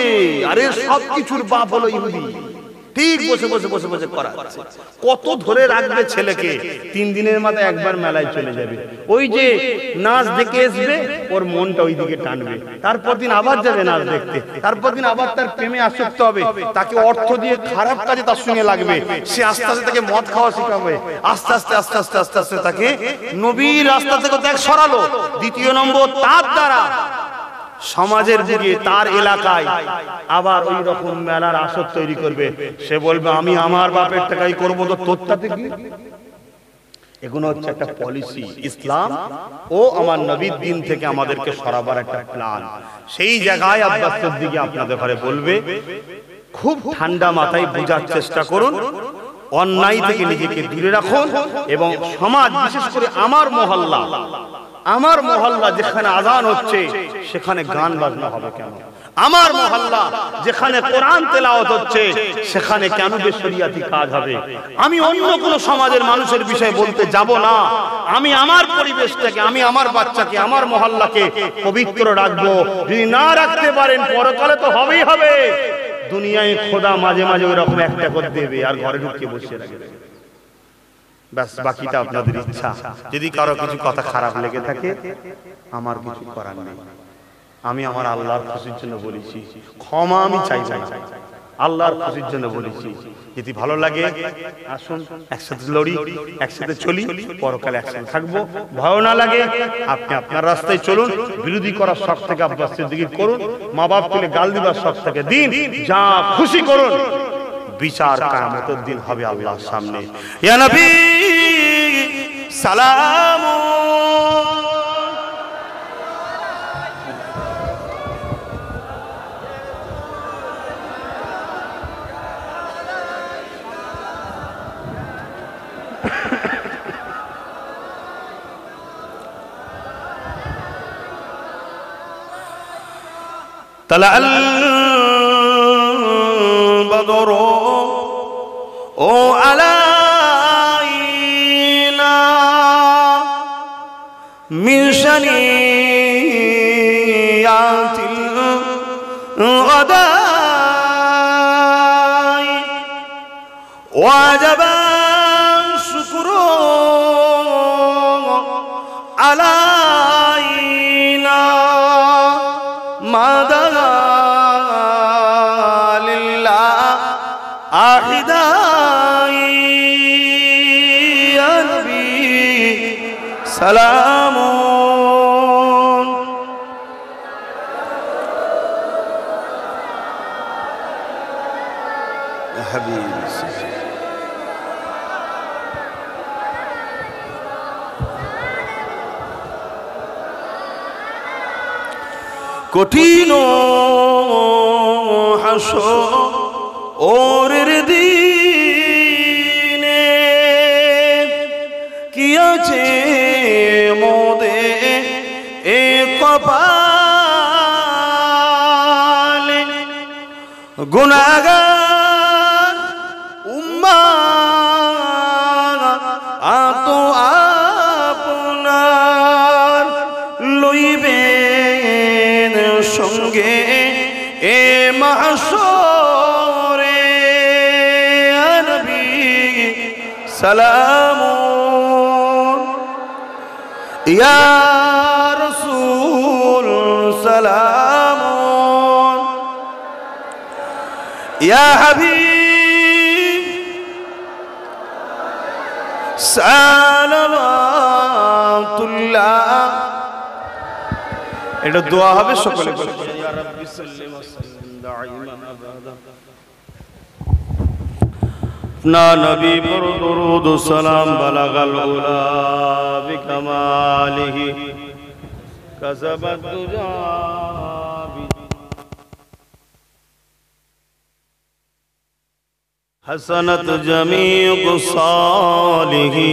আরে সবকিছুর বাপ হলো ইহুদি। ঠিক বসে বসে বসে বসে করাচ্ছে। কত ধরে রাখবে ছেলেকে? 3 দিনের মাথায় একবার মেলায় চলে যাবে, ওই যে নাচ দেখে আসবে, ওর মনটা ওই দিকে টানবে, তারপর দিন আবার যাবে নাচ দেখতে, তারপর দিন আবার তার প্রেমে আসক্ত হবে, তাকে অর্থ দিয়ে খারাপ কাজে তার সঙ্গে লাগবে, সে আস্তে আস্তে তাকে মদ খাওয়া শেখাবে, আস্তে আস্তে আস্তে আস্তে আস্তে আস্তে তাকে নবীর রাস্তা থেকে ত্যাগ সরালো। দ্বিতীয় নম্বর, তার দ্বারা সমাজের দিকে, তার এলাকায় আবার ওই রকম মেলার আসর তৈরি করবে। সে বলবে আমি আমার বাপের টাকাই করবো, তো তোর তাতে কি? এগুলো হচ্ছে একটা পলিসি। ইসলাম ও আমার নবীর দিন থেকে আমাদেরকে সরাবার একটা প্ল্যান। সেই জায়গায় আব্বাস সিদ্দিকী আপনাদের ঘরে বলবে, খুব ঠান্ডা মাথায় বোঝার চেষ্টা করুন, অন্যায় থেকে নিজেকে দূরে রাখুন, এবং সমাজ, বিশেষ করে আমার মহল্লা যেখানে আযান হচ্ছে সেখানে গান বাজনা হবে কেন? আমার মহল্লা যেখানে কোরআন তেলাওয়াত হচ্ছে সেখানে কেন বেশরিয়াতি কাজ হবে? আমি অন্য কোন সমাজের মানুষের বিষয়ে বলতে যাব না। আমি আমার পরিবেশটাকে, আমি আমার বাচ্চাকে, আমার মহল্লাকে পবিত্র রাখবো। যদি না রাখতে পারেন, পরকালে তো হবেই হবে। দুনিয়ায় খোদা মাঝে মাঝে ওই রকম একটা করে দেবে আর ঘরে ঢুকে বসে রাখবে। ব্যাস, বাকিটা আপনাদের ইচ্ছা। যদি কারো কিছু কথা খারাপ লেগে থাকে, আমার কিছু করার নেই। আমি আমার আল্লাহর খুশির জন্য বলেছি, ক্ষমা আমি চাই না, আল্লাহর খুশির জন্য বলেছি। যদি ভালো লাগে আসুন একসাথে লড়ি, একসাথে চলি, পরকালে একসাথে থাকবো। ভালো না লাগে আপনি আপনার রাস্তায় চলুন, বিরোধী করার শখ থেকে আব্বাস সিদ্দিকী করুন, মা বাপ তুলে গাল দিবার শখ থেকে দিন, যা খুশি করুন। বিচার কিয়ামতের দিন হবে আল্লাহর সামনে। ইয়া নবী সালাম। তালাল বদর ও আলাইনা মিন শানিয়াতিল গাদাই ওয়াজাবা শুকরু আলাইনা মাদা লিল্লাহ আহিদাই ইয়া নবী সালামুন ইয়া হাবিব কঠিন হাসরের দিনে কি আছে মোদে এ কপালে গুনাহগার উম্মাহ আতো আপনার লইবে সঙ্গে এ মাহশরে নবী সালামুন ইয়া রাসূল সালামুন ইয়া হাবিব সালাওয়াতুল্লাহ এটা দোয়া হবে সকলে বলে ইয়া রাব্বি সাল্লিম ওয়া সাল্লিম দাইমান আবাদা না নবী পর দরুদ ও সালাম বালাগাল উলা বিকামালিহি কাযাবাত দুজা হাসানাত জামিউ সালিহি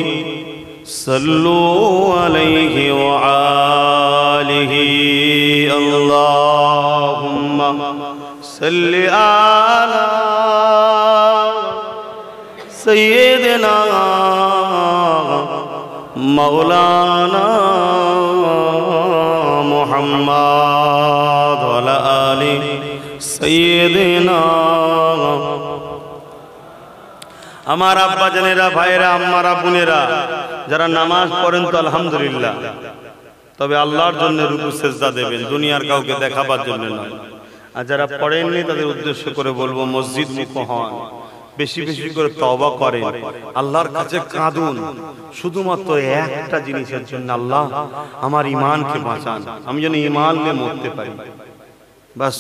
صلوا عليه وآله اللهم صل على سيدنا مولانا محمد وعلى آل سيدنا আমার আব্বা জানেরা ভাইরা আম্মারা বোনেরা যারা নামাজ পড়েন তো আলহামদুলিল্লাহ, তবে আল্লাহর জন্য রুকু সেজদা দেবেন, দুনিয়ার কাউকে দেখাবার জন্য নয়। আর যারা পড়েননি তাদের উদ্দেশ্য করে বলবো মসজিদ মুখ হন, বেশি বেশি করে তওবা করেন, আল্লাহর কাছে কাঁদুন শুধুমাত্র একটা জিনিসের জন্য, আল্লাহ আমার ঈমানকে বাঁচান, আমি যেন ঈমান নিয়ে মরতে পারি। বাস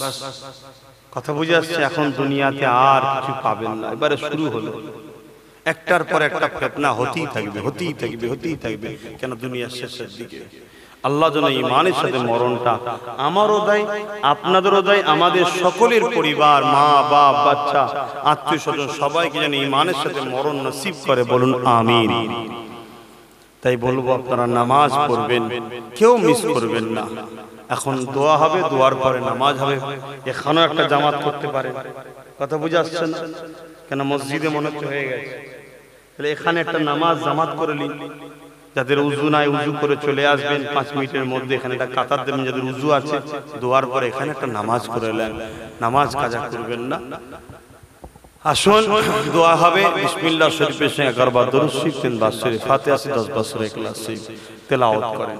কথা বুঝে আসছে। এখন দুনিয়াতে আর কিছু পাবেন না, এবারে শুরু হলো একটার পর একটা ফিতনা হতেই থাকবে হতেই থাকবে হতেই থাকবে। কেন দুনিয়ার শেষের দিকে আল্লাহ যেন ঈমানের সাথে মরণটা আমারও দেয়, আপনাদেরও দেয়, আমাদের সকলের পরিবার, মা বাপ, বাচ্চা, আত্মীয় স্বজন সবাইকে যেন ঈমানের সাথে মরণ নসিব করে, বলুন আমিন। তাই বলবো আপনারা নামাজ পড়বেন, কেউ মিস করবেন না। এখন দোয়া হবে, দোয়ার পরে নামাজ হবে। এখানেও একটা জামাত করতে পারে, কথা বুঝে আসছে না? কেন মসজিদে মনে হচ্ছে হয়ে গেছে, তাহলে এখানে একটা নামাজ জামাত করে নিন। যাদের উজু নাই উজু করে চলে আসবেন 5 মিনিটের মধ্যে, এখানে একটা কাতার দেবেন। যাদের উজু আছে দোয়ার পরে এখানে একটা নামাজ করে নেন, নামাজ কাজা করবেন না। আসুন দোয়া হবে। বিসমিল্লাহ শরীফের সঙ্গে 11 বার দরুদ শরীফ, 3 বার শরীফ ফাতিহা, 10 বার সূরা ইখলাস তেলাওয়াত করেন।